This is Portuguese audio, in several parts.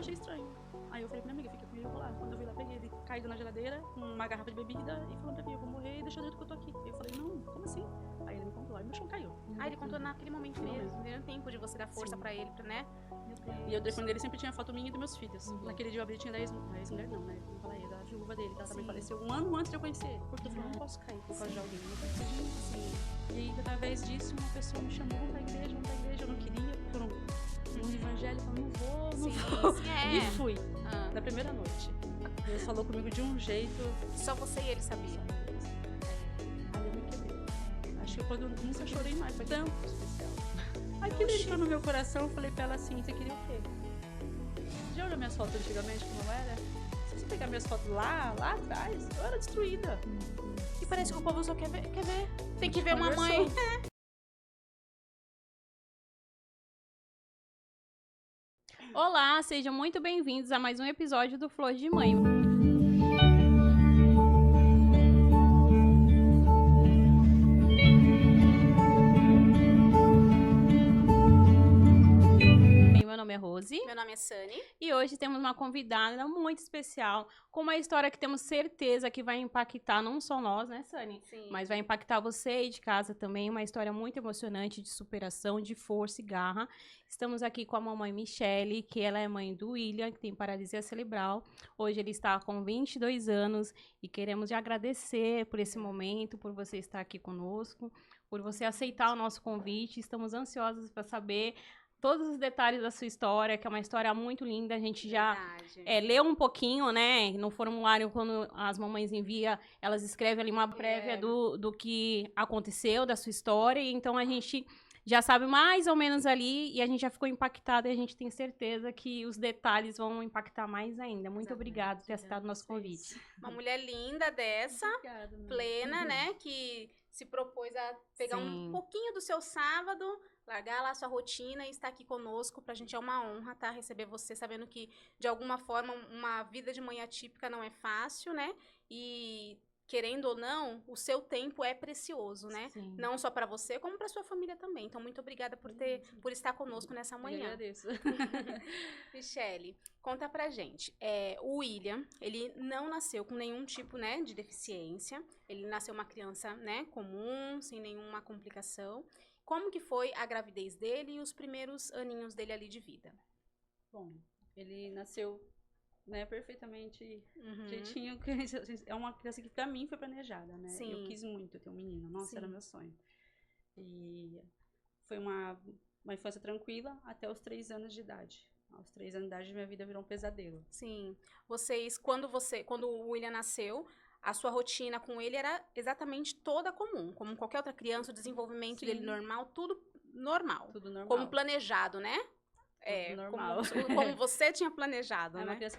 achei estranho. Aí eu falei pra minha amiga, fica comigo, eu vou lá. Quando eu fui lá, peguei ele caído na geladeira, com uma garrafa de bebida, e falando pra mim, eu vou morrer, deixa eu jeito que eu tô aqui. Eu falei, não, como assim? Aí ele me contou, aí meu chão caiu. Ah, ele contou naquele momento mesmo. Deu tempo de você dar força pra ele, né? E o telefone dele sempre tinha foto minha e dos meus filhos. Naquele dia eu abri, tinha da ex-mulher não, né? Não falar da viúva dele, que ela também faleceu um ano antes de eu conhecer ele. Porque eu falei, não posso cair por causa de alguém, não precisa de mim. E aí, através disso, uma pessoa me chamou, vamos pra igreja, eu não queria, porque eu não evangelho, eu falei, não vou. E fui, na primeira noite. Deus falou comigo de um jeito. Só você e ele sabia. Aí eu me quebrei. Acho que quando eu nunca chorei mais, foi tão especial. Aquilo entrou no meu coração, eu falei pra ela assim, você queria o quê? Já olhou minhas fotos antigamente como eu era? Se você pegar minhas fotos lá atrás, eu era destruída. E parece que o povo só quer ver. Tem que ver uma mãe. Olá, sejam muito bem-vindos a mais um episódio do Flor de Mãe. Meu nome é Rose. Meu nome é Sani. E hoje temos uma convidada muito especial, com uma história que temos certeza que vai impactar não só nós, né, Sani? Sim. Mas vai impactar você aí de casa também. Uma história muito emocionante de superação, de força e garra. Estamos aqui com a mamãe Michele, que ela é mãe do William, que tem paralisia cerebral. Hoje ele está com 22 anos e queremos te agradecer por esse momento, por você estar aqui conosco, por você aceitar o nosso convite. Estamos ansiosos para saber todos os detalhes da sua história, que é uma história muito linda. A gente já leu um pouquinho, né? No formulário, quando as mamães enviam, elas escrevem ali uma prévia do que aconteceu, da sua história. Então, a gente já sabe mais ou menos ali e a gente já ficou impactada e a gente tem certeza que os detalhes vão impactar mais ainda. Muito obrigada por ter aceitado o nosso convite. Uma mulher linda dessa, plena, né? Que se propôs a pegar um pouquinho do seu sábado, largar lá a sua rotina e estar aqui conosco. Pra gente é uma honra, tá? Receber você, sabendo que, de alguma forma, uma vida de mãe atípica não é fácil, né? E, querendo ou não, o seu tempo é precioso, né? Sim. Não só pra você, como pra sua família também. Então, muito obrigada por estar conosco nessa manhã. Eu agradeço. Michele, conta pra gente. O William, ele não nasceu com nenhum tipo, né, de deficiência. Ele nasceu uma criança, né, comum, sem nenhuma complicação. Como que foi a gravidez dele e os primeiros aninhos dele ali de vida? Bom, ele nasceu, né, perfeitamente jeitinho. É uma criança que pra mim foi planejada, né? Sim. Eu quis muito ter um menino, nossa, era meu sonho. E foi uma infância tranquila até os 3 anos de idade. Aos 3 anos de idade, minha vida virou um pesadelo. Sim. Quando o William nasceu, a sua rotina com ele era exatamente toda comum. Como qualquer outra criança, o desenvolvimento dele normal, tudo normal. Tudo normal. Como planejado, né? Tudo normal. Como você tinha planejado, né? Uma criança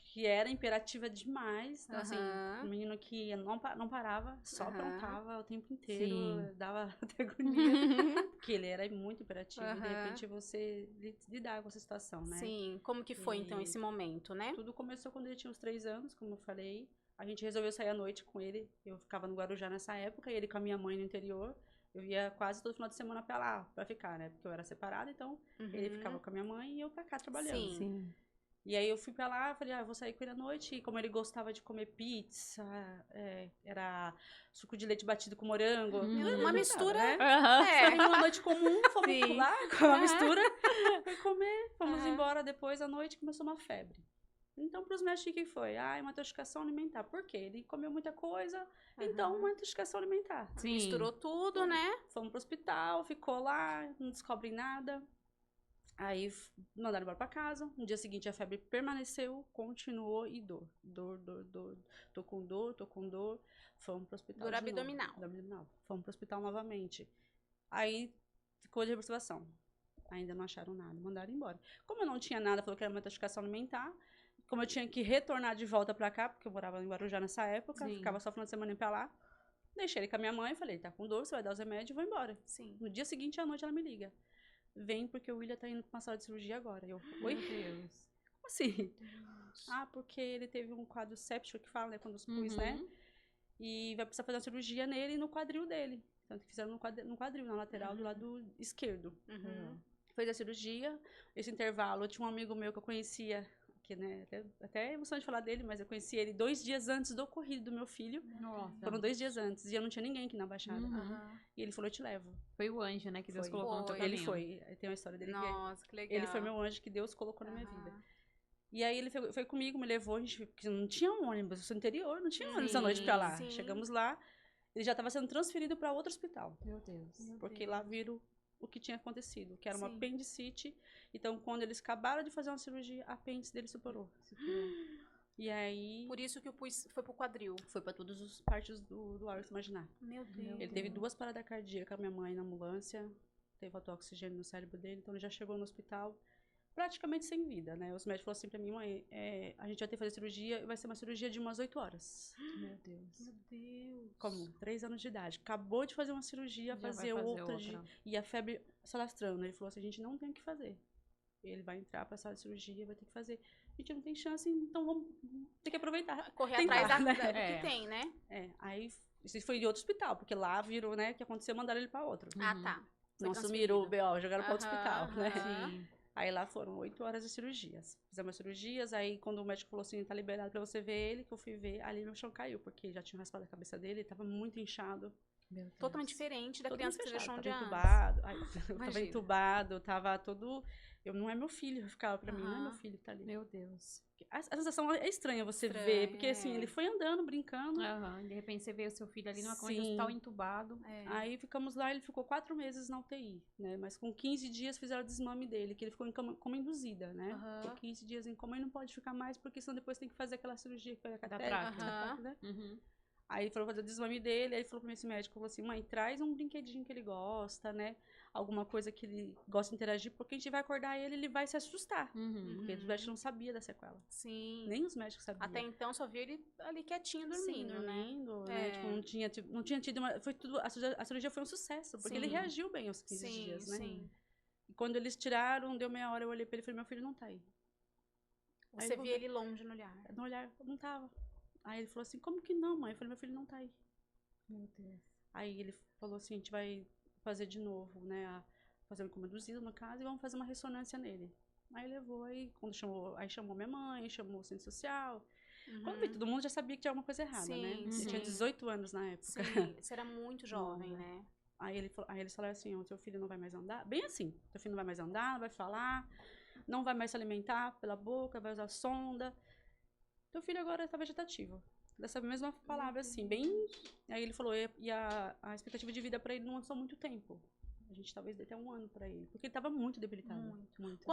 que era imperativa demais. Então, assim, um menino que não parava, só aprontava o tempo inteiro, dava até agonia. Porque ele era muito imperativo. E, de repente, você lidar com essa situação, né? Sim. Como que foi, então, esse momento, né? Tudo começou quando ele tinha uns 3 anos, como eu falei. A gente resolveu sair à noite com ele. Eu ficava no Guarujá nessa época, e ele com a minha mãe no interior. Eu ia quase todo final de semana pra lá, pra ficar, né? Porque eu era separada, então ele ficava com a minha mãe e eu pra cá trabalhando. Sim. E aí eu fui pra lá, falei, eu vou sair com ele à noite. E como ele gostava de comer pizza, era suco de leite batido com morango. Uma mistura, né? É. Uma noite comum, fomos lá com uma mistura. Foi comer, fomos embora depois à noite, começou uma febre. Então, para os médicos, o que foi? Uma intoxicação alimentar. Por quê? Ele comeu muita coisa, então uma intoxicação alimentar. Sim. Misturou tudo, né? Fomos pro hospital, ficou lá, não descobre nada. Aí mandaram embora pra casa. No dia seguinte a febre permaneceu, continuou e dor. Tô com dor. Fomos pro hospital. Dor abdominal. Fomos pro hospital novamente. Aí ficou de observação. Ainda não acharam nada, mandaram embora. Como eu não tinha nada, falou que era uma intoxicação alimentar. Como eu tinha que retornar de volta pra cá, porque eu morava em Guarujá nessa época, ficava só final de semana indo pra lá. Deixei ele com a minha mãe, falei, tá com dor, você vai dar os remédios e vou embora. Sim. No dia seguinte, à noite, ela me liga. Vem porque o William tá indo pra uma sala de cirurgia agora. Eu, oi? Meu Deus. Como assim? Porque ele teve um quadro séptico, que fala, né, quando os pus, né? E vai precisar fazer uma cirurgia nele e no quadril dele. Então, fizeram no quadril, na lateral, do lado esquerdo. Fez a cirurgia. Esse intervalo, eu tinha um amigo meu que eu conhecia que, né, até é emocionante falar dele, mas eu conheci ele 2 dias antes do ocorrido do meu filho. Nossa. Foram 2 dias antes, e eu não tinha ninguém aqui na Baixada. E ele falou, eu te levo. Foi o anjo, né, que Deus Foi. colocou no teu caminho. Ele foi. Tem uma história dele Nossa, que legal. ele foi meu anjo que Deus colocou na minha vida. E aí ele foi comigo, me levou, a gente, porque não tinha ônibus, eu sou interior, não tinha ônibus à noite pra lá. Sim. Chegamos lá, ele já estava sendo transferido para outro hospital. Meu Deus. Porque lá viram o que tinha acontecido, que era uma Sim. apendicite. Então, quando eles acabaram de fazer uma cirurgia, a apêndice dele superou. E aí... Por isso que o pus foi pro quadril. Foi para todas as partes do órgão imaginar. Meu Deus. Ele teve 2 paradas cardíacas, a minha mãe na ambulância, teve falta de oxigênio no cérebro dele, então ele já chegou no hospital praticamente sem vida, né? Os médicos falaram assim pra mim, mãe, a gente vai ter que fazer cirurgia e vai ser uma cirurgia de umas 8 horas. Meu Deus. Meu Deus. Como? 3 anos de idade. Acabou de fazer uma cirurgia, Já vai fazer outra. outra. E a febre se alastrando. Ele falou assim, a gente não tem o que fazer. Ele vai entrar pra sala de cirurgia, vai ter que fazer. A gente não tem chance, então vamos ter que aproveitar. Correr Tentar, atrás né? do que tem, né? Aí isso foi de outro hospital, porque lá viram, né, que aconteceu, mandaram ele pra outro. Ah, tá. Foi Não transferido. assumiram o BO, jogaram pra outro hospital, né? Sim. Aí lá foram 8 horas de cirurgias. Fizemos as cirurgias, aí quando o médico falou assim, tá liberado pra você ver ele, que eu fui ver, ali meu chão caiu, porque já tinha raspado a cabeça dele, ele tava muito inchado. Meu Deus. Totalmente diferente da Totalmente criança que você deixou fechado, um dia tava antes. entubado. Ai, eu tava Imagina. entubado, tava todo... Não é meu filho, eu ficava pra mim, não é meu filho que tá ali. Meu Deus. A sensação é estranha você Estranha, ver, porque assim, é. ele foi andando, brincando. De repente você vê o seu filho ali numa cama de Sim. hospital entubado. Aí ficamos lá, ele ficou 4 meses na UTI, né? Mas com 15 dias fizeram o desmame dele, que ele ficou em coma induzida, né? Ficou 15 dias em coma e não pode ficar mais, porque senão depois tem que fazer aquela cirurgia que foi a catéter, tráquea. né? Uhum. Aí ele falou fazer o desmame dele, aí ele falou pra mim, esse médico, falou assim, mãe, traz um brinquedinho que ele gosta, né? Alguma coisa que ele gosta de interagir, porque a gente vai acordar ele, ele vai se assustar. Porque os médicos não sabiam da sequela. Sim. Nem os médicos sabiam. Até então só viu ele ali quietinho, dormindo, Sim, né? dormindo, né? Tipo, não tinha tido uma... Foi tudo, a cirurgia foi um sucesso, porque Sim. ele reagiu bem aos 15 Sim, dias, né? sim. E quando eles tiraram, deu meia hora, eu olhei pra ele e falei, meu filho não tá aí. Aí Você eu via ele longe no olhar. No olhar, não tava. Aí ele falou assim, como que não, mãe? Eu falei, meu filho não tá aí. Meu Deus. Aí ele falou assim, a gente vai fazer de novo, né? Fazer um coma induzido, no caso, e vamos fazer uma ressonância nele. Aí levou, aí chamou minha mãe, chamou o centro social. Quando veio todo mundo já sabia que tinha alguma coisa errada, né? Sim. Eu tinha 18 anos na época. Sim, você era muito jovem, Não, né? Aí eles falaram assim, ó, teu filho não vai mais andar. Bem assim, teu filho não vai mais andar, não vai falar, não vai mais se alimentar pela boca, vai usar sonda. Teu filho agora está vegetativo. Dessa mesma palavra, assim, bem... Aí ele falou, e a expectativa de vida para ele não avançou muito tempo. A gente talvez dê até 1 ano para ele, porque ele estava muito debilitado. Muito.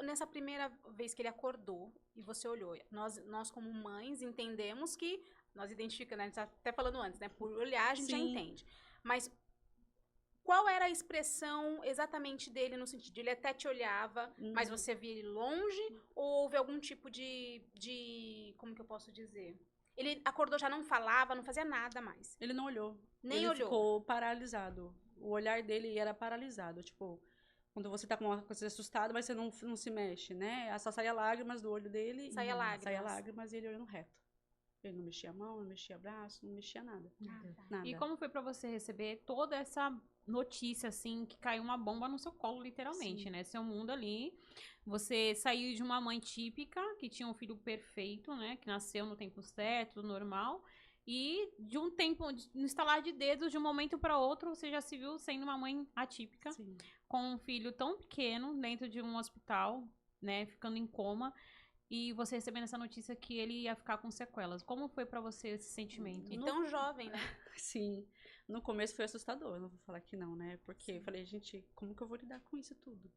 Nessa primeira vez que ele acordou e você olhou, nós como mães entendemos que, nós identificamos, né, a gente tá até falando antes, né, por olhar a gente já entende. Mas qual era a expressão exatamente dele no sentido de ele até te olhava, mas você via ele longe, ou houve algum tipo de como que eu posso dizer? Ele acordou, já não falava, não fazia nada mais. Ele não olhou. Nem ele olhou. Ficou paralisado. O olhar dele era paralisado. Tipo, quando você tá com uma coisa assustada, mas você não se mexe, né? Só saía lágrimas do olho dele. Saía lágrimas e ele olhando reto. Ele não mexia a mão, não mexia o braço, não mexia nada. Nada. E como foi pra você receber toda essa notícia, assim, que caiu uma bomba no seu colo, literalmente, né? Seu mundo ali. Você saiu de uma mãe típica, que tinha um filho perfeito, né? Que nasceu no tempo certo, normal. E de um tempo, no estalar de dedos, de um momento para outro, você já se viu sendo uma mãe atípica. Sim. Com um filho tão pequeno, dentro de um hospital, né? Ficando em coma. E você recebendo essa notícia que ele ia ficar com sequelas. Como foi pra você esse sentimento? E tão jovem, né? Sim. No começo foi assustador, não vou falar que não, né? Porque eu falei, gente, como que eu vou lidar com isso tudo?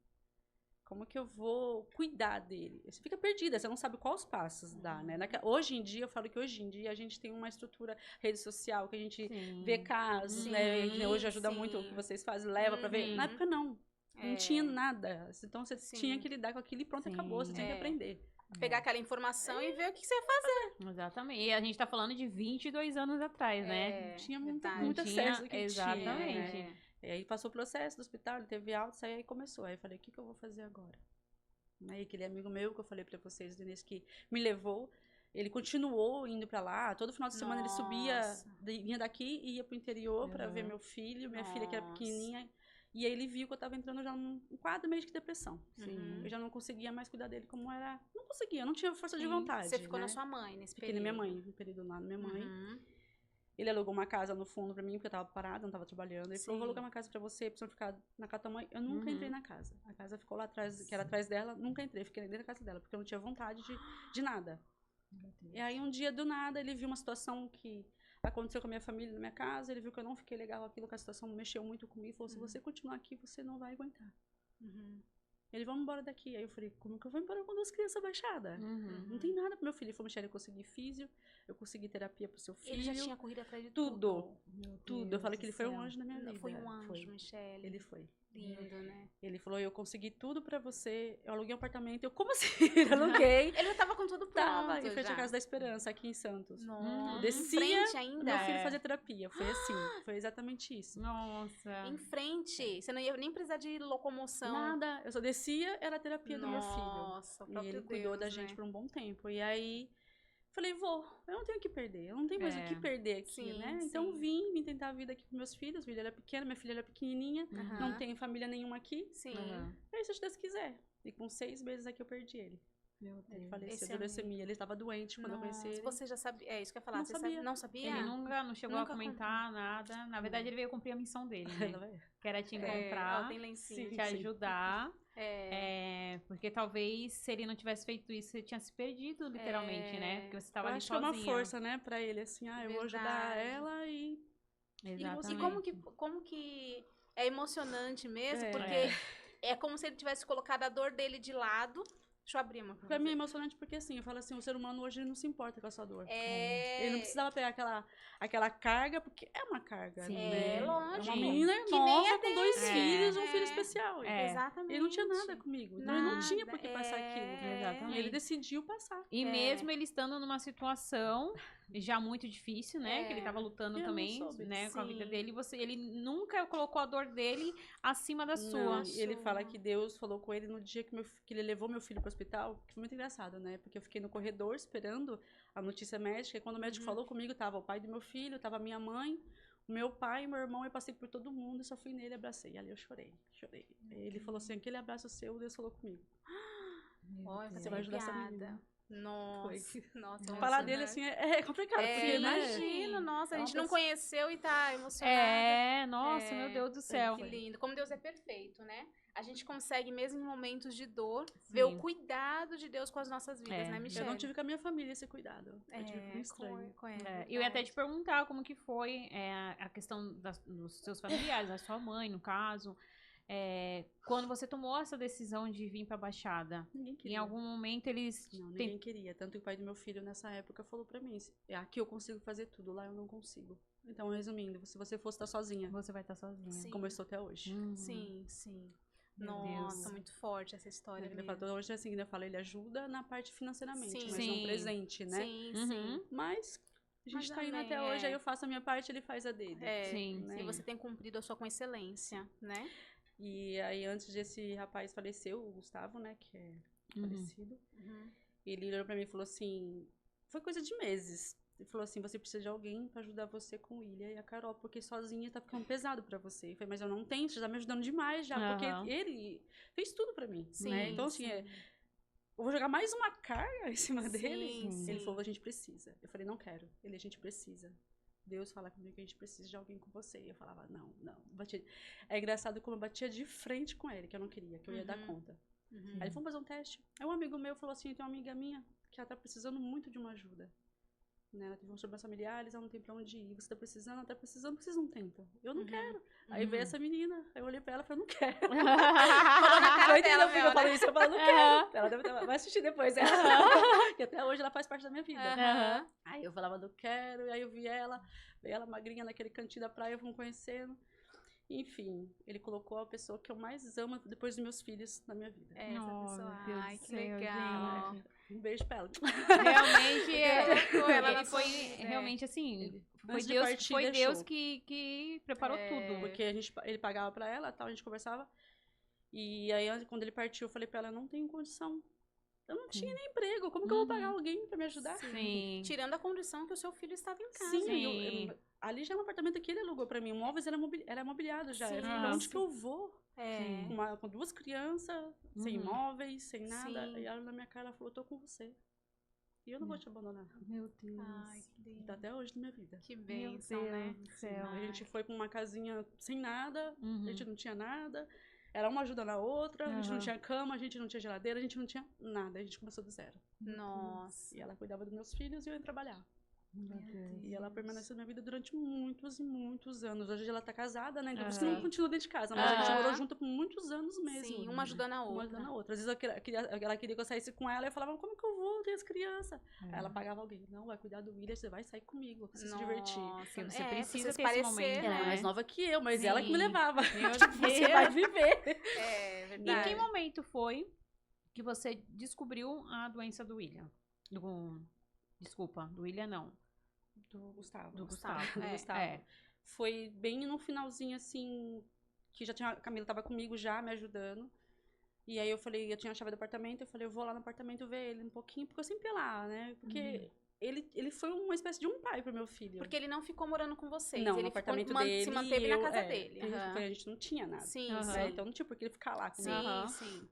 Como que eu vou cuidar dele? Você fica perdida, você não sabe quais passos dar, né? Hoje em dia, eu falo que hoje em dia a gente tem uma estrutura, rede social, que a gente vê casos, né? Que hoje ajuda muito o que vocês fazem, leva pra ver. Na época, não. Não tinha nada. Então, você tinha que lidar com aquilo e pronto, acabou. Você tinha que aprender. Pegar aquela informação e ver o que você ia fazer. Exatamente. E a gente tá falando de 22 anos atrás, né? Tinha muito acesso que exatamente. tinha, né? E aí passou o processo do hospital, ele teve alta, saiu e começou. Aí eu falei, o que eu vou fazer agora? Aí aquele amigo meu que eu falei pra vocês do início que me levou, ele continuou indo pra lá. Todo final de semana ele subia, vinha daqui e ia pro interior pra ver meu filho, minha filha que era pequenininha. E aí ele viu que eu tava entrando já num quadro meio de depressão. Sim. Eu já não conseguia mais cuidar dele como era. Não conseguia, não tinha força de vontade. Você ficou né? na sua mãe nesse Fiquei período? na minha mãe, no período lá na minha mãe. Uhum. Ele alugou uma casa no fundo pra mim, porque eu tava parada, não tava trabalhando. Ele falou, vou alugar uma casa pra você, pra você ficar na casa da tua mãe. Eu nunca entrei na casa. A casa ficou lá atrás, que era atrás dela, nunca entrei. Fiquei dentro da casa dela, porque eu não tinha vontade de nada. E aí, um dia, do nada, ele viu uma situação que aconteceu com a minha família na minha casa, ele viu que eu não fiquei legal aquilo, que a situação mexeu muito comigo, falou, se você continuar aqui, você não vai aguentar. Ele, vamos embora daqui. Aí eu falei, como que eu vou embora com 2 crianças baixadas? Não tem nada pro meu filho. Ele falou, Michele, eu consegui físio, eu consegui terapia pro seu filho. Ele já tinha corrido atrás de tudo. tudo. Tudo. Eu falei que ele foi um anjo na minha vida. Foi um anjo, Michele. Ele foi. Lindo, né? Ele falou, eu consegui tudo pra você, eu aluguei um apartamento. Eu, como assim? Eu aluguei. Ele já tava com tudo pronto. Tava em frente já. à Casa da Esperança, aqui em Santos. Nossa. Eu descia, Em frente ainda? meu filho fazia terapia. Foi assim, foi exatamente isso. Nossa. Em frente. Você não ia nem precisar de locomoção. Nada, eu só descia, era a terapia do meu filho. Nossa, o E próprio ele cuidou Deus, da né? gente por um bom tempo. E aí, falei, eu não tenho o que perder. Eu não tenho mais o que perder aqui, Sim, né? Então, sim. vim tentar a vida aqui com meus filhos. Minha filha era pequena, minha filha era pequenininha. Aham. Não tenho família nenhuma aqui. Sim. E aí, se Deus quiser. E com 6 meses aqui, eu perdi ele. Meu Deus. Ele faleceu Esse de leucemia. Ele estava doente quando eu conheci ele. Você já sabia? É isso que eu ia falar. Não Você sabia. não sabia? Ele nunca não chegou Nunca a comentar nada. Na verdade, ele veio cumprir a missão dele, né? Que era te encontrar, Ó, tem lencinho. te ajudar. É. Porque talvez, se ele não tivesse feito isso, você tinha se perdido, literalmente, né? Porque você estava Eu ali acho que é sozinha. uma força, né, pra ele, assim, eu vou ajudar Verdade. ela e... Exatamente. E como que é emocionante mesmo, É. porque é como se ele tivesse colocado a dor dele de lado. Deixa eu abrir uma Pra mim é emocionante porque, assim, eu falo assim, o ser humano hoje ele não se importa com a sua dor. É. Ele não precisava pegar aquela carga, porque é uma carga, Sim. né? É, lógico. É uma menina Que nem nova a com 2 dele. filhos, um É. filho especial. Exatamente. Ele não tinha nada comigo. Então ele não tinha por que passar aquilo. Exatamente. E ele decidiu passar. E mesmo ele estando numa situação já muito difícil, né? Que ele tava lutando Eu não também, soube. né? Com a vida Sim. dele. Ele nunca colocou a dor dele acima da sua. Não, e ele fala que Deus falou com ele no dia que ele levou meu filho pro hospital, que foi muito engraçado, né? Porque eu fiquei no corredor esperando a notícia médica, e quando o médico falou comigo, tava o pai do meu filho, tava a minha mãe, o meu pai e meu irmão, eu passei por todo mundo, e só fui nele e abracei. E ali eu chorei. Ele falou assim, aquele abraço seu, Deus falou comigo. Olha, Você vai ajudar essa menina. Nossa, nossa. Falar dele assim é complicado, porque, né? Imagino, nossa, a É uma gente não pessoa- conheceu e tá emocionada. Nossa, meu Deus do céu. Que lindo. Como Deus é perfeito, né? A gente consegue, mesmo em momentos de dor, ver o cuidado de Deus com as nossas vidas, né, Eu Michele? não tive com a minha família esse cuidado. Eu tive com um estranho. Eu ia até te perguntar como que foi a questão dos seus familiares, a sua mãe, no caso. Quando você tomou essa decisão de vir pra Baixada, Ninguém queria. em algum momento eles... Não, ninguém queria. Tanto que o pai do meu filho, nessa época, falou pra mim, aqui eu consigo fazer tudo, lá eu não consigo. Então, resumindo, se você fosse estar sozinha, Você vai estar sozinha. Sim. como eu estou até hoje. Sim, sim. Meu Nossa, Deus. muito forte essa história. Ele mesmo. fala, hoje assim, eu falo, ele ajuda na parte financeiramente, Sim. mas Sim. não presente, né? Sim, Uhum. sim. Mas a gente Mas tá indo amém, até hoje, aí eu faço a minha parte, ele faz a dele. Sim, né? E você tem cumprido a sua com excelência, né? E aí, antes desse rapaz falecer, o Gustavo, né, que é falecido, ele olhou pra mim e falou assim, foi coisa de meses. Ele falou assim, você precisa de alguém pra ajudar você com o William e a Carol, porque sozinha tá ficando pesado pra você. Eu falei, mas eu não tenho, você tá me ajudando demais já, porque ele fez tudo pra mim, né? Então, assim, eu vou jogar mais uma carga em cima dele. Sim. Ele falou, a gente precisa. Eu falei, não quero. Ele, a gente precisa. Deus fala comigo que a gente precisa de alguém com você. E eu falava, não. É engraçado como eu batia de frente com ele, que eu não queria, que eu ia dar conta. Aí ele, vamos fazer um teste. Aí um amigo meu falou assim, tem uma amiga minha que ela tá precisando muito de uma ajuda. Né? Ela teve uns problemas familiares, ela não tem pra onde ir. Você tá precisando, ela tá precisando, por que vocês não tentam? Eu não quero. Aí veio essa menina, aí eu olhei pra ela e falei, não quero. Falou na cara Vai entender dela, porque eu falo isso, eu falo, não quero. Ela vai assistir depois. E até hoje ela faz parte da minha vida. Aí eu falava, não quero, e aí eu vi ela magrinha naquele cantinho da praia, fomos conhecendo. Enfim, ele colocou a pessoa que eu mais amo depois dos meus filhos na minha vida. Essa pessoa. meu Deus Ai, do que céu, legal. gente. Um beijo pra ela. Realmente, Ela ele foi nasceu- realmente assim, Antes de partir, foi deixou. Deus que preparou tudo. Porque ele pagava pra ela, tal, a gente conversava. E aí, quando ele partiu, eu falei pra ela, eu não tenho condição Eu não tinha nem emprego. Como que eu vou pagar alguém pra me ajudar? Sim. Tirando a condição que o seu filho estava em casa. Sim, ali já é um apartamento que ele alugou pra mim. O móveis era mobiliado já. Eu falei, onde que eu vou? Com 2 crianças, sem móveis, sem nada. E ela na minha cara falou, tô com você. E eu não vou te abandonar. Meu Deus. Ai, que lindo. Tá até hoje na minha vida. Que bênção, né? A gente foi pra uma casinha sem nada, a gente não tinha nada. Era uma ajuda na outra, a gente não tinha cama, a gente não tinha geladeira, a gente não tinha nada. A gente começou do zero. Nossa. E ela cuidava dos meus filhos e eu ia trabalhar. Meu Deus. E ela permaneceu na minha vida durante muitos e muitos anos. Hoje ela tá casada, né? Então por isso que não continua dentro de casa. Mas a gente morou junto por muitos anos mesmo. Sim, uma ajudando a outra. Uma ajudando a outra. Às vezes ela queria que eu saísse com ela e eu falava, como que eu vou? Tem as crianças. Aí ela pagava alguém. Não, vai cuidar do William, você vai sair comigo, pra você se divertir. Porque você precisa ter parecer, esse momento, Ela né? era mais nova que eu, mas ela que me levava. Meu Você vai viver. É E verdade. em que momento foi que você descobriu a doença do William? Desculpa, do William não. Do Gustavo. Do Gustavo. Do Gustavo. Foi bem no finalzinho, assim, que a Camila tava comigo já, me ajudando. E aí eu falei, eu tinha a chave do apartamento, eu falei, eu vou lá no apartamento ver ele um pouquinho, porque eu sempre ia lá, né? Porque ele foi uma espécie de um pai pro meu filho. Porque ele não ficou morando com vocês. Não, ele no apartamento ficou, dele. se manteve na casa dele. Porque a gente não tinha nada. Sim, Né? Então não tinha por que ele ficar lá comigo. sim.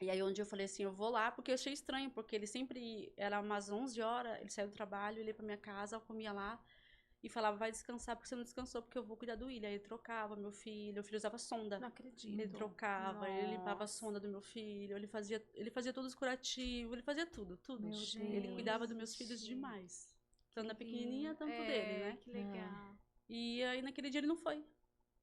E aí, onde eu falei assim, eu vou lá, porque eu achei estranho, porque ele sempre, era umas 11 horas, ele saiu do trabalho, ele ia pra minha casa, eu comia lá, e falava, vai descansar, porque você não descansou, porque eu vou cuidar do William. Aí ele trocava meu filho usava sonda. Não acredito. Ele trocava, ele limpava a sonda do meu filho, ele fazia todos os curativos, ele fazia tudo. Meu Deus. Ele cuidava dos meus filhos demais. Tanto da pequenininha, tanto dele, né? Que legal. E aí, naquele dia, ele não foi.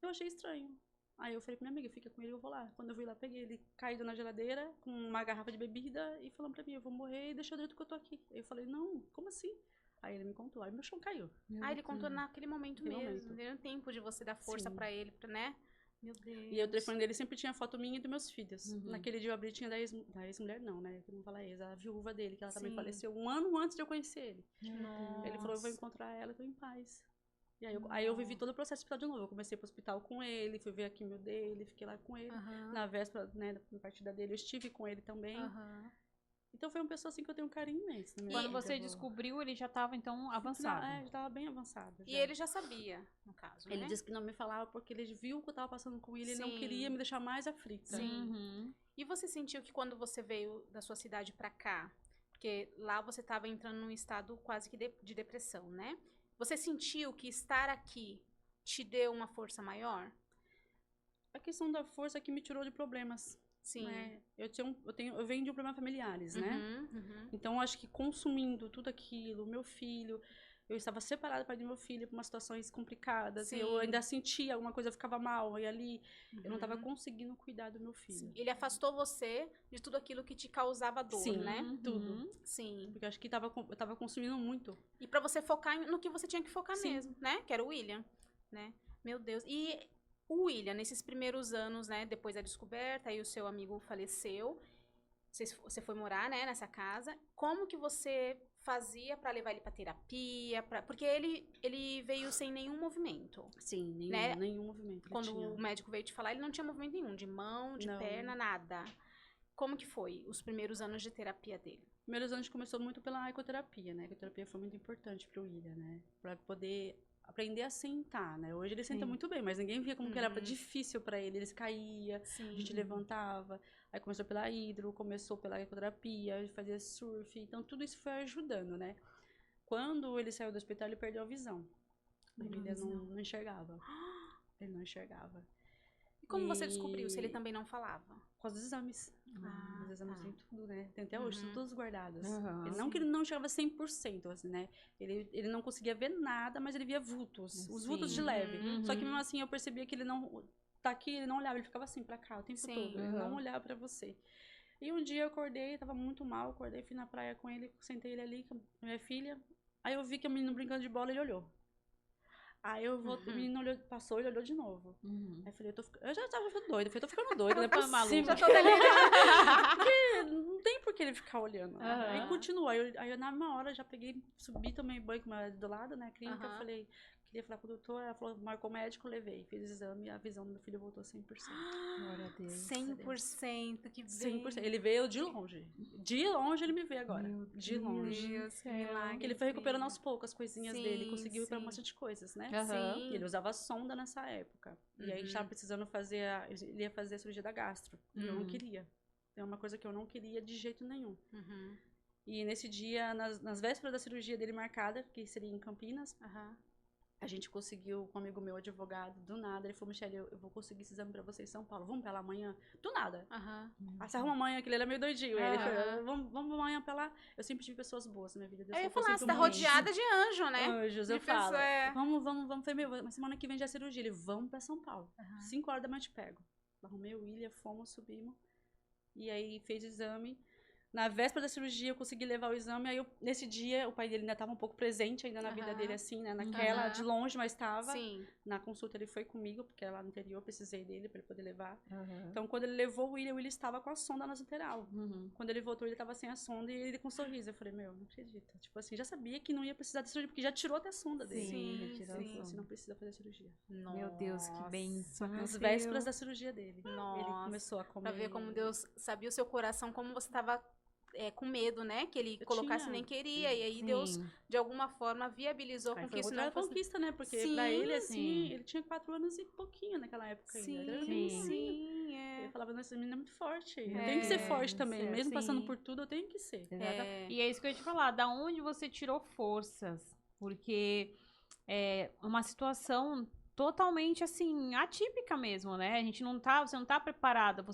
Eu achei estranho. Aí eu falei pra minha amiga, fica com ele, eu vou lá. Quando eu fui lá, peguei ele caído na geladeira, com uma garrafa de bebida, e falando pra mim, eu vou morrer e deixa eu dentro que eu tô aqui. Aí eu falei, não, como assim? Aí ele me contou, aí meu chão caiu. Ele contou naquele momento Naquele mesmo. momento. Deu tempo de você dar força pra ele, né? Meu Deus. E o telefone dele sempre tinha foto minha e dos meus filhos. Naquele dia eu abri, tinha da ex-mulher, não, né? Eu não falo ex, a viúva dele, que ela também faleceu um ano antes de eu conhecer ele. Nossa. Ele falou, eu vou encontrar ela, eu tô em paz. E aí eu vivi todo o processo de hospital de novo. Eu comecei pro hospital com ele, fui ver a quimio dele, fiquei lá com ele. Na véspera, né, da partida dele, eu estive com ele também. Então foi uma pessoa assim que eu tenho um carinho imenso. Quando você descobriu, ele já estava então avançado. Já estava bem avançado. E ele já sabia, no caso, Ele né? disse que não me falava porque ele viu o que eu estava passando com ele e não queria me deixar mais aflita. E você sentiu que quando você veio da sua cidade pra cá, porque lá você estava entrando num estado quase que de depressão, né? Você sentiu que estar aqui te deu uma força maior? A questão da força que me tirou de problemas. Sim. Né? Eu venho de um problema familiares, né? Então, eu acho que consumindo tudo aquilo, meu filho, eu estava separada do pai do meu filho por umas situações complicadas. E eu ainda sentia alguma coisa, eu ficava mal. E ali, eu não estava conseguindo cuidar do meu filho. Sim. Ele afastou você de tudo aquilo que te causava dor, né? Tudo. Sim. Porque eu acho que eu estava consumindo muito. E pra você focar no que você tinha que focar mesmo, né? Que era o William, né? Meu Deus. E o William, nesses primeiros anos, né? Depois da descoberta, aí o seu amigo faleceu. Você foi morar, né? Nessa casa. Como que você fazia pra levar ele pra terapia? Porque ele veio sem nenhum movimento. Sim, nenhum movimento. Quando o médico veio te falar, ele não tinha movimento nenhum. De mão, de perna, nada. Como que foi os primeiros anos de terapia dele? Primeiros anos começou muito pela ecoterapia, né? A ecoterapia foi muito importante pro William, né? Pra poder aprender a sentar, né? Hoje ele senta muito bem, mas ninguém via como que era difícil pra ele. Ele caía, a gente levantava. Aí começou pela hidro, começou pela ecoterapia, ele fazia surf. Então tudo isso foi ajudando, né? Quando ele saiu do hospital, ele perdeu a visão. Ele não enxergava. Ele não enxergava. E como você descobriu se ele também não falava? Com causa dos exames. Os exames tem tudo, né? Tem até hoje, são todos guardados. Ele, Não que ele não chegava 100%, assim, né? Ele não conseguia ver nada, mas ele via vultos. Os vultos de leve. Só que mesmo assim eu percebia que ele não... Tá aqui, ele não olhava, ele ficava assim pra cá o tempo todo. Ele não olhava pra você. E um dia eu acordei, tava muito mal, acordei, fui na praia com ele, sentei ele ali com a minha filha. Aí eu vi que o menino brincando de bola, ele olhou. Aí o menino olhou, passou, ele olhou de novo. Aí eu falei, eu já tava ficando doida. Eu falei, tô ficando doida, não é possível. Já tô delirando. Porque não tem por que ele ficar olhando. Aí continua. Aí eu, na mesma hora, já peguei, subi, tomei banho com uma do lado, né, clínica. Eu falei, queria falar com o doutor, ela falou, marcou o médico, levei. Fiz o exame e a visão do meu filho voltou 100%. Glória a Deus. 100%, que bem. 100%. Ele veio de longe. De longe ele me vê agora. De longe. Meu Deus, que milagre. Porque ele foi recuperando aos poucos as coisinhas dele, conseguiu ir pra uma de coisas, né? Aham. E ele usava sonda nessa época. E aí a gente tava precisando fazer, ele ia fazer a cirurgia da gastro. E eu não queria. É uma coisa que eu não queria de jeito nenhum. E nesse dia, nas vésperas da cirurgia dele marcada, que seria em Campinas, a gente conseguiu, com um amigo meu, advogado, do nada, ele falou, Michele, eu vou conseguir esse exame pra você em São Paulo, vamos pra lá amanhã? Do nada. Você arruma amanhã, que ele era meio doidinho. Aí ele falou, vamos amanhã pra lá. Eu sempre tive pessoas boas na minha vida. Deus Eu ia colocou falar, sempre você tá um anjo. rodeada de anjo, né? Anjos, eu De pessoa, falo. Vamos. Falei, meu, mas semana que vem já é cirurgia. Ele, vamos pra São Paulo. 5 horas da manhã eu te pego. Arrumei o William, fomos, subimos. E aí fez o exame. Na véspera da cirurgia eu consegui levar o exame. Aí nesse dia o pai dele ainda estava um pouco presente ainda na vida dele, assim, né? Naquela, de longe, mas estava. Na consulta ele foi comigo, porque lá no interior eu precisei dele para ele poder levar. Então quando ele levou o William estava com a sonda na lateral. Quando ele voltou, ele estava sem a sonda e ele com um sorriso. Eu falei, meu, não acredito. Tipo assim, já sabia que não ia precisar de cirurgia, porque já tirou até a sonda dele. Retirou a sonda. Assim, não precisa fazer cirurgia. Meu Deus, que bênção. Nas vésperas da cirurgia dele. Nossa. Ele começou a comer. Pra ver como Deus sabia o seu coração, como você tava com medo, né? Que ele colocasse nem queria. E aí Deus, de alguma forma, viabilizou com que isso não fosse... conquista, né? Porque pra ele, assim, ele tinha 4 anos e pouquinho naquela época ainda. Eu falava, nossa, essa menina é muito forte. Eu tenho que ser forte também. Mesmo passando por tudo, eu tenho que ser. E é isso que eu ia te falar. Da onde você tirou forças? Porque é uma situação totalmente, assim, atípica mesmo, né? Você não tá preparada,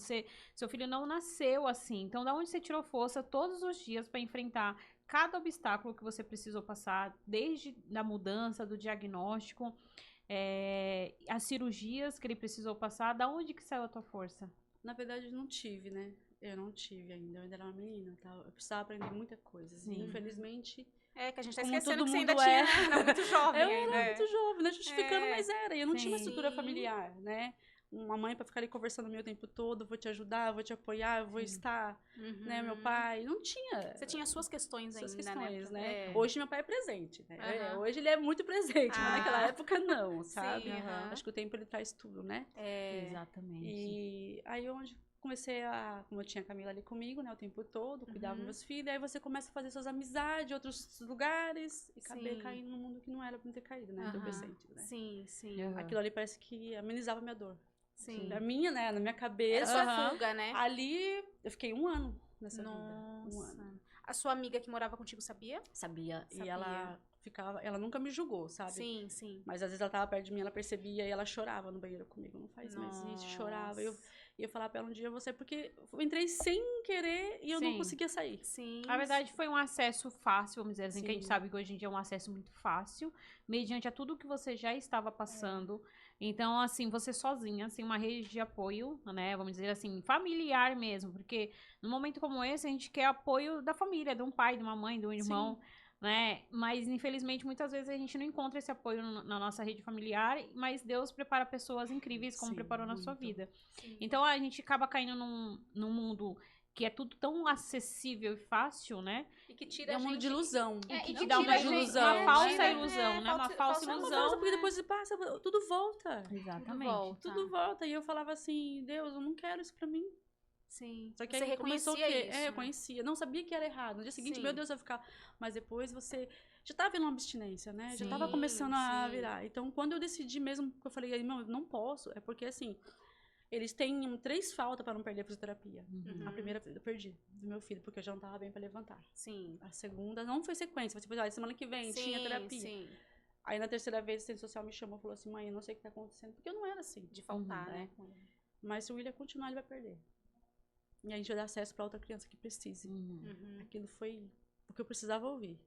seu filho não nasceu assim. Então, da onde você tirou força todos os dias para enfrentar cada obstáculo que você precisou passar, desde a mudança, do diagnóstico, as cirurgias que ele precisou passar, da onde que saiu a tua força? Na verdade, não tive, né? Eu não tive ainda, eu ainda era uma menina, tá? Eu precisava aprender muita coisa. Infelizmente... que a gente tá como esquecendo todo que você mundo ainda tinha, né? Era muito jovem. Eu era muito jovem, né? Justificando, mas era. E eu não tinha uma Sim. estrutura familiar, né? Uma mãe pra ficar ali conversando comigo o tempo todo, vou te ajudar, vou te apoiar, eu vou estar, né? Meu pai, não tinha. Você tinha suas questões ainda, questões, né? É. Hoje meu pai é presente, né? Hoje ele é muito presente, mas naquela época não, sabe? Sim, Acho que o tempo ele traz tudo, né? Exatamente. E aí onde comecei como eu tinha a Camila ali comigo, né, o tempo todo, cuidava dos meus filhos, aí você começa a fazer suas amizades em outros lugares e acabei caindo num mundo que não era pra me ter caído, né, adolescente, né. Sim. Aquilo ali parece que amenizava a minha dor. Sim. A minha, né, na minha cabeça. Era sua fuga, né? Ali, eu fiquei 1 ano nessa vida. 1 ano. A sua amiga que morava contigo sabia? Sabia. E ela nunca me julgou, sabe? Sim. Mas às vezes ela tava perto de mim, ela percebia e ela chorava no banheiro comigo. Não faz mais isso, chorava. E eu falava pra ela um dia, porque eu entrei sem querer e eu não conseguia sair. Sim. Na verdade, foi um acesso fácil, vamos dizer assim, que a gente sabe que hoje em dia é um acesso muito fácil, mediante a tudo que você já estava passando. Então, assim, você sozinha, assim, uma rede de apoio, né, vamos dizer assim, familiar mesmo, porque num momento como esse, a gente quer apoio da família, de um pai, de uma mãe, de um irmão, né, mas infelizmente muitas vezes a gente não encontra esse apoio na nossa rede familiar, mas Deus prepara pessoas incríveis como preparou na sua vida. Então a gente acaba caindo num mundo que é tudo tão acessível e fácil, né? E que tira é um mundo de ilusão. E que dá uma ilusão, uma falsa ilusão, né? Uma falsa ilusão. Porque depois passa, tudo volta. Exatamente. Tudo volta. E eu falava assim, Deus, eu não quero isso pra mim. Sim. Só que você aí começou o quê? reconhecia isso, eu conhecia. Não sabia que era errado. No dia seguinte, meu Deus, eu ia ficar... Mas depois você... Já tava vendo uma abstinência, né? Já tava começando a virar. Então, quando eu decidi mesmo, eu falei, não, eu não posso. É porque, assim, eles têm 3 faltas para não perder a fisioterapia. A primeira eu perdi, do meu filho, porque eu já não tava bem para levantar. A segunda não foi sequência. Foi tipo, semana que vem tinha terapia. Aí, na terceira vez, o assistente social me chamou e falou assim, mãe, eu não sei o que tá acontecendo. Porque eu não era assim. De faltar, né? Mas se o William continuar, ele vai perder. E a gente vai dar acesso para outra criança que precise. Aquilo foi o que eu precisava ouvir.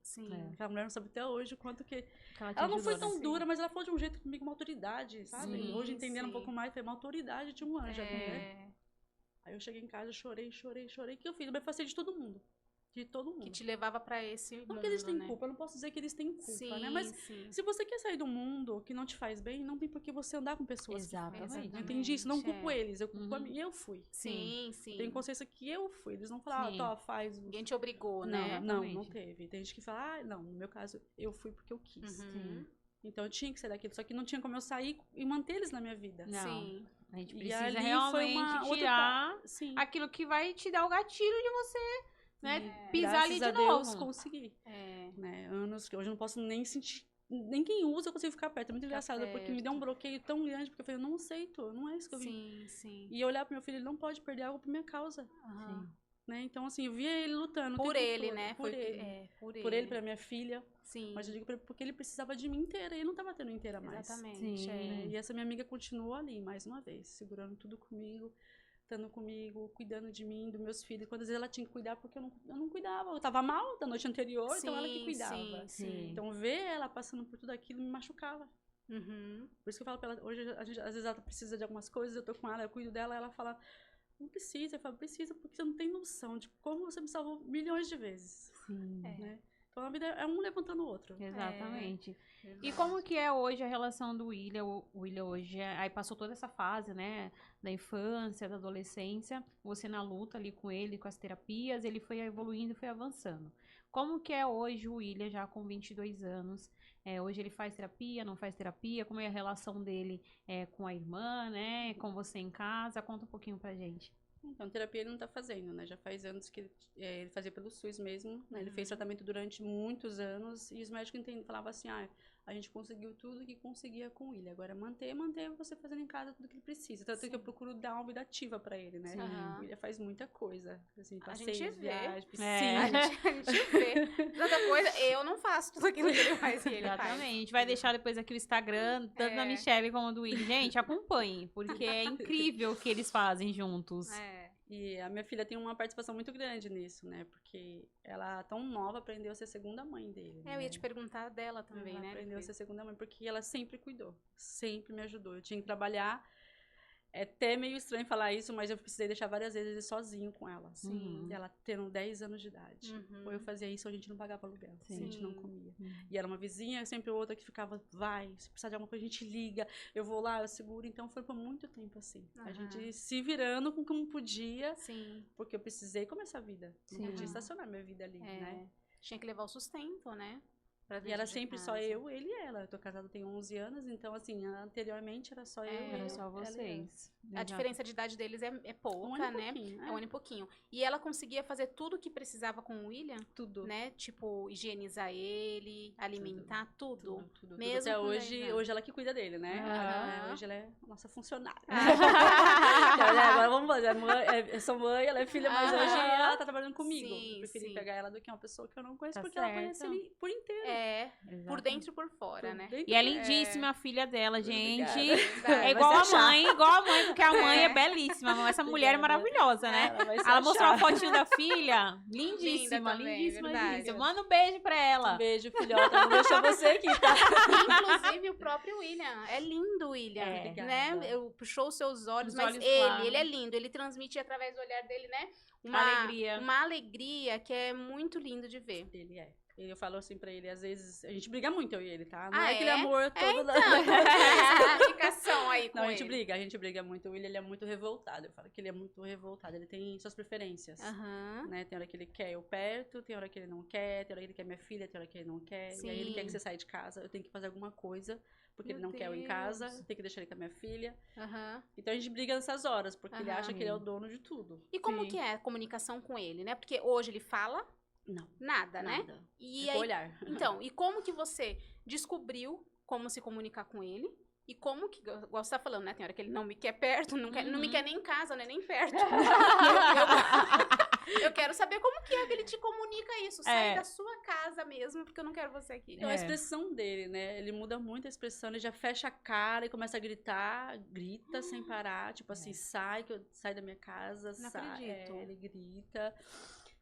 Aquela mulher não sabe até hoje o quanto que... Ela não foi tão dura, mas ela falou de um jeito comigo, uma autoridade, sabe? Hoje, entendendo um pouco mais, foi uma autoridade de um anjo. Né? Aí eu cheguei em casa, chorei. O que eu fiz? Eu me afastei de todo mundo. De todo mundo. Que te levava pra esse mundo, não que eles têm culpa, eu não posso dizer que eles têm culpa, né? Mas se você quer sair do mundo que não te faz bem, não tem por que você andar com pessoas Exatamente. que eu entendi isso, não culpo eles, eu culpo a mim, eu fui. Sim. Tenho consciência que eu fui, eles não falaram, faz... Ninguém te obrigou, né? Não teve. Tem gente que fala, não, no meu caso, eu fui porque eu quis. Então eu tinha que sair daquilo. Só que não tinha como eu sair e manter eles na minha vida. Não. Sim. A gente E precisa ali foi realmente tirar Sim. aquilo que vai te dar o gatilho de você, né, pisar Graças ali de a Deus novo. consegui. É. Né? Anos que hoje eu não posso nem sentir. Nem quem usa eu consigo ficar perto. É muito engraçado, porque me deu um bloqueio tão grande, porque eu falei, eu não aceito, não é isso que eu vim. Sim. E eu olhar pro meu filho, ele não pode perder algo por minha causa. Aham. Né? Então, assim, eu via ele lutando. o Por tempo ele, todo, né? Por ele. Por ele, pra minha filha. Sim. Mas eu digo pra ele porque ele precisava de mim inteira. E ele não tava tendo inteira mais. Exatamente. Sim. Né? E essa minha amiga continuou ali, mais uma vez, segurando tudo comigo, estando comigo, cuidando de mim, dos meus filhos. Quantas vezes ela tinha que cuidar porque eu não cuidava. Eu tava mal da noite anterior, então ela que cuidava. Sim. Então, ver ela passando por tudo aquilo me machucava. Uhum. Por isso que eu falo pra ela, hoje, às vezes ela precisa de algumas coisas, eu tô com ela, eu cuido dela, ela fala, não precisa. Eu falo, precisa, porque você não tem noção de como você me salvou milhões de vezes. Sim. Né? Então, a vida é um levantando o outro. Exatamente. E como que é hoje a relação do William? O William hoje, aí passou toda essa fase, né, da infância, da adolescência, você na luta ali com ele, com as terapias, ele foi evoluindo e foi avançando. Como que é hoje o William, já com 22 anos? Hoje ele faz terapia, não faz terapia? Como é a relação dele com a irmã, né, com você em casa? Conta um pouquinho pra gente. Então, terapia ele não tá fazendo, né? Já faz anos que ele fazia pelo SUS mesmo, né? Ele fez tratamento durante muitos anos e os médicos falavam assim, a gente conseguiu tudo que conseguia com ele. Agora, manter você fazendo em casa tudo que ele precisa. Tanto que eu procuro dar uma vida ativa pra ele, né? O William faz muita coisa. Assim, passeios, viagens, piscina. A gente vê. Tanta coisa, eu não faço tudo aquilo que ele faz e ele Exatamente. Vai deixar depois aqui o Instagram, tanto da Michelle como do William. Gente, acompanhe, porque é incrível o que eles fazem juntos. E a minha filha tem uma participação muito grande nisso, né? Porque ela, tão nova, aprendeu a ser segunda mãe dele. Eu ia te perguntar dela também, ela né? Aprendeu a ser segunda mãe, porque ela sempre cuidou. Sempre me ajudou. Eu tinha que trabalhar. É até meio estranho falar isso, mas eu precisei deixar várias vezes ele sozinho com ela. Sim. Ela tendo 10 anos de idade. Ou eu fazia isso, ou a gente não pagava aluguel. A gente não comia. E era uma vizinha, sempre outra que ficava, se precisar de alguma coisa, a gente liga. Eu vou lá, eu seguro. Então, foi por muito tempo assim. A gente se virando com como podia. Porque eu precisei começar a vida. Não podia estacionar minha vida ali, né? Tinha que levar o sustento, né? E era sempre só eu, ele e ela. Eu tô casada tem 11 anos, então, assim, anteriormente era só eu. Era só vocês. A diferença de idade deles é pouca, né? É um ano e pouquinho. E ela conseguia fazer tudo o que precisava com o William? Tudo. Né? Tipo, higienizar ele, alimentar, tudo. Mesmo até hoje ela que cuida dele, né? Hoje ela é nossa funcionária. Agora vamos fazer. Eu sou mãe, ela é filha, mas hoje ela tá trabalhando comigo. Eu preferi pegar ela do que uma pessoa que eu não conheço, porque ela conhece ele por inteiro. Por dentro e por fora, né? E é lindíssima a filha dela, gente. Obrigada. É igual a mãe, porque a mãe é belíssima. Essa mulher é maravilhosa, né? Ela mostrou a fotinho da filha. Lindíssima, lindíssima. Manda um beijo pra ela. Um beijo, filhota. Vou deixar você aqui, tá? Inclusive, o próprio William. É lindo o William, né? Puxou os seus olhos, mas ele é lindo. Ele transmite através do olhar dele, né? Uma alegria que é muito lindo de ver. Ele é. Eu falo assim pra ele, às vezes, a gente briga muito, eu e ele, tá? Não é aquele amor todo... Então, essa comunicação aí com Não, a gente briga muito. O William, ele é muito revoltado. Eu falo que ele é muito revoltado. Ele tem suas preferências, né? Tem hora que ele quer eu perto, tem hora que ele não quer, tem hora que ele quer minha filha, tem hora que ele não quer. E aí ele quer que você saia de casa, eu tenho que fazer alguma coisa, porque ele não quer eu em casa, eu tenho que deixar ele com a minha filha. Então a gente briga nessas horas, porque ele acha que ele é o dono de tudo. E como que é a comunicação com ele, né? Porque hoje ele fala... Não. Nada, né? E aí, olhar. Então, e como que você descobriu como se comunicar com ele? E como que, igual você tá falando, né? Tem hora que ele não me quer perto, não me quer nem em casa, né? Nem perto. Eu quero saber como que é que ele te comunica isso. Sai da sua casa mesmo, porque eu não quero você aqui. É a expressão dele, né? Ele muda muito a expressão, ele já fecha a cara e começa a gritar, grita sem parar. Tipo assim, sai da minha casa, não acredito. Ele grita.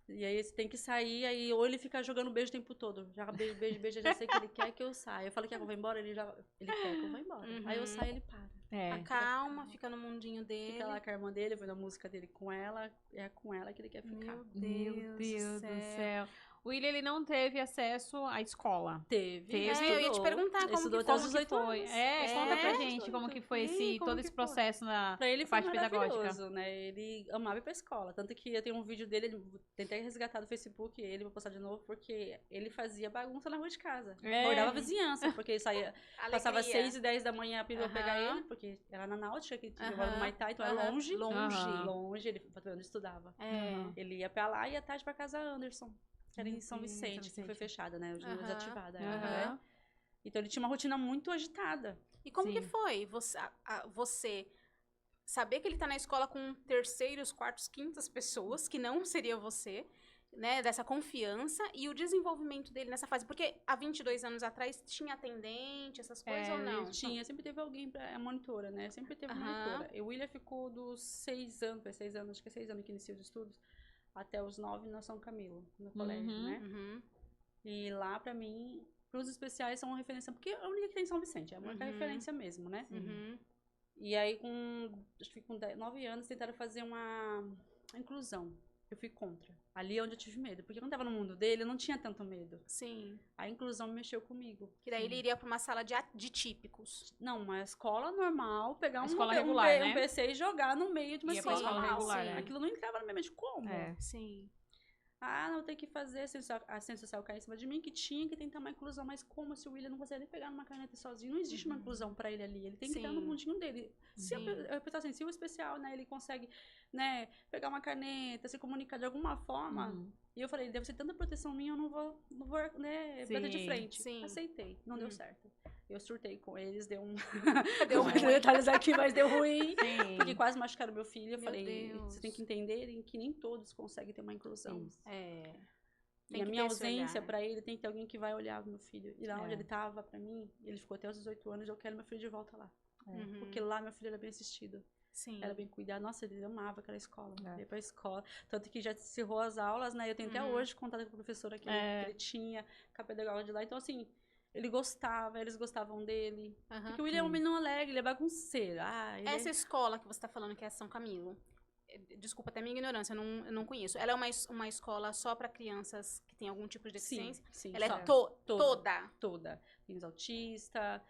E aí você tem que sair, aí ou ele fica jogando beijo o tempo todo. Já beijo, eu já sei que ele quer que eu saia. Eu falo que eu vou embora, ele quer que eu vá embora. Aí eu saio, ele para. Acalma, fica no mundinho dele. Fica lá com a irmã dele, vendo a música dele com ela. É com ela que ele quer ficar. Meu Deus do céu. O William, ele não teve acesso à escola. Teve. Eu ia te perguntar como estudou que até os Como que 18 foi? anos. Conta pra gente como que foi todo esse processo na Pra ele foi parte pedagógica. maravilhoso, né? Ele amava ir pra escola. Tanto que eu tenho um vídeo dele, tentei resgatar do Facebook ele, vou postar de novo, porque ele fazia bagunça na rua de casa. Acordava a vizinhança, porque ele saía, passava 6 e 10 da manhã a perua pegar ele, porque era na Náutica, que jogava no Maitá, então é longe. Longe, ele onde estudava. Ele ia pra lá e à tarde pra casa Anderson, que era em São Vicente, que foi fechada, né? Hoje desativada. Né? Então ele tinha uma rotina muito agitada. E como que foi você saber que ele tá na escola com terceiros, quartos, quintas pessoas, que não seria você, né, dessa confiança, e o desenvolvimento dele nessa fase? Porque há 22 anos atrás tinha atendente, essas coisas ou não? Tinha, sempre teve alguém pra monitora, né? Sempre teve monitora. E o William ficou dos 6 anos, acho que é 6 anos que iniciou os estudos, até os 9 na São Camilo, no colégio, né? E lá, pra mim, pros especiais são uma referência, porque é a única que tem em São Vicente, é a única referência mesmo, né? E aí, acho que com 9 anos, tentaram fazer uma inclusão. Eu fui contra. Ali é onde eu tive medo. Porque quando eu tava no mundo dele, eu não tinha tanto medo. Sim. A inclusão mexeu comigo. Que daí ele iria pra uma sala de típicos. Não, uma escola normal, pegar escola regular, né? um PC e jogar no meio de uma escola normal. Regular, né? Aquilo não entrava na minha mente. Como? Sim. Não, tem que fazer a assistência social cair em cima de mim, que tinha que tentar uma inclusão, mas como se o William não consegue nem pegar numa caneta sozinho? Não existe uma inclusão pra ele ali, ele tem que estar no mundinho dele. Eu penso assim, se o especial, né, ele consegue, né, pegar uma caneta, se comunicar de alguma forma, e eu falei, deve ser tanta proteção minha, eu não vou né, bater de frente. Aceitei, não deu certo. Eu surtei com eles, deu detalhes aqui, mas deu ruim. Porque quase machucaram meu filho. Eu falei, você tem que entender que nem todos conseguem ter uma inclusão. E a minha ausência pra ele tem que ter alguém que vai olhar o meu filho. E lá onde ele tava, pra mim, ele ficou até os 18 anos, eu quero meu filho de volta lá. Porque lá meu filho era bem assistido. Era bem cuidado. Nossa, ele amava aquela escola. Ia pra escola. Tanto que já encerrou as aulas, né? Eu tenho até hoje contato com a professora que ele tinha, com a pedagoga de lá. Então, assim, ele gostava, eles gostavam dele. Porque o William é um menino alegre, ele é bagunceiro. Essa escola que você tá falando, que é São Camilo, desculpa até a minha ignorância, eu não conheço. Ela é uma escola só para crianças que têm algum tipo de deficiência? Sim. Ela é toda. Tem os autistas,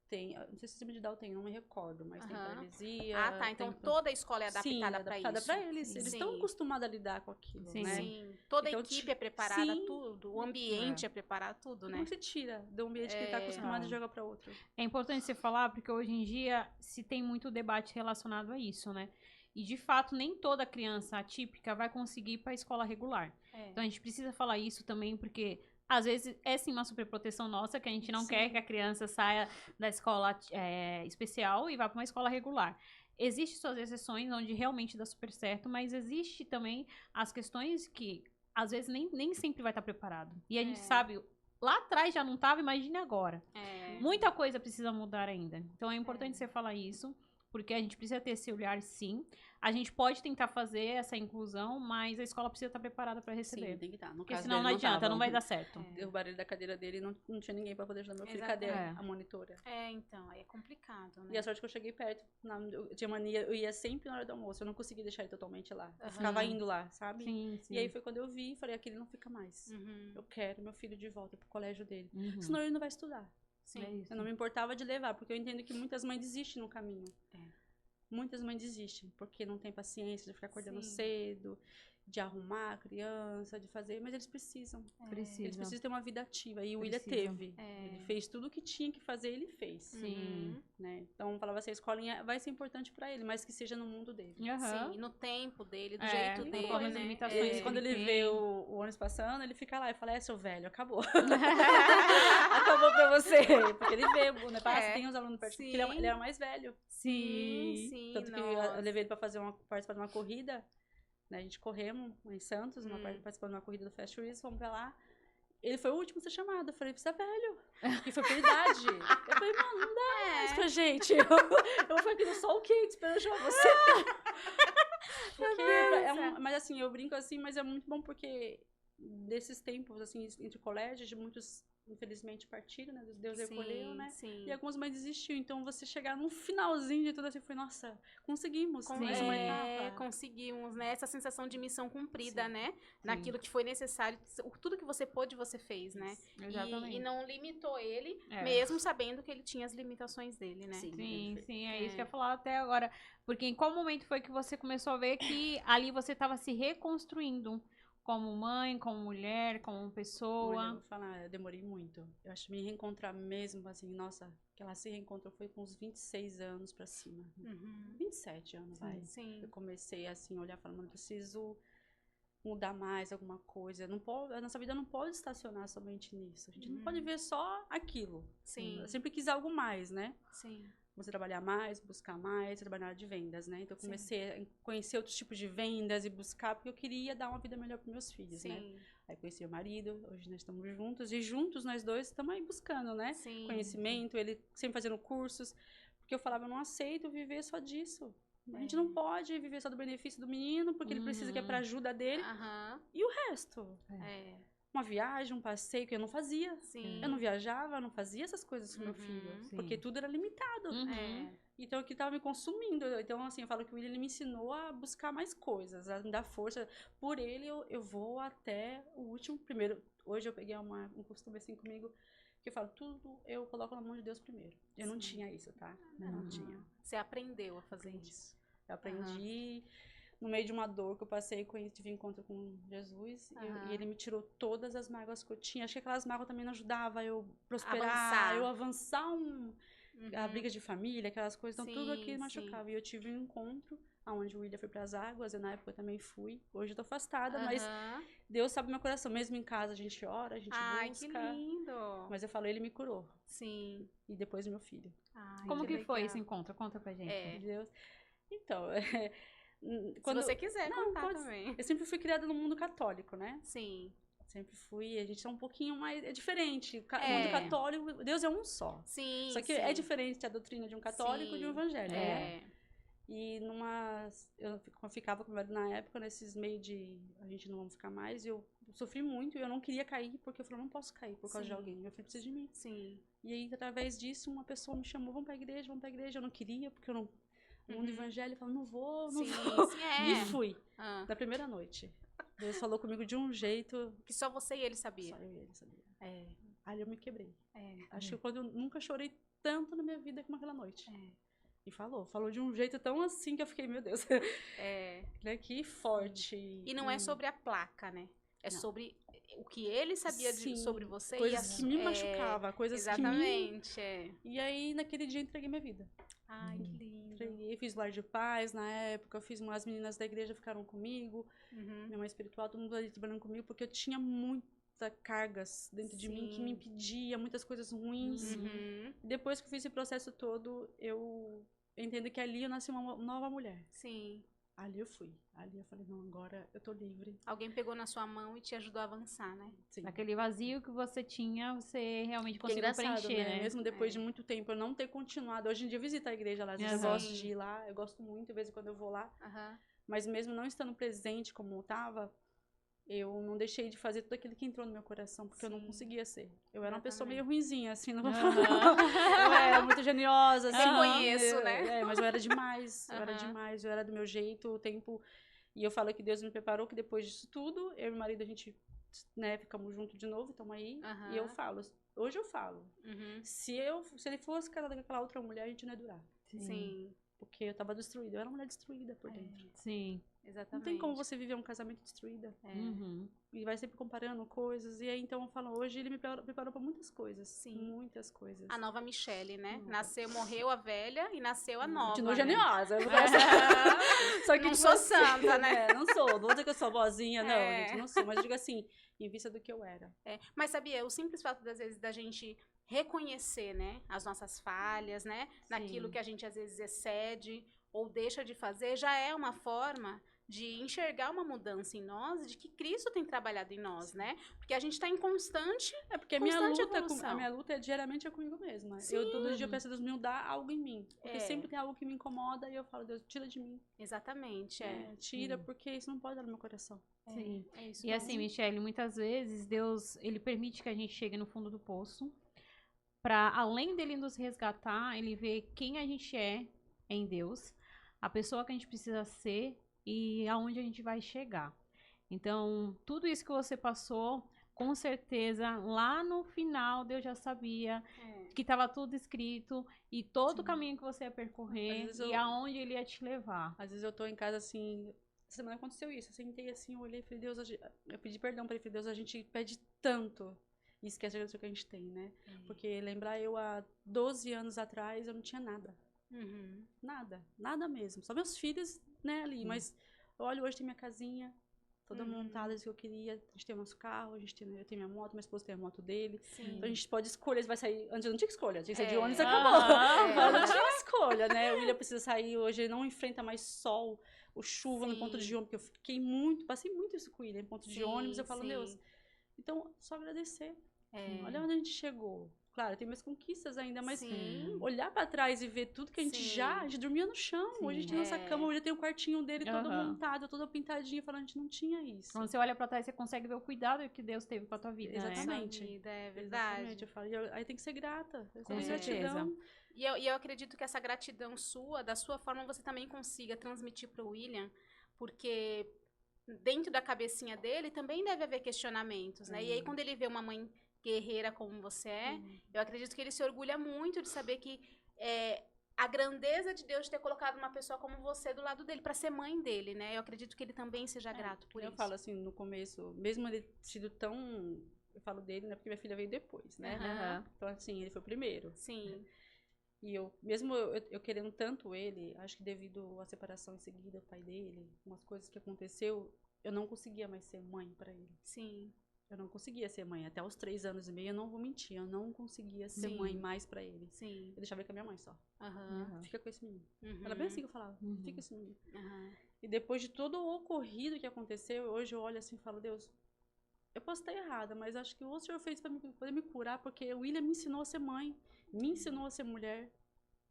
tem, não sei se síndrome de Down tem, não me recordo, mas tem paralisia. Então toda a escola é adaptada para isso. Pra eles. Eles estão acostumados a lidar com aquilo, né? Toda a equipe é preparada, tudo. O ambiente é preparado, tudo, né? Não se tira do ambiente que ele tá acostumado e joga para outro. É importante você falar, porque hoje em dia se tem muito debate relacionado a isso, né? E, de fato, nem toda criança atípica vai conseguir ir para a escola regular. Então, a gente precisa falar isso também, porque, às vezes, é sim uma superproteção nossa, que a gente não quer que a criança saia da escola especial e vá para uma escola regular. Existem suas exceções, onde realmente dá super certo, mas existe também as questões que, às vezes, nem sempre vai estar preparado. E a gente sabe, lá atrás já não estava, imagine agora. Muita coisa precisa mudar ainda. Então, é importante você falar isso. Porque a gente precisa ter esse olhar, sim. A gente pode tentar fazer essa inclusão, mas a escola precisa estar preparada para receber. Sim, tem que estar. No porque caso senão dele, não adianta, não vai dar certo. Derrubaram ele da cadeira dele e não tinha ninguém para poder ajudar meu filho. Cadê a monitora? Então, aí é complicado, né? E a sorte que eu cheguei perto. Eu tinha mania, eu ia sempre na hora do almoço. Eu não conseguia deixar ele totalmente lá. Eu ficava indo lá, sabe? Sim. E aí foi quando eu vi e falei, aqui ele não fica mais. Eu quero meu filho de volta pro colégio dele. Senão ele não vai estudar. Eu não me importava de levar, porque eu entendo que muitas mães desistem no caminho. Muitas mães desistem, porque não tem paciência de ficar acordando cedo, de arrumar a criança, de fazer, mas eles precisam. Eles precisam ter uma vida ativa. E o William teve. Ele fez tudo o que tinha que fazer, ele fez. Sim. Né? Então, falava assim, a escolinha vai ser importante pra ele, mas que seja no mundo dele. Sim, e no tempo dele, do jeito dele, com as né? limitações quando ele tem. vê o ônibus passando, ele fica lá e fala, seu velho, acabou. Acabou pra você. Porque ele vê, né? Passa, tem os alunos perto, porque ele era mais velho. Sim. Tanto que eu levei ele pra participar de uma corrida, né? A gente corremos em Santos, participando de uma corrida do Fast Race, fomos pra lá. Ele foi o último a ser chamado. Eu falei, você é velho. E foi por idade. Eu falei, mano, não dá mais pra gente. Eu vou ficar aqui no sol quente esperando chamar você. Mas assim, eu brinco assim, mas é muito bom porque desses tempos, assim, entre colégios, de muitos infelizmente partiram, né? Deus recolheu, né? Sim. E algumas mães desistiram. Então, você chegar no finalzinho de tudo assim, foi, nossa, conseguimos. Mais uma etapa. Conseguimos, né? Essa sensação de missão cumprida, Sim. né? Naquilo que foi necessário, tudo que você pôde, você fez, né? Exatamente. E não limitou ele, mesmo sabendo que ele tinha as limitações dele, né? Sim, é isso que eu ia falar até agora. Porque em qual momento foi que você começou a ver que ali você estava se reconstruindo? Como mãe, como mulher, como pessoa. Olha, eu vou falar, eu demorei muito. Eu acho que me reencontrar mesmo, assim, nossa, que ela se reencontrou foi com uns 26 anos pra cima. 27 anos, vai. Sim. Eu comecei, assim, a olhar e falar, mano, eu preciso mudar mais alguma coisa. Não pode, a nossa vida não pode estacionar somente nisso. A gente não pode ver só aquilo. Sim. Eu sempre quis algo mais, né? Sim. Comecei a trabalhar mais, buscar mais, trabalhar na área de vendas, né? Então, eu comecei a conhecer outros tipos de vendas e buscar, porque eu queria dar uma vida melhor para meus filhos, né? Aí conheci o marido, hoje nós estamos juntos, e juntos nós dois estamos aí buscando, né? Sim. Conhecimento, ele sempre fazendo cursos, porque eu falava, eu não aceito viver só disso. A gente não pode viver só do benefício do menino, porque ele precisa que é para ajuda dele, e o resto? Uma viagem, um passeio que eu não fazia. Eu não viajava, eu não fazia essas coisas com meu filho. Porque tudo era limitado. Então, aquilo estava me consumindo. Então, assim, eu falo que o William ele me ensinou a buscar mais coisas, a me dar força. Por ele, eu vou até o último. Primeiro, hoje eu peguei um costume assim comigo, que eu falo, tudo eu coloco na mão de Deus primeiro. Eu não tinha isso, tá? Eu não tinha. Você aprendeu a fazer isso. Eu aprendi... No meio de uma dor que eu passei, tive encontro com Jesus, e ele me tirou todas as mágoas que eu tinha. Acho que aquelas mágoas também não ajudavam eu prosperar, eu avançar a briga de família, aquelas coisas. Então, tudo aquilo machucava. E eu tive um encontro onde o William foi para as águas, eu na época também fui. Hoje eu tô afastada, mas Deus sabe meu coração. Mesmo em casa, a gente ora, a gente busca. Ai, que lindo! Mas eu falo, ele me curou. Sim. E depois meu filho. Como que foi esse encontro? Conta pra gente. Deus. Então, se você quiser contar também. Eu sempre fui criada no mundo católico, né? Sim. Sempre fui, a gente é um pouquinho mais, é diferente. O mundo católico, Deus é um só. Sim, só que é diferente a doutrina de um católico e de um evangélico, né? E eu ficava com meu marido na época, nesses meios de, a gente não vamos ficar mais, e eu sofri muito, e eu não queria cair, porque eu falei, não posso cair por causa de alguém, meu filho precisa de mim. Sim. E aí, através disso, uma pessoa me chamou, vamos pra igreja, eu não queria, porque eu não... O mundo evangélico, eu falei, não vou. E fui, na primeira noite. Deus falou comigo de um jeito... Que só você e ele sabia. Só eu e ele sabia. Aí eu me quebrei. Acho que quando eu nunca chorei tanto na minha vida como aquela noite. E falou de um jeito tão assim que eu fiquei, meu Deus. Que forte. E não é sobre a placa, né? É sobre o que ele sabia sobre você. Coisas que me machucavam, coisas exatamente, que me... E aí, naquele dia, eu entreguei minha vida. Ai, que lindo. Entreguei, fiz lar de paz na época, as meninas da igreja ficaram comigo, minha mãe espiritual, todo mundo ali trabalhando comigo, porque eu tinha muitas cargas dentro de mim que me impedia, muitas coisas ruins. Depois que eu fiz esse processo todo, eu entendo que ali eu nasci uma nova mulher. Sim. Ali eu fui. Ali eu falei, não, agora eu tô livre. Alguém pegou na sua mão e te ajudou a avançar, né? Sim. Aquele vazio que você tinha, você realmente conseguiu preencher, né? Mesmo depois de muito tempo eu não ter continuado. Hoje em dia eu visito a igreja lá, às vezes eu gosto de ir lá, eu gosto muito, de vez em quando eu vou lá. Mas mesmo não estando presente como eu tava, eu não deixei de fazer tudo aquilo que entrou no meu coração, porque eu não conseguia ser. Eu era uma pessoa meio ruinzinha, assim, não vou falar. Eu era muito geniosa, assim. Conheço, né? Mas eu era demais, eu era do meu jeito, o tempo... E eu falo que Deus me preparou, que depois disso tudo, eu e meu marido, a gente, né, ficamos juntos de novo, estamos aí. E eu falo, hoje eu falo, se ele fosse casado com aquela outra mulher, a gente não ia durar. Sim. Porque eu tava destruída, eu era uma mulher destruída por dentro. Sim. Exatamente. Não tem como você viver um casamento destruída. E vai sempre comparando coisas. E aí, então, eu falo, hoje ele me preparou pra muitas coisas. Sim. Muitas coisas. A nova Michele, né? Morreu a velha e nasceu a nova. Continua geniosa. Só que não sou santa, né? Não sou. Não vou dizer que eu sou boazinha, não, gente. Não sou. Mas eu digo assim, em vista do que eu era. Mas sabia, o simples fato, das vezes, da gente reconhecer, né? As nossas falhas, né? Naquilo que a gente, às vezes, excede ou deixa de fazer, já é uma forma de enxergar uma mudança em nós, de que Cristo tem trabalhado em nós, né? Porque a gente está em constante porque a minha luta é diariamente comigo mesma. Sim. Eu todo dia eu peço a Deus me dar algo em mim. Porque sempre tem algo que me incomoda e eu falo, Deus, tira de mim. Exatamente, tira, porque isso não pode dar no meu coração. Sim. É isso E assim, Michele, muitas vezes Deus, ele permite que a gente chegue no fundo do poço, para além dele nos resgatar, ele vê quem a gente é em Deus, a pessoa que a gente precisa ser e aonde a gente vai chegar. Então, tudo isso que você passou, com certeza, lá no final, Deus já sabia que estava tudo escrito e todo o caminho que você ia percorrer e aonde ele ia te levar. Às vezes eu tô em casa assim, essa semana aconteceu isso, eu sentei assim, eu olhei e falei, Deus, eu pedi perdão para ele, falei, Deus, a gente pede tanto e esquece do que a gente tem, né? Porque lembrar eu há 12 anos atrás, eu não tinha nada. Nada mesmo. Só meus filhos, né, ali. Mas, olha, hoje tem minha casinha, toda montada, isso que eu queria. A gente tem o nosso carro, eu tenho minha moto, meu esposo tem a moto dele. Então a gente pode escolher se vai sair. Antes eu não tinha escolha, tinha que sair de ônibus e acabou. Eu não tinha escolha, né? O William precisa sair hoje, ele não enfrenta mais sol, ou chuva no ponto de ônibus, porque eu fiquei passei muito isso com o William, em ponto de ônibus, eu falo, Deus. Então, só agradecer. Olha onde a gente chegou. Claro, tem mais conquistas ainda, mas olhar pra trás e ver tudo que a gente dormia no chão. Hoje a gente tem nossa cama, hoje tem o quartinho dele todo montado, todo pintadinho, falando, a gente não tinha isso. Quando você olha pra trás, você consegue ver o cuidado que Deus teve com a tua vida. Exatamente. É verdade. Exatamente. Eu falo, aí tem que ser grata. Com certeza. E eu acredito que essa gratidão sua, da sua forma, você também consiga transmitir pro William, porque dentro da cabecinha dele também deve haver questionamentos, né? E aí quando ele vê uma mãe guerreira como você eu acredito que ele se orgulha muito de saber que a grandeza de Deus de ter colocado uma pessoa como você do lado dele, para ser mãe dele, né? Eu acredito que ele também seja grato por isso. Eu falo assim, no começo, mesmo ele sido tão... Eu falo dele, né? Porque minha filha veio depois, né? Então, assim, ele foi o primeiro. Sim. E mesmo eu querendo tanto ele, acho que devido à separação em seguida, o pai dele, umas coisas que aconteceu, eu não conseguia mais ser mãe para ele. Sim. Eu não conseguia ser mãe. Até os 3 anos e meio, eu não vou mentir. Eu não conseguia ser mãe mais pra ele. Sim. Eu deixava ele com a minha mãe só. Fica com esse menino. Uhum. Era bem assim que eu falava. Fica com esse menino. E depois de todo o ocorrido que aconteceu, hoje eu olho assim e falo, Deus, eu posso estar errada, mas acho que o Senhor fez pra poder me curar, porque o William me ensinou a ser mãe, me ensinou a ser mulher,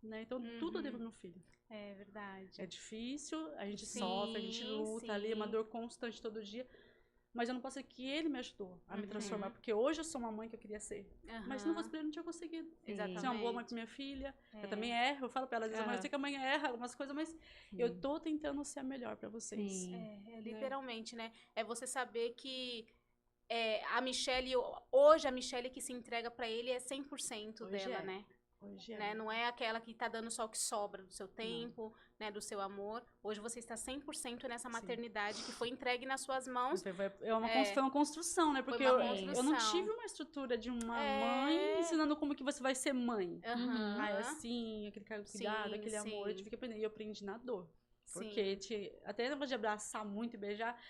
né? Então tudo eu devo ao meu filho. É verdade. É difícil, a gente sofre, a gente luta ali, é uma dor constante todo dia. Mas eu não posso ser que ele me ajudou a me transformar. Porque hoje eu sou uma mãe que eu queria ser. Mas se não fosse pra ele, eu não tinha conseguido. Exatamente. Ser uma boa mãe pra minha filha. Eu também erro. Eu falo pra ela, às vezes, eu sei que a mãe erra algumas coisas, mas eu tô tentando ser a melhor pra vocês. Literalmente, né? É você saber que a Michele, hoje a Michele que se entrega pra ele é 100% dela, né? Hoje né? Não é aquela que tá dando só o que sobra do seu tempo, né? Do seu amor. Hoje você está 100% nessa maternidade que foi entregue nas suas mãos. Foi uma construção, né? Porque eu não tive uma estrutura de uma mãe ensinando como que você vai ser mãe. Assim, aquele cuidado, aquele amor. Eu tive que aprender. E eu aprendi na dor. Porque até não de abraçar muito e beijar.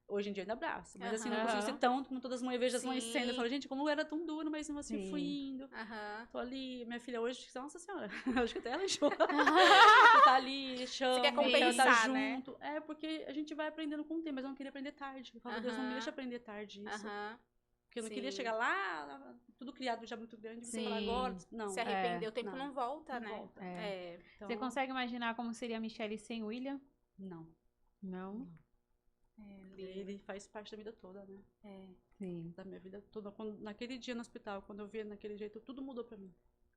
Hoje em dia eu ainda abraço, mas assim, não consigo ser tão como todas as mães, eu vejo as mães sendo, eu falo, gente, como era tão duro, mas assim, fui indo, tô ali, minha filha hoje, nossa senhora, acho que até ela enjoa, tá ali, chama, você quer compensar, tá junto, porque a gente vai aprendendo com o tempo, mas eu não queria aprender tarde, eu falo, Deus, não me deixa aprender tarde isso, porque eu não queria chegar lá, tudo criado já muito grande, você falar agora, não. Se arrepender, o tempo não volta, né? Então... Você consegue imaginar como seria a Michele sem o William? Não. Ele faz parte da vida toda, né? Sim. Da minha vida toda. Naquele dia no hospital, quando eu vi ele naquele jeito, tudo mudou pra mim.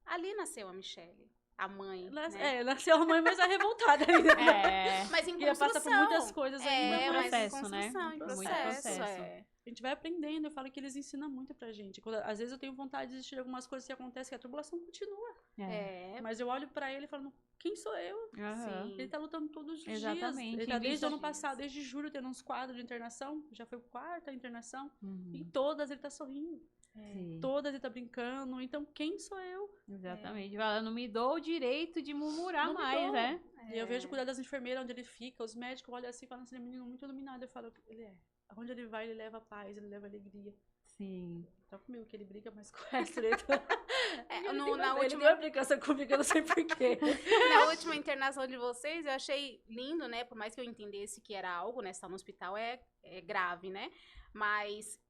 Ali nasceu a Michele, a mãe. Nasceu a mãe, mas é revoltada ainda. Mas em construção. Ia passar por muitas coisas ainda. É um processo, né? Muito processo. A gente vai aprendendo, eu falo que eles ensinam muito pra gente. Às vezes eu tenho vontade de desistir de algumas coisas que acontecem, que a tribulação continua. Mas eu olho pra ele e falo, quem sou eu? Ele tá lutando todos os dias. Ele tá desde o ano passado, desde julho, tendo uns quadros de internação. Já foi a 4ª internação. E todas ele tá sorrindo. Todas ele tá brincando. Então, quem sou eu? Exatamente. Ela não me dou o direito de murmurar mais, né? E eu vejo cuidar das enfermeiras, onde ele fica. Os médicos olham assim e falam assim, ele é um menino muito iluminado. Eu falo, ele é. Onde ele vai, ele leva paz, ele leva alegria. Sim. Só comigo, que ele briga mais com o resto. Ele Ele deu implicância comigo, eu não sei porquê. Na última internação de vocês, eu achei lindo, né? Por mais que eu entendesse que era algo, né? Estar no hospital é grave, né? Mas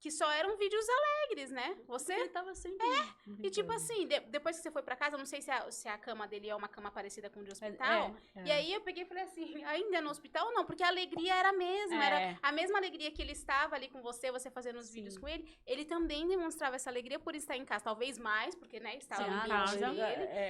que só eram vídeos alegres, né? Você... Ele tava sempre... E tipo assim, depois que você foi pra casa, eu não sei se a cama dele é uma cama parecida com o de hospital. E aí eu peguei e falei assim, ainda no hospital não, porque a alegria era a mesma. Era a mesma alegria que ele estava ali com você fazendo os vídeos com ele também demonstrava essa alegria por estar em casa. Talvez mais, porque, né, estava em casa.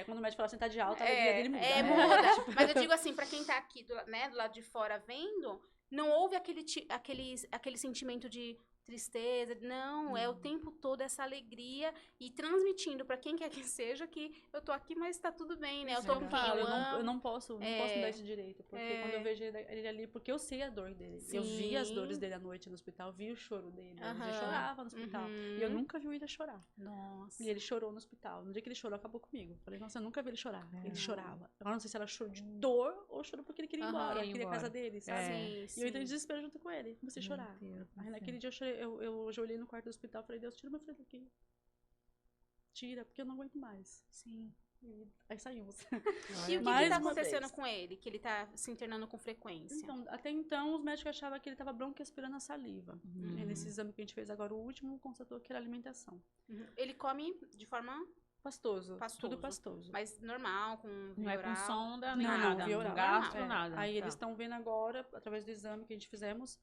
Quando o médico fala assim, tá de alta, a alegria dele muda. Muda. Mas eu digo assim, pra quem tá aqui, do lado de fora vendo, não houve aquele sentimento de tristeza, não, é o tempo todo essa alegria e transmitindo pra quem quer que seja que eu tô aqui, mas tá tudo bem, né? Eu tô eu não posso me dar esse direito, porque quando eu vejo ele ali, porque eu sei a dor dele. Eu vi as dores dele à noite no hospital, vi o choro dele. Ele chorava no hospital. E eu nunca vi ele chorar. Nossa. E ele chorou no hospital. No dia que ele chorou, acabou comigo. Falei, nossa, eu nunca vi ele chorar. Ele chorava. Agora não sei se ela chorou de dor ou chorou porque ele queria ir embora. Ele queria a casa dele, sabe? E eu entrei em desespero junto com ele. Comecei a chorar. Aí naquele dia eu chorei, eu olhei no quarto do hospital e falei, Deus, tira meu filho daqui. Tira, porque eu não aguento mais. Sim. E aí saímos. E o que tá acontecendo com ele? Que ele tá se internando com frequência? Então, até então, os médicos achavam que ele tava broncoaspirando a saliva. E nesse exame que a gente fez agora, o último, constatou que era alimentação. Ele come de forma... Pastoso. Tudo pastoso. Mas normal, com via Não é oral. com sonda, Não, nada. via oral. Gastro, nada. Aí eles estão vendo agora, através do exame que a gente fizemos,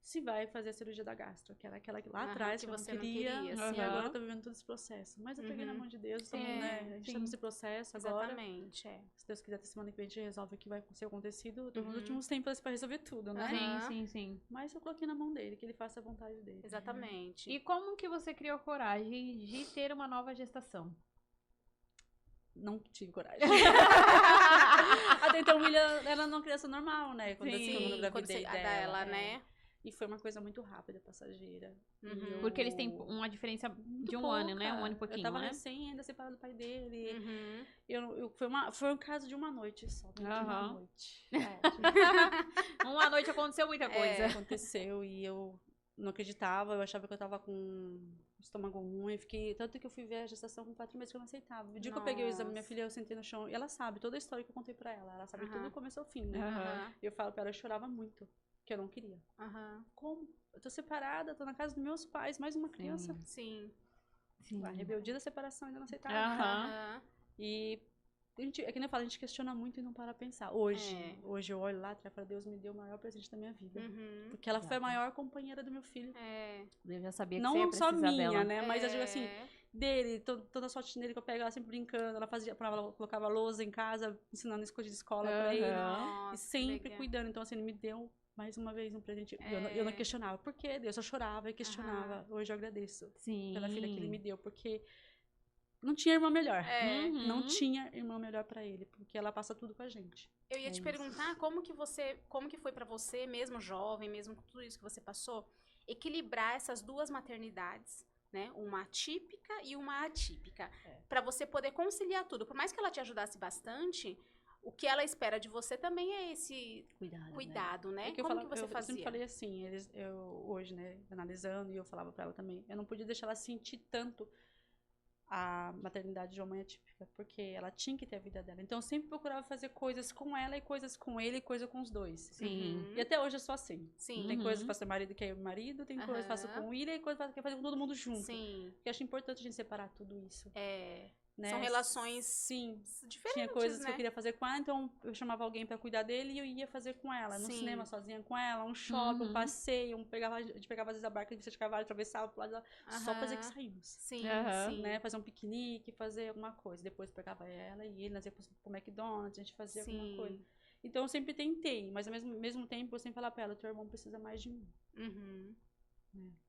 se vai fazer a cirurgia da gastro, que era aquela que lá atrás que você não queria. E agora eu tô vivendo todo esse processo. Mas eu peguei na mão de Deus, estamos, né? A gente tá nesse processo agora. Exatamente, Se Deus quiser, até semana que vem a gente resolve o que vai ser acontecido. Eu tô nos últimos tempos pra resolver tudo, né? Sim. Mas eu coloquei na mão dele, que ele faça a vontade dele. Exatamente. E como que você criou coragem de ter uma nova gestação? Não tive coragem. Até então, William era uma criança normal, né? Quando eu engravidei dela, né? E foi uma coisa muito rápida, passageira. Porque eles têm uma diferença de um ano, né? Um ano e pouquinho, eu tava né? recém ainda separado do pai dele. Foi um caso de uma noite só. De uma noite. Uma noite aconteceu muita coisa. Aconteceu e eu não acreditava. Eu achava que eu tava com estômago ruim. Tanto que eu fui ver a gestação com 4 meses que eu não aceitava. O dia que eu peguei o exame, minha filha, eu sentei no chão. E ela sabe toda a história que eu contei pra ela. Ela sabe tudo do começo ao fim, né? Eu falo pra ela, eu chorava muito. Que eu não queria. Como? Eu tô separada, tô na casa dos meus pais, mais uma criança. Sim. A rebeldia da separação ainda não aceitava. E é que nem eu falo, a gente questiona muito e não para a pensar. Hoje eu olho lá atrás e falo, Deus me deu o maior presente da minha vida. Porque ela foi a maior companheira do meu filho. Eu já sabia que não você ia precisar só minha, dela. né? Mas eu digo assim, dele, toda a sorte dele que eu pego, ela sempre brincando, ela colocava lousa em casa, ensinando escola de escola pra ele. Nossa, e sempre cuidando. Então, assim, ele me deu mais uma vez um presente. Eu não questionava. Por quê? Deus, eu chorava e questionava. Hoje eu agradeço pela filha que ele me deu, porque não tinha irmã melhor. Não tinha irmã melhor pra ele, porque ela passa tudo com a gente. Eu ia te perguntar como que foi pra você, mesmo jovem, mesmo com tudo isso que você passou, equilibrar essas duas maternidades, né? Uma atípica e uma atípica. Pra você poder conciliar tudo. Por mais que ela te ajudasse bastante, o que ela espera de você também é esse cuidado, né? Como que você fazia? Eu sempre falei assim, hoje, né, analisando, e eu falava pra ela também, eu não podia deixar ela sentir tanto a maternidade de uma mãe atípica, porque ela tinha que ter a vida dela. Então eu sempre procurava fazer coisas com ela e coisas com ele e coisa com os dois. Sim. E até hoje eu sou assim. Sim. Tem coisas que eu faço com o marido que é o marido, tem coisas que eu faço com o William e coisas que eu faço com todo mundo junto. Sim. Porque eu acho importante a gente separar tudo isso. Né? São relações diferentes, tinha coisas que eu né? queria fazer com ela, então eu chamava alguém pra cuidar dele e eu ia fazer com ela. No cinema sozinha com ela, um shopping, um passeio, a gente pegava às vezes a barca de Vicente Carvalho, atravessava pro lado dela, só pra dizer que saímos. Sim. Né? Fazer um piquenique, fazer alguma coisa. Depois pegava ela e ele, nós íamos pro McDonald's, a gente fazia alguma coisa. Então eu sempre tentei, mas ao mesmo tempo eu sempre falava pra ela, teu irmão precisa mais de mim.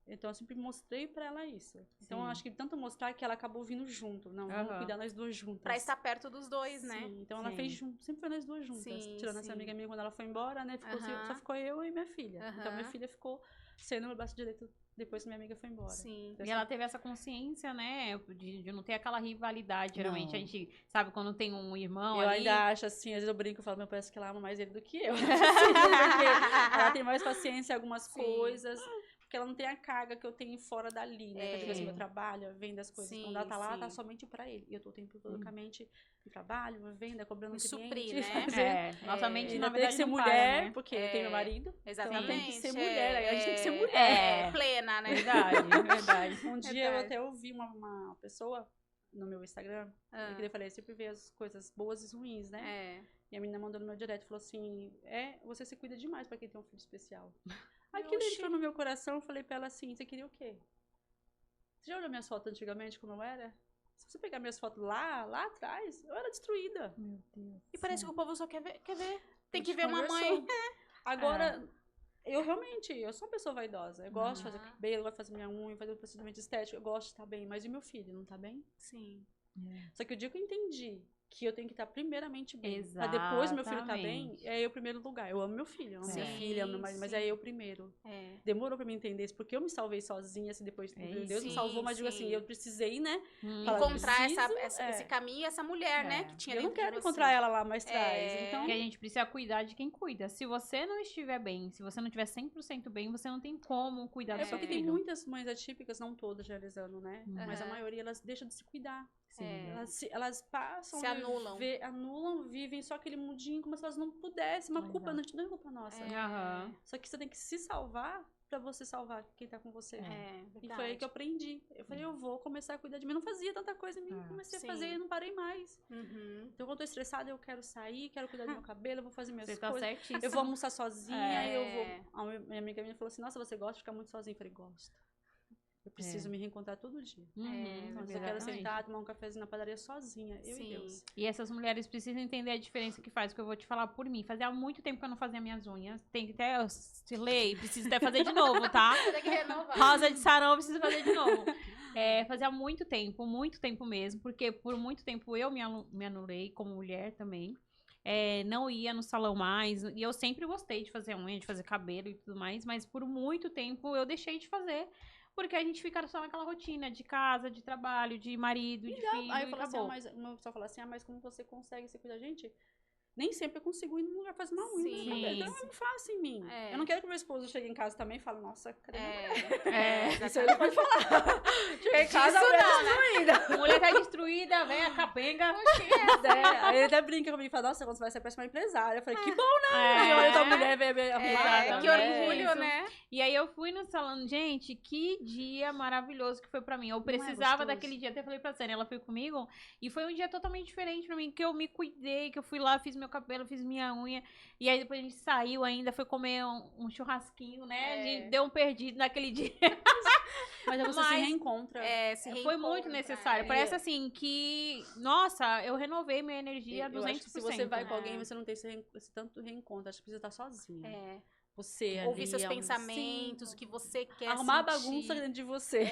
Então eu sempre mostrei pra ela isso. Então eu acho que tanto mostrar que ela acabou vindo junto. Não, vamos cuidar nós duas juntas. Pra estar perto dos dois, né? Então ela fez junto, sempre foi nós duas juntas. Tirando essa amiga minha quando ela foi embora, né? Só ficou eu e minha filha. Então minha filha ficou sendo meu braço direito depois que minha amiga foi embora. Então, e ela teve essa consciência, né? De não ter aquela rivalidade. Geralmente a gente sabe quando tem um irmão eu ali. Ainda acho assim, às vezes eu brinco e falo, meu, parece que ela ama mais ele do que eu. Porque ela tem mais paciência em algumas coisas. porque ela não tem a carga que eu tenho fora dali, né? Que eu digo assim, meu trabalho, vendo as coisas. Quando ela tá lá, tá somente pra ele. E eu tô o tempo todo com a mente no trabalho, venda, cobrando cliente. Suprir, né? Nossa mente, na tem que verdade, ser não mulher, para, né? porque eu tenho meu marido. Exatamente. Então tem que ser mulher, aí a gente tem que ser mulher. Plena, né? Verdade. Um dia eu até ouvi uma pessoa no meu Instagram, que eu falei, eu sempre vejo as coisas boas e ruins, né? E a menina mandou no meu direct, falou assim, você se cuida demais pra quem tem um filho especial. Aquilo entrou no meu coração, eu falei pra ela assim, você queria o quê? Você já olhou minhas fotos antigamente, como eu era? Se você pegar minhas fotos lá atrás, eu era destruída. Meu Deus. E parece que o povo só quer ver. Tem que ver uma mãe. Agora, eu sou uma pessoa vaidosa. Eu gosto de fazer cabelo, eu gosto de fazer minha unha, fazer o procedimento estético, eu gosto de estar bem. Mas e meu filho, não tá bem? Sim. Só que o dia que eu entendi que eu tenho que estar primeiramente bem, pra depois meu filho tá bem, é eu primeiro lugar. Eu amo meu filho, eu amo minha filha, amo meu marido, mas é eu primeiro. Demorou pra mim entender isso, porque eu me salvei sozinha, assim, depois Deus me salvou, mas digo assim, eu precisei, né? Encontrar esse caminho, essa mulher, né? Que tinha eu não quero encontrar ela lá mais atrás. Então, porque a gente precisa cuidar de quem cuida. Se você não estiver bem, se você não estiver 100% bem, você não tem como cuidar do seu filho. Porque tem muitas mães atípicas, não todas generalizando, né? Mas a maioria, elas deixam de se cuidar. Elas passam, se anulam, vivem só aquele mundinho como se elas não pudessem. Uma culpa, não é culpa nossa. Só que você tem que se salvar pra você salvar quem tá com você. E foi aí que eu aprendi. Eu falei, eu vou começar a cuidar de mim. Eu não fazia tanta coisa em mim, comecei a fazer e não parei mais. Então, quando eu tô estressada, eu quero sair, quero cuidar do meu cabelo, eu vou fazer minhas coisas. Eu vou almoçar sozinha, eu vou... A minha amiga minha falou assim, nossa, você gosta de ficar muito sozinha? Eu falei, gosto. Eu preciso me reencontrar todo dia. Mas eu quero sentar, tomar um cafezinho na padaria sozinha, eu e Deus. E essas mulheres precisam entender a diferença que faz, que eu vou te falar por mim. Fazia muito tempo que eu não fazia minhas unhas. Tem que até, se ler, preciso até fazer de novo, tá? Tem que renovar. Rosa de sarão, preciso fazer de novo. Fazia muito tempo mesmo, porque por muito tempo eu me anulei como mulher também. Não ia no salão mais, e eu sempre gostei de fazer unha, de fazer cabelo e tudo mais, mas por muito tempo eu deixei de fazer. Porque a gente fica só naquela rotina de casa, de trabalho, de marido, de filho. Aí eu falo assim, uma pessoa fala assim, mas como você consegue se cuidar? Gente, nem sempre eu consigo ir num lugar fazer uma unha. Então é muito fácil em mim. Eu não quero que meu esposo chegue em casa também e fale, nossa, cadê meu Isso ele pode falar. Cheguei em casa, a mulher tá destruída. A mulher tá destruída, vem a capenga. Aí ele até brinca comigo e fala, nossa, quando você vai ser péssima empresária. Eu falei, que bom, né? E olha a mulher vem arrumada. Que orgulho, né? E aí eu fui no salão, gente, que dia maravilhoso que foi pra mim. Eu precisava daquele dia, até falei pra Sânia, ela foi comigo, e foi um dia totalmente diferente pra mim, que eu me cuidei, que eu fui lá, fiz meu cabelo, fiz minha unha, e aí depois a gente saiu ainda, foi comer um churrasquinho, né? Deu um perdido naquele dia. Mas aí você se reencontra. Foi muito necessário. Parece assim que, nossa, eu renovei minha energia 200%. Eu acho que se você vai com alguém, você não tem esse tanto reencontro. Acho que precisa estar sozinha. Você ouvir seus pensamentos, o que você quer arrumar sentir. A bagunça dentro de você.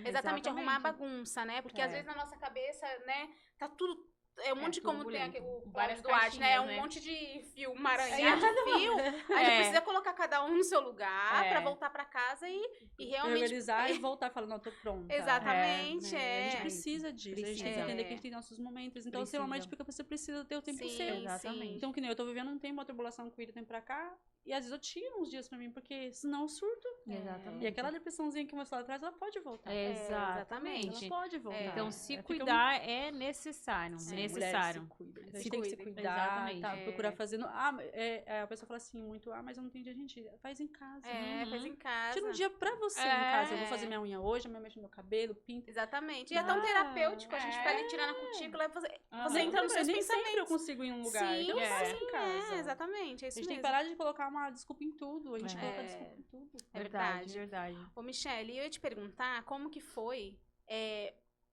Exatamente, arrumar a bagunça, né? Porque às vezes na nossa cabeça, né, tá tudo... um monte de como tem o Cláudio Duarte, né? Um monte de fio, uma aranha de fio. A gente precisa colocar cada um no seu lugar pra voltar pra casa e realmente... Organizar e voltar falando, não, tô pronta. Exatamente, A gente precisa disso. A gente tem que entender que a gente tem nossos momentos. Então, se realmente porque você precisa ter o tempo seu. Exatamente. Então, que nem eu tô vivendo um tempo, uma tribulação com ele, tempo pra cá. E às vezes eu tiro uns dias pra mim, porque senão eu surto. Exatamente. E aquela depressãozinha que eu mostrei lá atrás, ela pode voltar. Exatamente. Ela pode voltar. Então, se cuidar é necessário. Necessário. A gente tem que se cuidar, tá? Procurar fazer. A pessoa fala assim, mas eu não tenho dia, gente. Faz em casa. Faz em casa. Tira um dia pra você em casa. Eu vou fazer minha unha hoje, amanhã mexo no meu cabelo, pinto. Exatamente. E é tão terapêutico, a gente fica ali tirando a cutícula, você entra nos seus pensamentos. Sempre eu consigo ir em um lugar. Então eu faço em casa. Exatamente, é isso mesmo. A gente tem que parar de colocar uma desculpa em tudo. A gente coloca desculpa em tudo. É verdade. Verdade. Ô, Michelle, eu ia te perguntar como que foi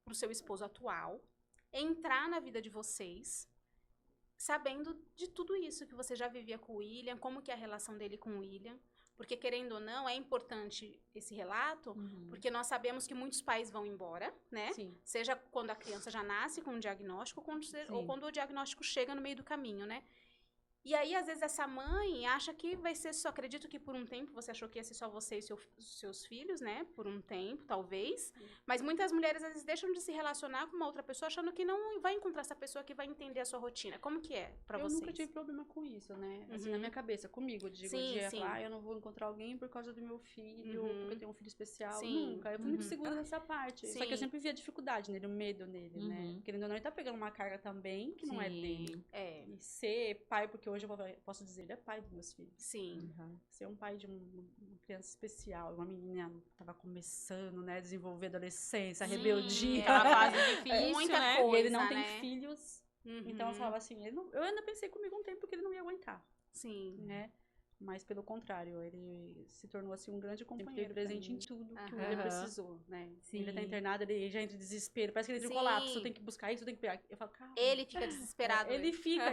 pro seu esposo atual entrar na vida de vocês, sabendo de tudo isso que você já vivia com o William, como que é a relação dele com o William. Porque, querendo ou não, é importante esse relato, porque nós sabemos que muitos pais vão embora, né? Sim. Seja quando a criança já nasce com um diagnóstico, ou quando o diagnóstico chega no meio do caminho, né? E aí, às vezes, essa mãe acha que vai ser só... Acredito que por um tempo você achou que ia ser só você e seus filhos, né? Por um tempo, talvez. Mas muitas mulheres, às vezes, deixam de se relacionar com uma outra pessoa achando que não vai encontrar essa pessoa que vai entender a sua rotina. Como que é pra vocês? Eu nunca tive problema com isso, né? Assim, na minha cabeça, comigo. Eu digo, eu não vou encontrar alguém por causa do meu filho, porque eu tenho um filho especial. Nunca. Eu fui muito segura nessa parte. Só que eu sempre via dificuldade nele, o medo nele, né? Querendo ou não, ele tá pegando uma carga também que não é dele. E ser pai, porque hoje eu posso dizer, ele é pai dos meus filhos. Sim. Ser um pai de uma criança especial, uma menina que tava começando, né, desenvolver adolescência, rebeldia. Aquela fase difícil, muita né? coisa, E ele não né? tem filhos. Então eu falava assim, eu ainda pensei comigo um tempo que ele não ia aguentar. Sim. Né? Mas pelo contrário, ele se tornou assim um grande companheiro, presente em tudo que o William precisou, né? Ele tá internado, ele já entra em desespero, parece que ele entra em colapso, tem que buscar isso, tem que pegar. Eu falo, calma. Ele fica desesperado. Ele fica,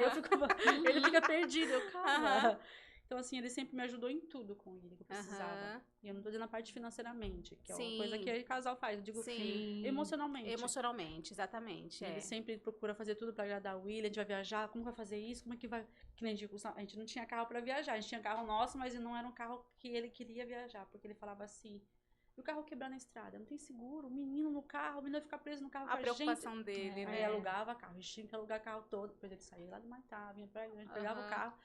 ele fica perdido, eu, calma. Então, assim, ele sempre me ajudou em tudo com ele que eu precisava. E eu não tô dizendo a parte financeiramente, que é uma coisa que o casal faz. Eu digo emocionalmente. Emocionalmente, exatamente. Ele sempre procura fazer tudo pra agradar o William. A gente vai viajar, como vai fazer isso? Como é que vai... Que nem a gente não tinha carro pra viajar. A gente tinha carro nosso, mas não era um carro que ele queria viajar. Porque ele falava assim... E o carro quebrar na estrada? Não tem seguro? O menino no carro, o menino vai ficar preso no carro com a gente. A preocupação dele, né? Aí alugava carro. A gente tinha que alugar carro todo. Depois ele saía lá do Maitá, vinha pra... A gente pegava o carro.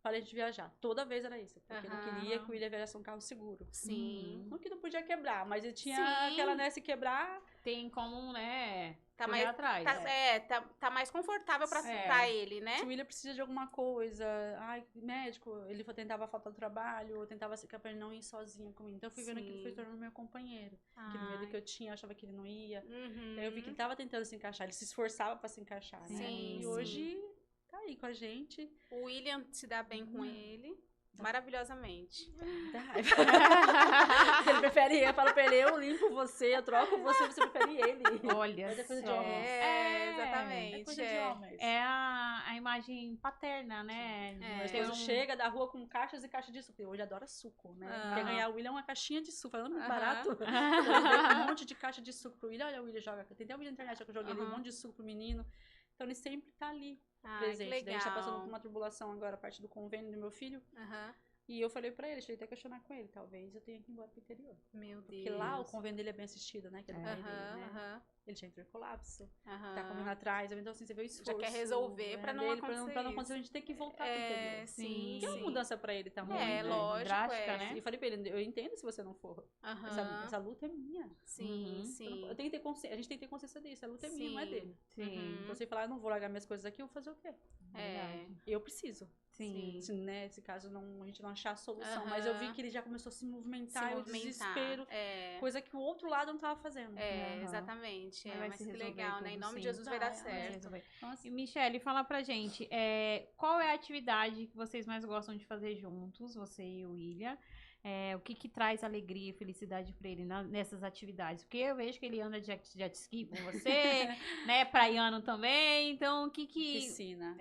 Para a gente viajar. Toda vez era isso. Porque não queria que o William viajasse um carro seguro. Sim. Não que não podia quebrar, mas ele tinha aquela, né, se quebrar... Tem como, né, tá mais atrás. Tá mais confortável pra ele, né? Se o William precisa de alguma coisa, médico, ele tentava faltar do trabalho, ou tentava se para ele não ir sozinho comigo. Então eu fui vendo que ele foi tornando meu companheiro. Que no medo que eu tinha, eu achava que ele não ia. Daí eu vi que ele tava tentando se encaixar, ele se esforçava para se encaixar, né? E hoje... tá aí com a gente. O William se dá bem com ele. Maravilhosamente. Ele prefere eu falo pra ele, eu limpo você, eu troco você, você prefere ele. Olha, mas é coisa de homem. Exatamente. É coisa de homens. É a imagem paterna, né? Meu esposo chega da rua com caixas e caixas de suco. Hoje adora suco, né? Quer ganhar o William uma caixinha de suco. Falando muito barato. Um monte de caixa de suco pro William. Olha, o William joga. Tem até um vídeo na internet que eu joguei ali, um monte de suco pro menino. Então ele sempre tá ali. Presente. Que legal. Daí a gente tá passando por uma tribulação agora, a parte do convênio do meu filho. E eu falei pra ele, cheguei até a questionar com ele, talvez eu tenha que ir embora pro interior. Meu Deus. Porque lá o convênio dele é bem assistido, né? Que é do pai dele, né? Ele já entrou em colapso, tá correndo atrás, então assim, você vê o esforço. Já quer resolver pra não acontecer pra não acontecer, a gente tem que voltar pro interior. Sim. Que é uma mudança pra ele também. Lógico, drástica, né? E falei pra ele, eu entendo se você não for. Essa luta é minha. Sim, sim. Eu tenho que ter consciência, a gente tem que ter consciência disso, a luta é minha, não é dele. Sim. Então você falar, eu não vou largar minhas coisas aqui, eu vou fazer o quê? Eu preciso. Sim. Se, né, nesse caso a gente não achar a solução. Mas eu vi que ele já começou a se movimentar, o desespero. Coisa que o outro lado não tava fazendo. Exatamente. Mas que legal, né? Em nome de Jesus vai dar certo. E Michele, fala pra gente, qual é a atividade que vocês mais gostam de fazer juntos, você e o William? O que traz alegria e felicidade pra ele nessas atividades? Porque eu vejo que ele anda de jet ski com você, né? Praiano também, então o que... Piscina.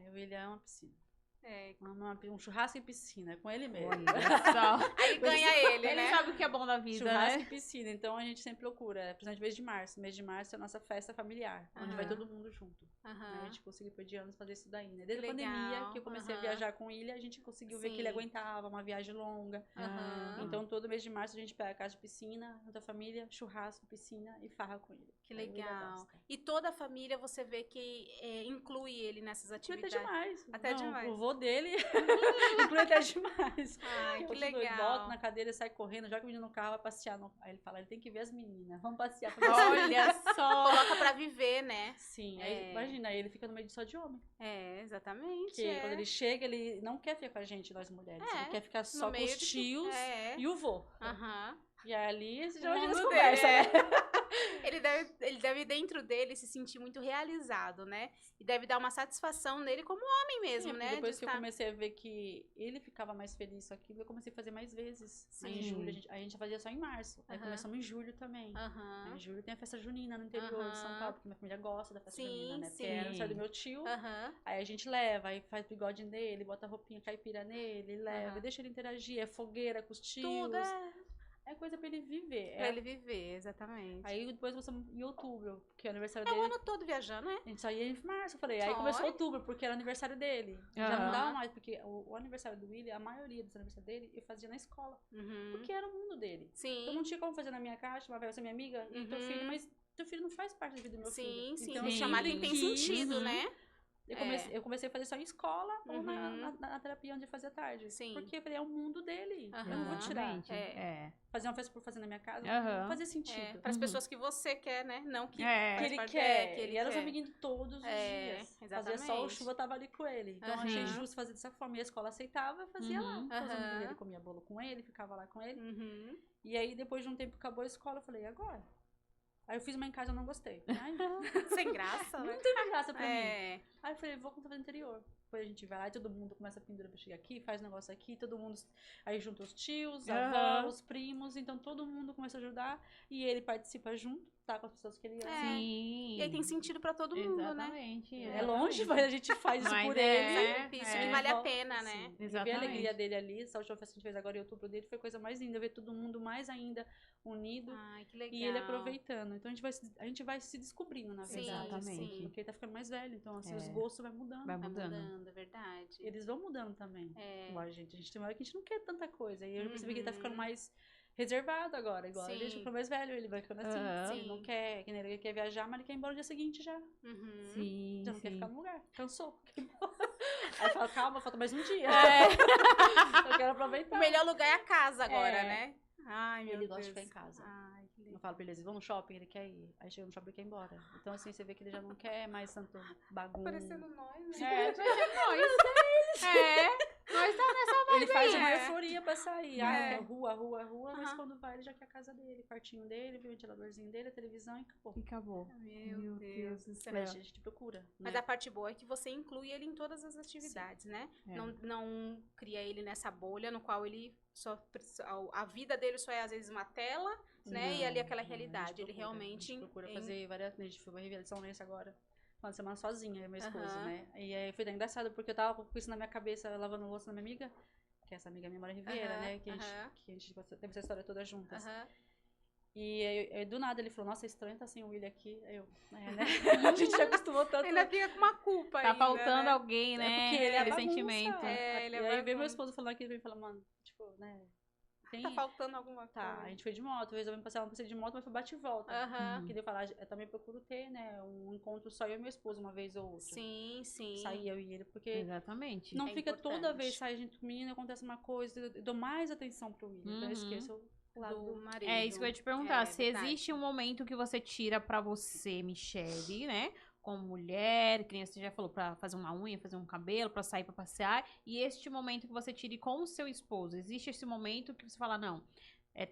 O William é uma piscina. Um churrasco e piscina, com ele mesmo. Aí ganha ele, né? Ele sabe o que é bom da vida, churrasco né? e piscina, então a gente sempre procura, principalmente mês de março. Mês de março é a nossa festa familiar, onde vai todo mundo junto. A gente conseguiu por de anos fazer isso daí, né? Desde a pandemia, que eu comecei a viajar com ele, a gente conseguiu ver que ele aguentava uma viagem longa. Então todo mês de março a gente pega a casa de piscina, da família, churrasco, piscina e farra com ele. Que legal. E toda a família você vê que inclui ele nessas atividades? Até demais. Até demais. O vô dele inclui até demais. Ai, que legal. Volta na cadeira, sai correndo, joga o menino no carro, vai passear. Aí ele fala, ele tem que ver as meninas. Vamos passear. Olha só. Coloca pra viver, né? Sim. Aí, imagina, ele fica no meio só de homem. Exatamente. Porque quando ele chega, ele não quer ficar com a gente, nós mulheres. Ele quer ficar só com os tios e o vô. E ali, você já imagina essa conversa, né? Ele deve dentro dele se sentir muito realizado, né? E deve dar uma satisfação nele como homem mesmo, né? Depois que eu comecei a ver que ele ficava mais feliz com aquilo, eu comecei a fazer mais vezes. Aí em julho, a gente fazia só em março. Aí começamos em julho também. Em julho tem a festa junina no interior de São Paulo, porque minha família gosta da festa junina, né? Porque era aniversário do meu tio. Aí a gente leva, aí faz bigode nele, bota roupinha caipira nele, leva, e deixa ele interagir. É fogueira com os tios. Tudo É coisa pra ele viver. Pra ele viver, exatamente. Aí depois começamos em outubro, porque é o aniversário É o dele. ano todo viajando, né? A gente só ia em março, eu falei. Aí Foi. começou outubro, porque era aniversário dele. Já Aham. não dava mais, porque o aniversário do William, a maioria dos aniversários dele, eu fazia na escola. Porque era o mundo dele. Sim. Eu não tinha como fazer na minha casa, chamava ela ser minha amiga, e teu filho, mas teu filho não faz parte da vida do meu filho. Sim, Então, o chamado tem sentido, né? Eu comecei a fazer só em escola ou na terapia onde eu fazia tarde. Sim. Porque eu falei, é o mundo dele. Eu não vou tirar. Exatamente. Fazer uma festa por fazer na minha casa, Aham. não fazia sentido. Para as pessoas que você quer, né? Não que, Que faz ele parte- quer. que ele E eram os quer. amiguinhos todos os dias. Exatamente. Fazia sol, chuva, tava ali com ele. Então eu achei justo fazer dessa forma. E a escola aceitava, eu fazia lá. Os amigos dele, comia bolo com ele, ficava lá com ele. E aí, depois de um tempo, acabou a escola, eu falei, e agora? Aí eu fiz uma em casa e não gostei. Ai, Sem graça, né? não teve graça pra mim. Aí eu falei, vou fazer no interior. Depois a gente vai lá e todo mundo começa a pendurar pra chegar aqui, faz um negócio aqui, todo mundo. Aí junta os tios, avós, os primos, então todo mundo começa a ajudar. E ele participa junto, tá? Com as pessoas que ele ama. Sim. E aí tem sentido pra todo mundo, né? Exatamente. É longe, mas a gente faz isso Mas por é, ele. Isso que vale a pena, né? Sim. Ver a Exatamente. alegria dele ali, essa última festa que a gente fez agora em outubro dele, foi a coisa mais linda, ver todo mundo mais ainda unido. Ai, que legal. E ele aproveitando. Então a gente vai se descobrindo, na Sim, verdade. Exatamente. Porque ele tá ficando mais velho, então assim, os gostos vai mudando. Vai Tá mudando. mudando, é verdade. Eles vão mudando também. Igual a gente tem uma hora que a gente não quer tanta coisa. E eu percebi que ele tá ficando mais reservado agora. Igual a gente ficou mais velho, ele vai ficando assim. Ele não quer, que nem ele quer viajar, mas ele quer ir embora no dia seguinte já. Sim, Já não quer sim. ficar no lugar. Cansou. Quer ir embora. Aí fala, calma, falta mais um dia. Eu quero aproveitar. O melhor lugar é a casa agora, É. né? Ai, meu Ele Deus. gosta de ficar em casa. Ai, que legal. Eu falo pra eles, vamos no shopping, ele quer ir. Aí chega no shopping, ele quer ir embora. Então, assim, você vê que ele já não quer mais tanto bagunça. Parecendo nós, né? Nós tá nessa Ele faz uma É. euforia pra sair. Ah, quer rua, mas quando vai, ele já quer a casa dele, quartinho dele, o ventiladorzinho dele, a televisão e acabou. Acabou. Meu Deus do céu. Mas a gente procura. Mas né? a parte boa é que você inclui ele em todas as atividades, né? É. Não cria ele nessa bolha no qual ele só a vida dele só é às vezes uma tela, né? E ali aquela Não, realidade. a gente Ele realmente A gente procura fazer várias. A gente foi uma revelação nessa agora. Final de semana sozinha, eu e meu esposo, né? E aí foi engraçado, porque eu tava com isso na minha cabeça, lavando louça na minha amiga, que essa amiga minha mora em Riviera, né? Que a gente teve essa história toda juntas. E aí, do nada ele falou, nossa, é estranho tá sem o William aqui. Aí eu, né? A gente já acostumou tanto. Ainda fica com uma culpa Tá ainda, faltando né? alguém, né? É porque ele é Aquele bagunça, sentimento. Ele é E aí veio meu bagunça. esposo falando aqui, ele falou, mano, tipo, né? Tem... Tá faltando alguma coisa. Tá, a gente foi de moto, resolvemos passear, não passei de moto, mas foi bate e volta. Que eu falar, eu também procuro ter, né, um encontro só eu e meu esposo, uma vez ou outra. Sim. Sair eu e ele, porque Exatamente. não É fica importante. toda vez sai gente com menina, acontece uma coisa, eu dou mais atenção pro William, então eu esqueço o lado Do do... marido. É isso que eu ia te perguntar. É, se verdade. existe um momento que você tira pra você, Michele, né? Como mulher, que nem você já falou, pra fazer uma unha, fazer um cabelo, pra sair pra passear. E este momento que você tire com o seu esposo. Existe esse momento que você fala, não,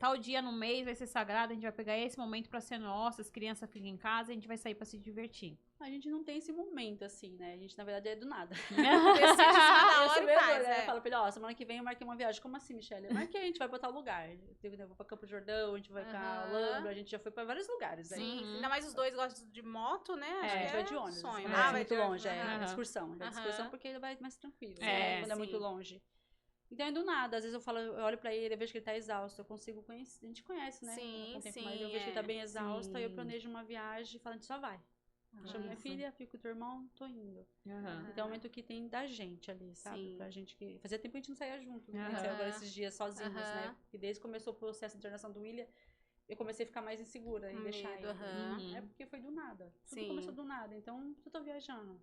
tal dia no mês vai ser sagrado, a gente vai pegar esse momento pra ser nosso, as crianças ficam em casa, a gente vai sair pra se divertir. A gente não tem esse momento, assim, né, a gente na verdade é do nada. Decide na Eu sou hora e meio faz, doida, né? é. Eu falo pra ele, ó, semana que vem eu marquei uma viagem. Como assim, Michelle? Eu marquei, a gente vai pra tal lugar. Eu vou pra Campo Jordão, a gente vai pra Alhambra, a gente já foi pra vários lugares. Aí. Sim, ainda mais os dois gostam de moto, né? Acho A que gente vai de ônibus. Sonho. Quando Ah, é vai muito de longe, ônibus. excursão. É excursão porque ele vai mais tranquilo. É, quando é muito sim. longe. Então é do nada. Às vezes eu falo, eu olho pra ele, eu vejo que ele tá exausto. Eu consigo conhecer. A gente conhece, né? Sim, Com o tempo, sim, mas eu vejo que ele tá bem exausto. Aí eu Sim. planejo uma viagem e falo, a gente só vai. Chamo minha Isso. filha, fico com o teu irmão, tô indo. Aham. Então é um momento que tem da gente ali, sabe? Sim. Pra gente que. Fazia tempo que a gente não saía junto, né? A gente Aham. saiu agora esses dias sozinhos, né? Aham. E desde que começou o processo de internação do William, eu comecei a ficar mais insegura em deixar Medo, ele. aham. É porque foi do nada. Tudo Sim. começou do nada. Então, eu tô viajando.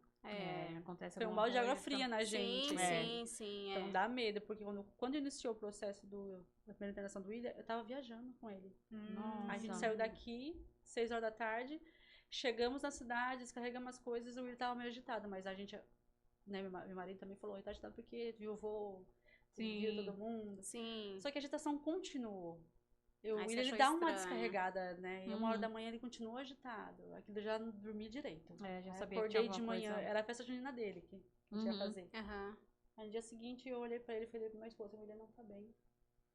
Acontece Foi um alguma balde de água coisa. fria na gente. Sim, né? sim. Então dá medo, porque quando iniciou o processo da primeira internação do William, eu tava viajando com ele. Nossa. A gente saiu daqui, 6 horas da tarde, chegamos na cidade, descarregamos as coisas, o William tava meio agitado, mas a gente, né, meu marido também falou, ele tá agitado porque viu o vô, viu todo mundo. Sim. Só que a agitação continuou. O Aí você William, ele achou dá uma estranho. descarregada, né? E 1 hora da manhã ele continuou agitado. Aquilo eu já não dormi direito. Já Aí sabia que tinha acordei de alguma manhã, coisa. era a festa junina dele que a gente ia fazer. Aham. Aí no dia seguinte eu olhei pra ele e falei pro meu esposo, o William não tá bem.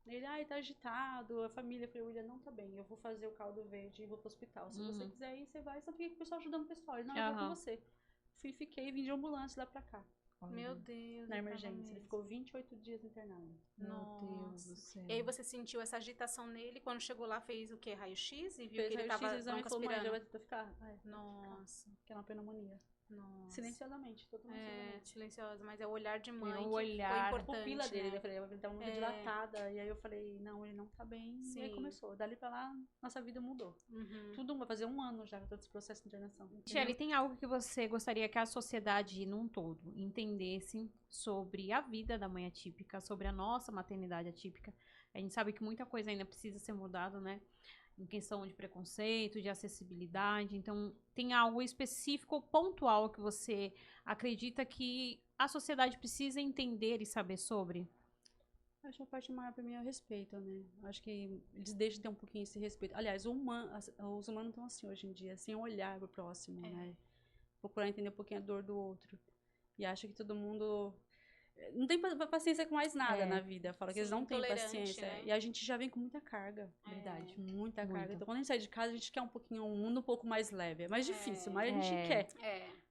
Ele, ai, tá agitado, a família, eu falei, o William não tá bem, eu vou fazer o caldo verde e vou pro hospital. Se você quiser ir, você vai, só porque o pessoal ajudando o pessoal. Ele, não, eu vou com você. Fiquei, vim de ambulância lá pra cá. Meu Deus. Na emergência. Ele ficou 28 dias internado. Meu Deus do céu. E aí você sentiu essa agitação nele, quando chegou lá fez o quê? Raio-X? E viu Fez que ele raio-x, tava exame e falou, mãe, broncoaspirando? ele vai tentar ficar. Nossa. Que é uma pneumonia. Nossa. Silenciosamente, totalmente silenciosamente. Silenciosa, mas é o olhar de mãe o que olhar, foi A importante, pupila dele, né? eu falei, ele tá muito dilatada. E aí eu falei, não, ele não tá bem. E aí Sim. começou. Dali pra lá, nossa vida mudou. Uhum. Vai fazer 1 ano já todo esse processo de internação. Michele, tem algo que você gostaria que a sociedade, num todo, entendesse sobre a vida da mãe atípica, sobre a nossa maternidade atípica? A gente sabe que muita coisa ainda precisa ser mudada, né? Em questão de preconceito, de acessibilidade. Então, tem algo específico ou pontual que você acredita que a sociedade precisa entender e saber sobre? Acho que a parte maior pra mim é o respeito, né? Acho que eles deixam de ter um pouquinho esse respeito. Aliás, os humanos estão assim hoje em dia, sem olhar pro próximo, né? Procurar entender um pouquinho a dor do outro. E acho que todo mundo não tem paciência com mais nada na vida. Fala que eles não têm paciência. Né? E a gente já vem com muita carga. Verdade. Muita carga. Então, quando a gente sai de casa, a gente quer um mundo um pouco mais leve. É mais difícil, mas a gente quer.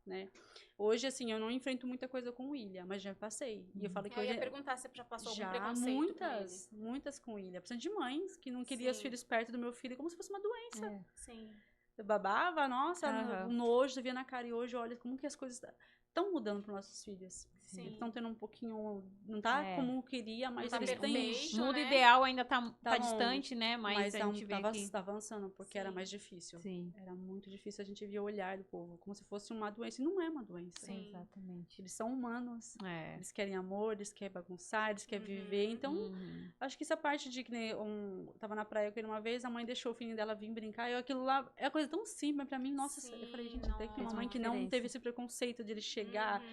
Né? Hoje, assim, eu não enfrento muita coisa com o William, mas já passei. E eu falo que eu hoje... ia perguntar se já passou algum já preconceito muitas com o William. Principalmente de mães que não queriam os filhos perto do meu filho como se fosse uma doença. Sim. Eu babava, nossa, nojo, via na cara. E hoje, olha como que as coisas estão mudando para nossos filhos. Sim. Eles estão tendo um pouquinho... Não tá como eu queria, mas eles têm... O mundo ideal ainda tá distante, né? Mas a gente vê tá avançando, porque era mais difícil. Sim. Era muito difícil, a gente via o olhar do povo, como se fosse uma doença. E não é uma doença. Sim. Exatamente. Eles são humanos. Eles querem amor, eles querem bagunçar, eles querem viver. Então, acho que essa parte de que tava na praia uma vez, a mãe deixou o filho dela vir brincar, e aquilo lá é uma coisa tão simples pra mim. Nossa, eu falei, gente, até que tem uma mãe que não teve esse preconceito de ele chegar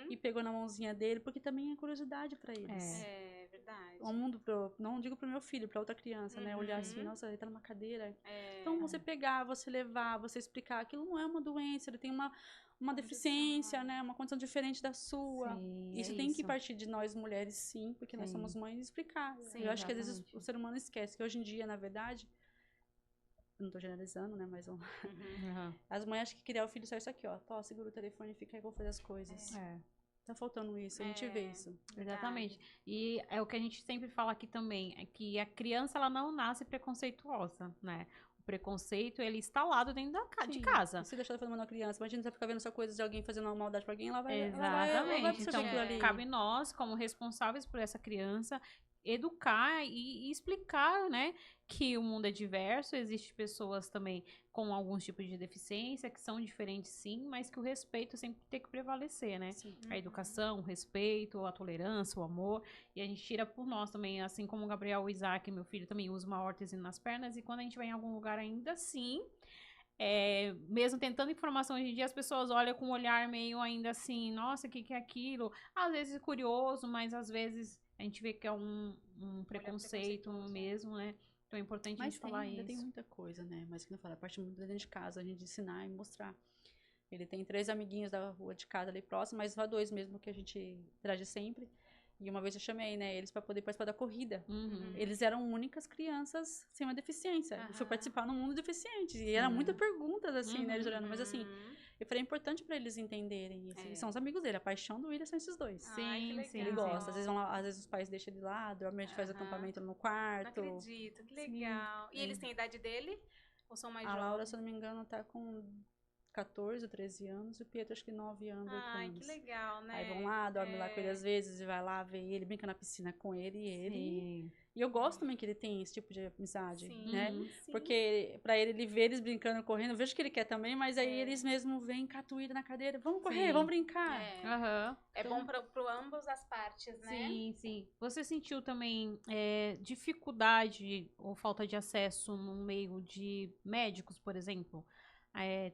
e pegou na mãozinha dele, porque também é curiosidade pra eles. É verdade. O mundo, não digo pro meu filho, pra outra criança, né? Olhar assim, nossa, ele tá numa cadeira. Então, você pegar, você levar, você explicar, aquilo não é uma doença, ele tem uma deficiência, né? Uma condição diferente da sua. Sim, isso tem que partir de nós mulheres, sim, porque nós somos mães, explicar. Sim, eu acho que às vezes o ser humano esquece que hoje em dia, na verdade, não tô generalizando, né? Mas as mães acham que criar o filho só isso aqui, ó. Tó, segura o telefone e fica aí, vou fazer as coisas. Tá faltando isso, a gente vê isso. Exatamente. E é o que a gente sempre fala aqui também, é que a criança, ela não nasce preconceituosa, né? O preconceito, ele está instalado dentro de casa. Se deixar de fazer uma criança, imagina você ficar vendo só coisas de alguém fazendo uma maldade pra alguém, ela vai então, cabe nós, como responsáveis por essa criança, educar e explicar, né, que o mundo é diverso, existem pessoas também com alguns tipos de deficiência, que são diferentes sim, mas que o respeito sempre tem que prevalecer, né? Sim. A educação, o respeito, a tolerância, o amor, e a gente tira por nós também, assim como o Gabriel, o Isaac, meu filho, também usa uma órtese nas pernas, e quando a gente vai em algum lugar ainda assim, mesmo tentando informação hoje em dia, as pessoas olham com um olhar meio ainda assim, nossa, o que é aquilo? Às vezes curioso, mas às vezes a gente vê que é um preconceito mesmo, né? Então é importante a gente falar isso. Mas tem muita coisa, né? Mas que eu falo, a parte muito dentro de casa, a gente ensinar e mostrar. Ele tem 3 amiguinhos da rua de casa ali próximo, mas só 2 mesmo que a gente interage sempre. E uma vez eu chamei, né, eles para poder participar da corrida. Eles eram únicas crianças sem uma deficiência. Eu fui participar no mundo deficiente. E eram muitas perguntas, assim, né, eles olhando. Mas assim, eu falei, é importante para eles entenderem isso. Eles são os amigos dele. A paixão do William são esses 2. Sim, ele gosta. Às vezes os pais deixam ele lá, dorme, a gente faz acampamento no quarto. Não acredito, que legal. E eles têm a idade dele? Ou são mais jovens? A Laura, se eu não me engano, tá com 14 ou 13 anos, e o Pietro acho que 9 anos, 8 anos. Ai, que legal, né? Aí vão lá, dorme lá com ele às vezes, e vai lá ver ele, brinca na piscina com ele e ele. E eu gosto também que ele tem esse tipo de amizade, né? Porque pra ele ver eles brincando, correndo, eu vejo que ele quer também, mas aí eles mesmo vêm, catam ele na cadeira, vamos correr, vamos brincar. É bom para ambas as partes, né? Sim. Você sentiu também dificuldade ou falta de acesso no meio de médicos, por exemplo?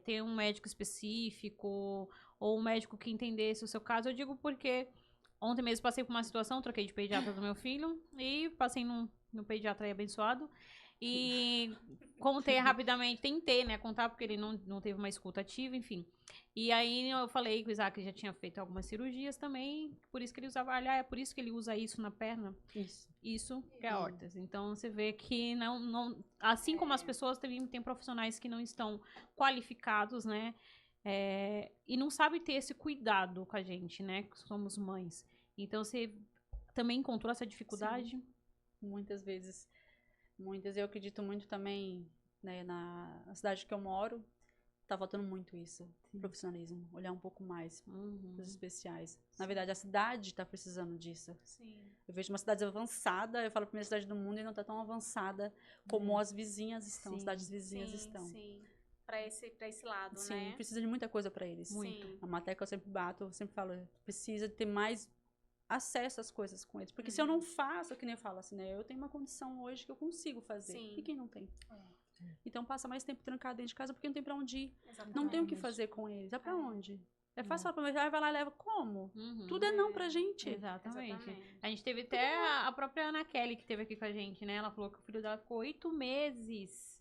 Ter um médico específico ou um médico que entendesse o seu caso? Eu digo porque ontem mesmo passei por uma situação, troquei de pediatra do meu filho e passei no pediatra aí abençoado e contei rapidamente, tentei, né, contar porque ele não teve uma escuta ativa, enfim. E aí eu falei que o Isaac já tinha feito algumas cirurgias também, por isso que ele usava, é por isso que ele usa isso na perna. Isso que é a órtese. Então você vê que não assim como as pessoas tem profissionais que não estão qualificados, né? e não sabe ter esse cuidado com a gente, né? Que somos mães. Então, você também encontrou essa dificuldade? Sim. Muitas vezes. Muitas. Eu acredito muito também, né, na cidade que eu moro, tá faltando muito isso. Profissionalismo. Olhar um pouco mais os especiais. Na verdade, a cidade tá precisando disso. Sim. Eu vejo uma cidade avançada, eu falo a primeira cidade do mundo e não tá tão avançada como as vizinhas estão, as cidades vizinhas estão. Sim. Pra esse lado, Sim, né? precisa de muita coisa para eles. Muito. A matéria que eu sempre bato, eu sempre falo, precisa ter mais acesso às coisas com eles. Porque se eu não faço, que nem eu falo assim, né? Eu tenho uma condição hoje que eu consigo fazer. Sim. E quem não tem? Então passa mais tempo trancado dentro de casa porque não tem pra onde ir. Exatamente. Não tem o que fazer com eles. Vai pra onde? É fácil falar pra mim, vai lá e leva. Como? Tudo é não pra gente. Exatamente. A gente teve até a própria Ana Kelly que esteve aqui com a gente, né? Ela falou que o filho dela ficou 8 meses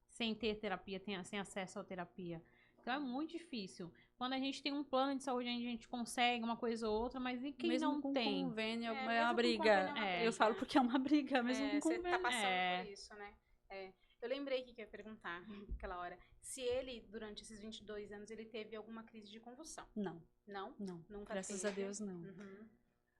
sem ter terapia, sem acesso à terapia. Então é muito difícil. Quando a gente tem um plano de saúde, a gente consegue uma coisa ou outra, mas e quem Mesmo não com tem? Convênio, mesmo é uma com briga. convênio é uma briga. Eu falo porque é uma briga, mesmo com Você convênio. tá passando por isso, né? Eu lembrei que eu ia perguntar naquela hora. Se ele, durante esses 22 anos, ele teve alguma crise de convulsão. Não. Não? Não. Nunca Graças teve. a Deus, não. Uhum.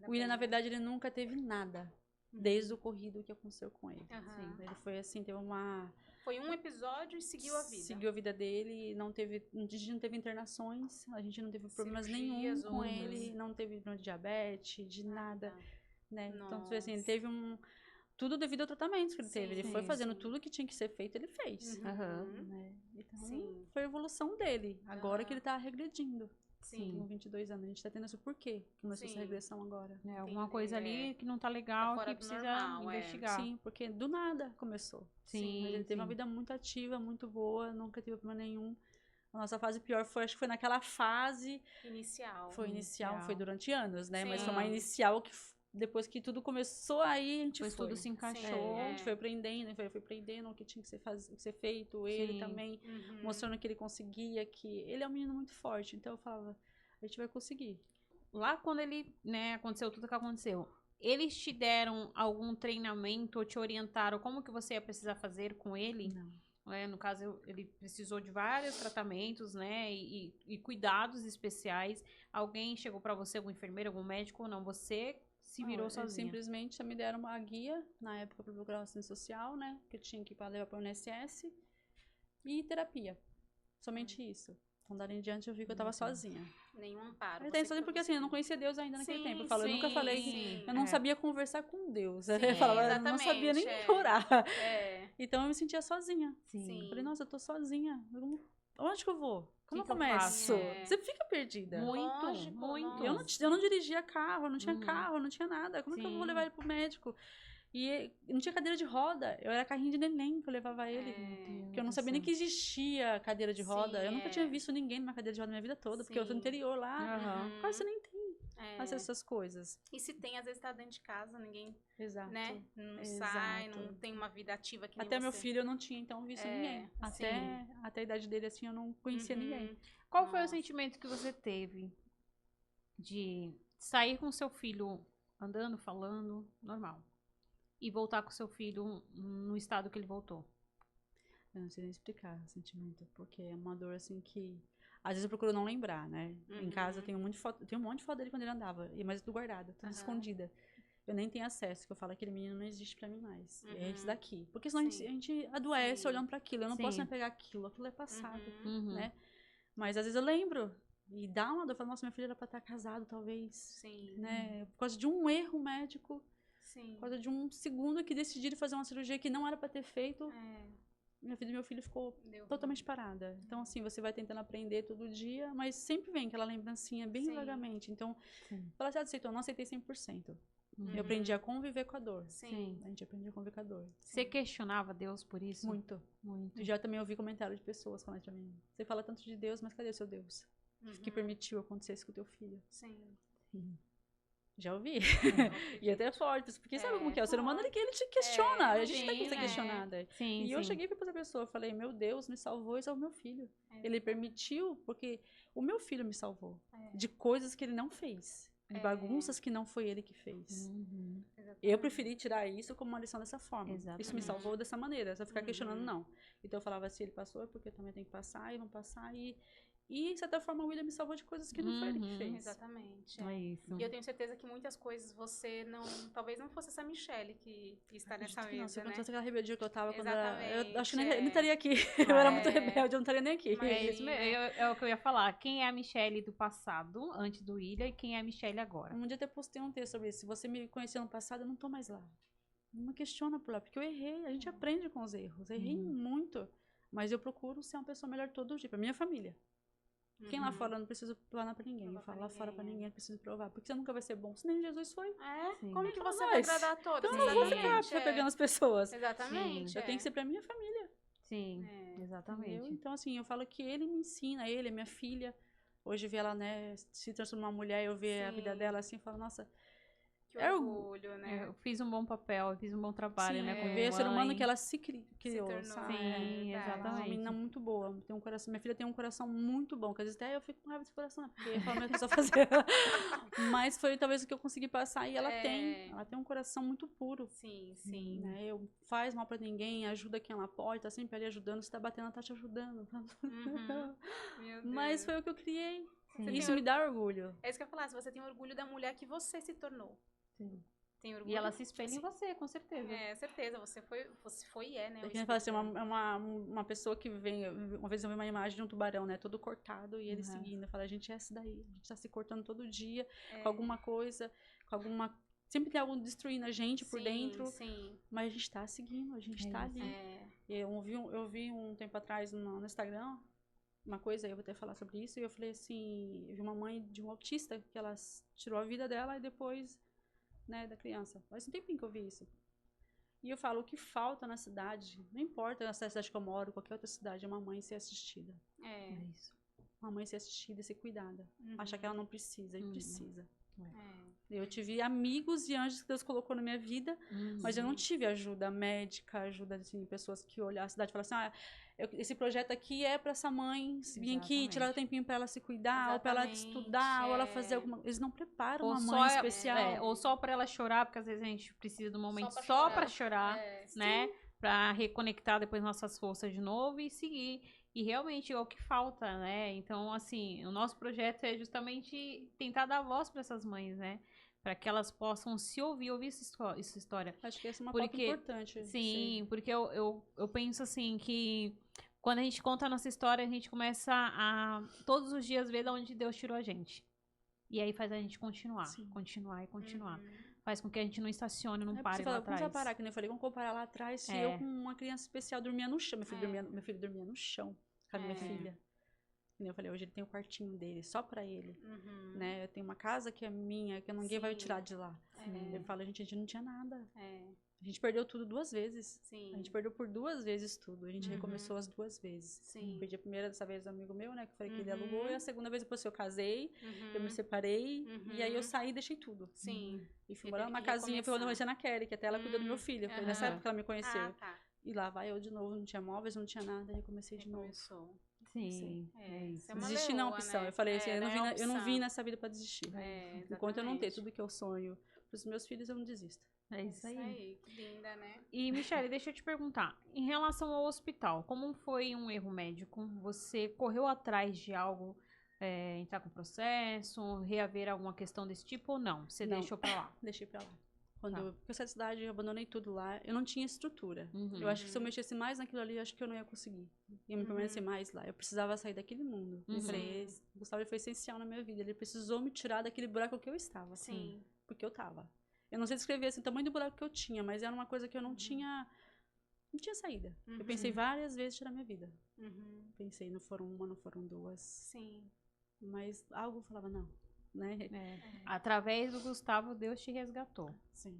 O William, na verdade, ele nunca teve nada. Desde o ocorrido que aconteceu com ele. Uhum. Ele foi assim, teve uma... Foi um episódio e seguiu a vida. Seguiu a vida dele, a gente não teve internações, a gente não teve problemas nenhum Cirurgias, com ele, não teve problema de diabetes, de nada, né? Então, assim, ele teve tudo devido ao tratamento que ele teve. Ele foi fazendo tudo que tinha que ser feito, ele fez. Né? Então, foi a evolução dele. Agora que ele tá regredindo. Sim. Com 22 anos. A gente tá tendo isso por quê? Que começou essa regressão agora. Alguma coisa ali que não tá legal, Tá fora que do precisa normal, investigar. Sim, porque do nada começou. Sim, Mas ele teve uma vida muito ativa, muito boa, nunca teve problema nenhum. A nossa fase pior foi, acho que foi naquela fase... Inicial. Foi inicial, foi durante anos, né? Sim. Mas foi uma inicial que depois que tudo começou, aí a gente Depois tudo se encaixou. A gente foi aprendendo, foi aprendendo o que tinha que ser feito. Ele também, mostrando que ele conseguia, que ele é um menino muito forte. Então eu falava, a gente vai conseguir. Lá quando ele, né, aconteceu tudo que aconteceu, eles te deram algum treinamento ou te orientaram como que você ia precisar fazer com ele? Não. No caso, ele precisou de vários tratamentos, né, e cuidados especiais. Alguém chegou pra você, algum enfermeiro, algum médico ou não? Você se virou sozinha? Simplesmente me deram uma guia, na época, para procurar assistência social, né, que eu tinha que ir para levar para o INSS, e terapia. Somente isso. Então, dali em diante, eu vi que eu tava sozinha. Nenhum amparo. Eu sozinha porque, assim, eu não conhecia Deus ainda naquele tempo. Eu falo, eu nunca falei que... Eu não sabia conversar com Deus. Eu falava, eu não sabia nem orar. Então, eu me sentia sozinha. Eu falei, nossa, eu tô sozinha. Onde que eu vou? Como eu começo? Você fica perdida. Muito. Eu não dirigia carro, não tinha carro, não tinha nada. Como é que eu vou levar ele pro médico? E não tinha cadeira de roda. Eu era carrinho de neném que eu levava ele. Porque eu não sabia nem que existia cadeira de roda. Eu nunca tinha visto ninguém numa cadeira de roda na minha vida toda. Porque eu sou no interior lá. Quase você nem tem essas coisas. E se tem, às vezes tá dentro de casa, ninguém... Exato. Né? Não sai, não tem uma vida ativa que nem Até você. meu filho eu não tinha, então, visto ninguém. Até a idade dele, assim, eu não conhecia ninguém. Qual foi o sentimento que você teve de sair com seu filho andando, falando, normal, e voltar com seu filho no estado que ele voltou? Eu não sei nem explicar o sentimento, porque é uma dor, assim, que... Às vezes eu procuro não lembrar, né? Em casa eu tenho um monte de foto dele quando ele andava, mas tudo guardado, tudo escondida. Eu nem tenho acesso, que eu falo, aquele menino não existe pra mim mais. É esse daqui. Porque senão a gente adoece olhando pra aquilo. Eu não posso mais pegar aquilo é passado, né? Mas às vezes eu lembro. E dá uma dor. Eu falo, nossa, minha filha era pra estar casado, talvez. Né? Por causa de um erro médico. Por causa de um segundo que decidiram fazer uma cirurgia que não era pra ter feito. Minha vida e meu filho ficou totalmente parada. Então, assim, você vai tentando aprender todo dia, mas sempre vem aquela lembrancinha bem vagamente. Então, fala, você aceitou? Eu não aceitei 100%. Eu aprendi a conviver com a dor. A gente aprende a conviver com a dor. Você questionava Deus por isso? Muito. Já também ouvi comentários de pessoas falando pra mim, você fala tanto de Deus, mas cadê o seu Deus? Que permitiu acontecer isso com o teu filho? Já ouvi. E até forte, porque sabe como que é? O ser humano, ele te questiona. A gente tem que ser questionada. E eu cheguei pra essa pessoa, falei, meu Deus, me salvou, isso é o meu filho. Ele permitiu, porque o meu filho me salvou. De coisas que ele não fez. De bagunças que não foi ele que fez. Eu preferi tirar isso como uma lição dessa forma. Isso me salvou dessa maneira. Só ficar questionando, não. Então eu falava, se ele passou, é porque eu também tenho que passar, e não passar, e E, de certa forma, o William me salvou de coisas que não foi ele que fez. Exatamente. É isso. E eu tenho certeza que muitas coisas você não... Talvez não fosse essa Michelle que está nessa Acredito que não, mesa, se eu né? contasse aquela rebeldia que eu tava quando Exatamente, eu acho que nem estaria aqui. Eu era muito rebelde, eu não estaria nem aqui. Mas- É isso mesmo, é o que eu ia falar. Quem é a Michelle do passado, antes do William, e quem é a Michelle agora? Um dia até postei um texto sobre isso. Se você me conhecia no passado, eu não tô mais lá. Não me questiona por lá, porque eu errei. A gente aprende com os erros. Errei muito. Mas eu procuro ser uma pessoa melhor todo dia, pra minha família. Quem lá fora eu não preciso planar pra ninguém. Eu falo lá fora pra ninguém, eu preciso provar. Porque você nunca vai ser bom. Se nem Jesus foi. Sim. Como que você Nós. vai agradar a todos? Então eu não vou Exatamente, ficar pegando as pessoas. Exatamente. Eu tenho que ser pra minha família. Sim, É. exatamente. Entendeu? Então, assim, eu falo que ele me ensina, ele, minha filha. Hoje ver ela, né, se transformar em uma mulher, eu ver a vida Sim. dela assim, eu falo, nossa, Que É o- orgulho, né? Eu fiz um bom papel, eu fiz um bom trabalho, sim, né? Como ver o ser humano mãe. que ela se criou, tornou, sabe? Sim, Ela é uma exatamente. menina muito boa. Tem um coração, minha filha tem um coração muito bom, que às vezes até eu fico com raiva desse coração, né? Porque eu falo, mas eu só fazer. Mas foi talvez o que eu consegui passar e ela tem. Ela tem um coração muito puro. Sim, sim. Né? Eu faz mal pra ninguém, ajuda quem ela pode, tá sempre ali ajudando, se tá batendo, ela tá te ajudando. Meu Deus. Mas foi o que eu criei. Sim. Isso me dá orgulho. É isso que eu ia falar, se você tem orgulho da mulher que você se tornou. Sim. Tem orgulho? E ela se espelha em você, com certeza. É, certeza, você foi e é, né? o Porque fala assim, espelho. uma pessoa que vem. Uma vez eu vi uma imagem de um tubarão, né? Todo cortado, e ele Uhum. seguindo. Eu falo, a gente é essa daí. A gente tá se cortando todo dia com alguma coisa, com alguma. Sempre tem algo destruindo a gente por dentro. Sim. Mas a gente tá seguindo, a gente É tá isso. ali. É. Eu vi um tempo atrás no Instagram uma coisa, eu vou até falar sobre isso, e eu falei assim, eu vi uma mãe de um autista que ela tirou a vida dela e depois, né, da criança. Faz um tempinho que eu vi isso. E eu falo, o que falta na cidade, não importa na cidade que eu moro, qualquer outra cidade, é uma mãe ser assistida. É. É isso. Uma mãe ser assistida e ser cuidada. Achar que ela não precisa, e precisa. É. Eu tive amigos e anjos que Deus colocou na minha vida, mas eu não tive ajuda médica, ajuda assim, de pessoas que olham a cidade e falam assim, esse projeto aqui é pra essa mãe vir aqui, tirar o tempinho pra ela se cuidar, ou pra ela estudar, ou ela fazer alguma coisa. Eles não preparam uma mãe especial. ou só pra ela chorar, porque às vezes a gente precisa de um momento pra só pra chorar, É. né? Pra reconectar depois nossas forças de novo e seguir. E realmente é o que falta, né? Então, assim, o nosso projeto é justamente tentar dar voz para essas mães, né? Para que elas possam se ouvir essa história. Acho que essa é uma Porque- pauta importante. Sim, porque eu penso assim que quando a gente conta a nossa história, a gente começa a todos os dias ver de onde Deus tirou a gente. E aí faz a gente continuar, Sim. continuar e continuar. Faz com que a gente não estacione, não É, pare você lá fala, atrás. vamos parar, que nem eu falei, vamos comparar lá atrás, se eu com uma criança especial dormia no chão, meu filho dormia no chão com a minha filha. Que nem eu falei, hoje ele tem o quartinho dele, só pra ele, né? Eu tenho uma casa que é minha, que ninguém vai tirar de lá. Eu falo, a gente não tinha nada. A gente perdeu tudo 2 vezes. Sim. A gente perdeu por 2 vezes tudo. A gente recomeçou as 2 vezes. Sim. Perdi a primeira dessa vez do amigo meu, né? Que foi que ele alugou. E a segunda vez depois que eu casei, eu me separei. E aí eu saí e deixei tudo. Sim. E fui E morar teve numa que casinha que eu recomeçar. conheci na Kelly, que até ela cuidou do meu filho. Foi nessa época que ela me conheceu. Ah, tá. E lá vai eu de novo, não tinha móveis, não tinha nada. E eu comecei de novo. Começou. Sim, É, é isso. você é uma Desistir não é leoa, opção. né? Eu falei assim, É, eu não é vim opção. nessa vida pra desistir. É, Enquanto eu não ter exatamente. tudo que eu sonho pros meus filhos, eu não desisto. É isso Isso aí. aí, que linda, né? E, Michelle, deixa eu te perguntar. Em relação ao hospital, como foi um erro médico? Você correu atrás de algo, entrar com processo, reaver alguma questão desse tipo ou não? Você Não. deixou pra lá? Deixei pra lá. Porque eu saí da cidade, eu abandonei tudo lá. Eu não tinha estrutura. Uhum. Eu acho que se eu mexesse mais naquilo ali, eu acho que eu não ia conseguir. Ia me permanecer mais lá. Eu precisava sair daquele mundo. Eu falei, o Gustavo ele foi essencial na minha vida. Ele precisou me tirar daquele buraco que eu estava. Sim. Porque eu tava. Eu não sei descrever assim, o tamanho do buraco que eu tinha, mas era uma coisa que eu não tinha. Não tinha saída. Eu pensei várias vezes em tirar minha vida. Pensei, não foram uma, não foram 2. Sim. Mas algo falava, não. Né? Através do Gustavo, Deus te resgatou. Sim.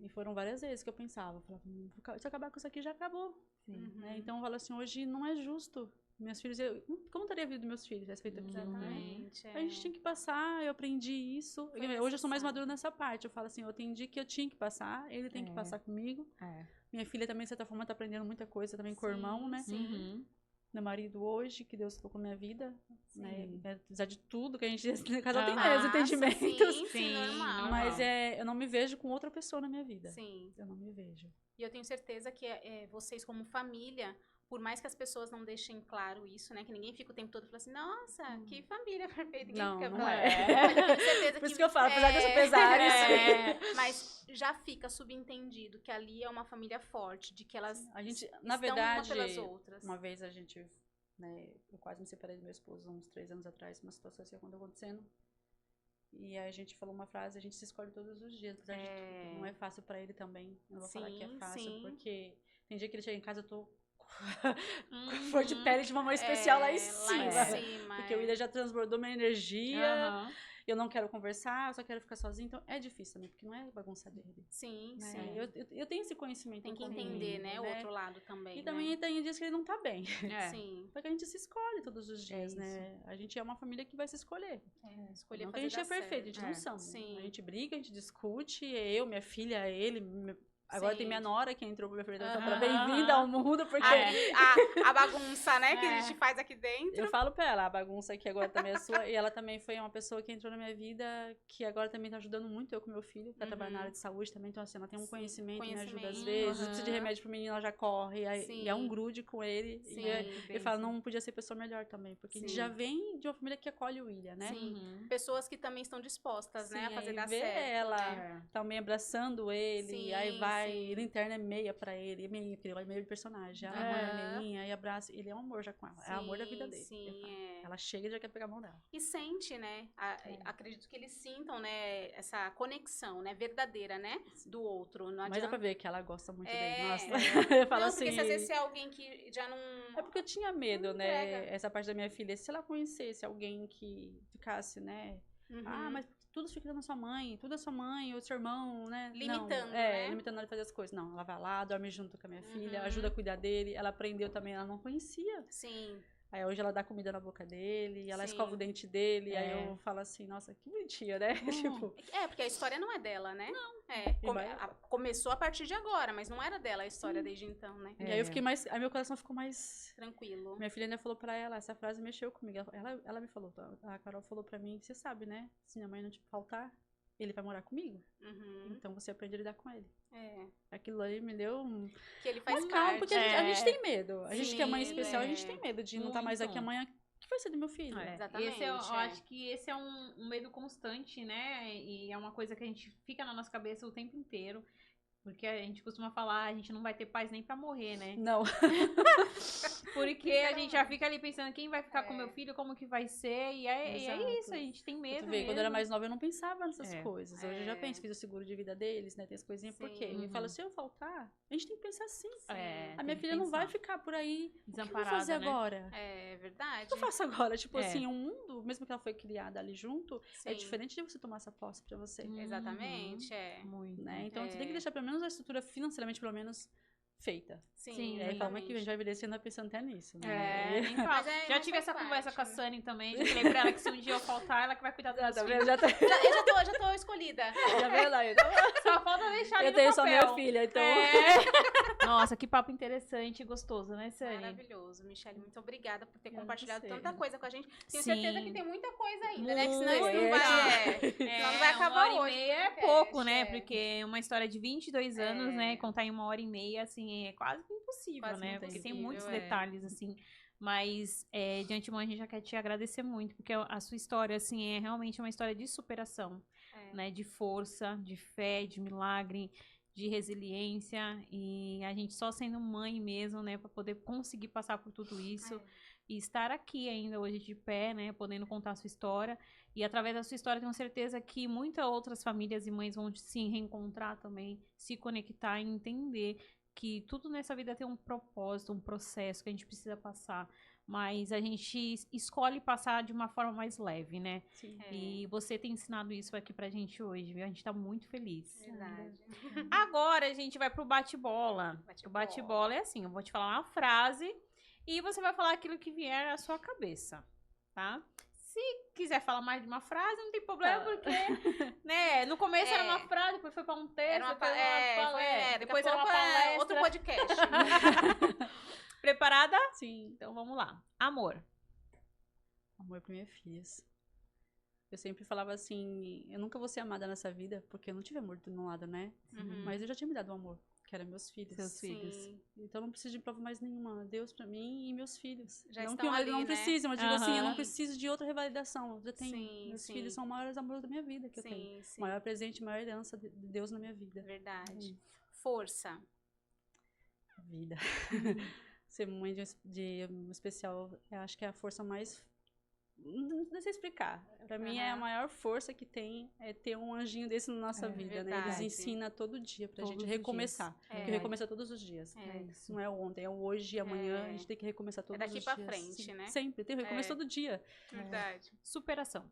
E foram várias vezes que eu pensava. Eu falava, se eu acabar com isso aqui, já acabou. Né? Então eu falo assim, hoje não é justo. Meus filhos, como estaria a vida dos meus filhos? Se tivesse feito aquilo, né? Exatamente. A gente tinha que passar, eu aprendi isso. Hoje eu sou mais madura nessa parte. Eu falo assim, eu entendi que eu tinha que passar, ele tem que passar comigo. Minha filha também, de certa forma, tá aprendendo muita coisa também com o irmão, né? Uhum. Meu marido hoje, que Deus colocou na minha vida, né? Apesar de tudo que a gente no casal tem desentendimentos. Sim, normal. Mas eu não me vejo com outra pessoa na minha vida. Sim. Eu não me vejo. E eu tenho certeza que vocês, como família, por mais que as pessoas não deixem claro isso, né? Que ninguém fica o tempo todo falando assim, nossa, que família perfeita. Ninguém Não, fica não falando. é. Eu tenho certeza Por isso que eu falo, apesar de eu ser pesares. Mas já fica subentendido que ali é uma família forte, de que elas A gente, estão na verdade, uma pelas outras. uma vez a gente, né, eu quase me separei do meu esposo uns 3 anos atrás, uma situação assim acontecendo. E aí a gente falou uma frase, a gente se escolhe todos os dias, apesar de tudo. Não é fácil pra ele também. Eu não vou falar que é fácil, porque tem dia que ele chega em casa, eu tô com flor de pele de mamãe especial lá em cima. Porque o William já transbordou minha energia. Eu não quero conversar, eu só quero ficar sozinha. Então é difícil também, porque não é bagunça dele. Sim, né? sim. Eu tenho esse conhecimento. Tem que entender, né? O outro lado também. E também tem dias que ele não tá bem. Sim. Porque a gente se escolhe todos os dias, né? A gente é uma família que vai se escolher. Escolher não fazer que a gente é perfeito, a gente não somos. A gente briga, a gente discute, eu, minha filha, ele. Agora tem minha nora que entrou pra minha filha, bem-vinda ao mundo, porque... A bagunça, né, que a gente faz aqui dentro. Eu falo pra ela, a bagunça aqui agora também é sua, e ela também foi uma pessoa que entrou na minha vida, que agora também tá ajudando muito eu com meu filho, que trabalha na área de saúde também, então assim, ela tem um conhecimento, me ajuda às vezes, precisa de remédio pro menino, ela já corre, e é um grude com ele, e eu falo, não podia ser pessoa melhor também, porque a gente já vem de uma família que acolhe o William, né? Pessoas que também estão dispostas, né, a fazer dar certo. Ela também abraçando ele, aí vai, ele interna é meia pra ele, é meia, porque ele é meio de personagem. A mãe é meinha, aí abraça. Ele é um amor já com ela. É o amor da vida dele. Ela chega e já quer pegar a mão dela. E sente, né? Acredito que eles sintam, né? Essa conexão, né? Verdadeira, né? Do outro. Não Mas dá pra ver que ela gosta muito dele. Nossa. Eu falo assim. Porque se às vezes é alguém que já não. É porque eu tinha medo, né? Essa parte da minha filha. Se ela conhecesse alguém que ficasse, né? Mas tudo fica na sua mãe, tudo é sua mãe, ou seu irmão, né? Limitando, né? Limitando ela de fazer as coisas. Não, ela vai lá, dorme junto com a minha filha, ajuda a cuidar dele. Ela aprendeu também, ela não conhecia. Sim. Aí hoje ela dá comida na boca dele, ela escova o dente dele, aí eu falo assim, nossa, que bonitinha, né? Tipo... porque a história não é dela, né? Não. Começou a partir de agora, mas não era dela a história desde então, né? E aí eu fiquei mais, aí meu coração ficou mais... tranquilo. Minha filha ainda falou pra ela, essa frase mexeu comigo, ela me falou, a Carol falou pra mim, você sabe, né? Se minha mãe não te faltar, ele vai morar comigo. Então você aprende a lidar com ele. Aquilo ali me deu que ele faz calma, porque a gente tem medo. A gente que é mãe especial, a gente tem medo de não estar mais aqui amanhã. O que vai ser do meu filho? Exatamente. Eu acho que esse é um medo constante, né? E é uma coisa que a gente fica na nossa cabeça o tempo inteiro. Porque a gente costuma falar, a gente não vai ter paz nem pra morrer, né? Não. Porque a gente já fica ali pensando, quem vai ficar com meu filho, como que vai ser, e é isso, a gente tem medo mesmo. Quando eu era mais nova, eu não pensava nessas coisas. Hoje eu já penso, fiz o seguro de vida deles, né? Tem as coisinhas, por quê? Me fala, se eu faltar, a gente tem que pensar assim. A minha filha não vai ficar por aí desamparada, o que eu vou fazer agora? É verdade. O que eu faço agora? Tipo assim, o mundo, mesmo que ela foi criada ali junto, é diferente de você tomar essa posse pra você. Exatamente, Muito. Né? Então, você tem que deixar pelo menos a estrutura financeiramente, pelo menos, feita. Sim, e aí, como é que a gente vai envelhecendo pensando até nisso, né? Já tive essa conversa com a Sunny também. Já falei pra ela que se um dia eu faltar, ela que vai cuidar dos meus filhos. Já tô escolhida. Já veio lá, então. Só falta deixar ali no papel. Eu tenho só minha filha, então. Nossa, que papo interessante e gostoso, né, Sunny? Maravilhoso. Michele, muito obrigada por ter compartilhado tanta coisa com a gente. Tenho certeza que tem muita coisa ainda, né? Que senão isso não vai... senão não vai acabar hoje. 1h30 é pouco, né? Porque uma história de 22 anos, né? Contar em 1h30, assim, é quase impossível, né? Porque tem muitos detalhes, assim. Mas, de antemão, a gente já quer te agradecer muito, porque a sua história, assim, é realmente uma história de superação, né? De força, de fé, de milagre, de resiliência. E a gente só sendo mãe mesmo, né? Pra poder conseguir passar por tudo isso. E estar aqui ainda hoje de pé, né? Podendo contar a sua história. E através da sua história, tenho certeza que muitas outras famílias e mães vão se reencontrar também, se conectar e entender que tudo nessa vida tem um propósito, um processo que a gente precisa passar. Mas a gente escolhe passar de uma forma mais leve, né? Sim. E você tem ensinado isso aqui pra gente hoje, viu? A gente tá muito feliz. Verdade. Agora a gente vai pro bate-bola. O bate-bola é assim, eu vou te falar uma frase e você vai falar aquilo que vier à sua cabeça, tá? Se quiser falar mais de uma frase, não tem problema, porque, né, no começo era uma frase, depois foi pra um texto, depois era uma palestra. Outro podcast. Preparada? Sim. Então vamos lá. Amor. Amor por minhas filhas. Eu sempre falava assim, eu nunca vou ser amada nessa vida, porque eu não tive amor de um lado, né? Mas eu já tinha me dado um amor. que eram meus filhos. Seus filhos. Sim. Então não preciso de prova mais nenhuma. Deus pra mim e meus filhos. Já não estão que eu ali, não né? precise, mas eu digo assim, eu Aham. não preciso de outra revalidação. Eu já tenho. Sim, Meus sim. filhos são os maiores amores da minha vida que eu tenho. Sim, O maior presente, a maior herança de Deus na minha vida. verdade. Força. Vida. Ser mãe de um especial, eu acho que é a força mais. Não sei explicar. Pra mim é a Aham. maior força que tem é ter um anjinho desse na nossa vida, né? Eles verdade. ensinam todo dia pra Todos gente os recomeçar. dias. Porque recomeça todos os dias. É. isso. Não é ontem, é hoje e amanhã. É. A gente tem que recomeçar todos daqui os pra dias. frente, Sim, né? Sempre. Tem recomeço É. todo dia. Verdade. Superação.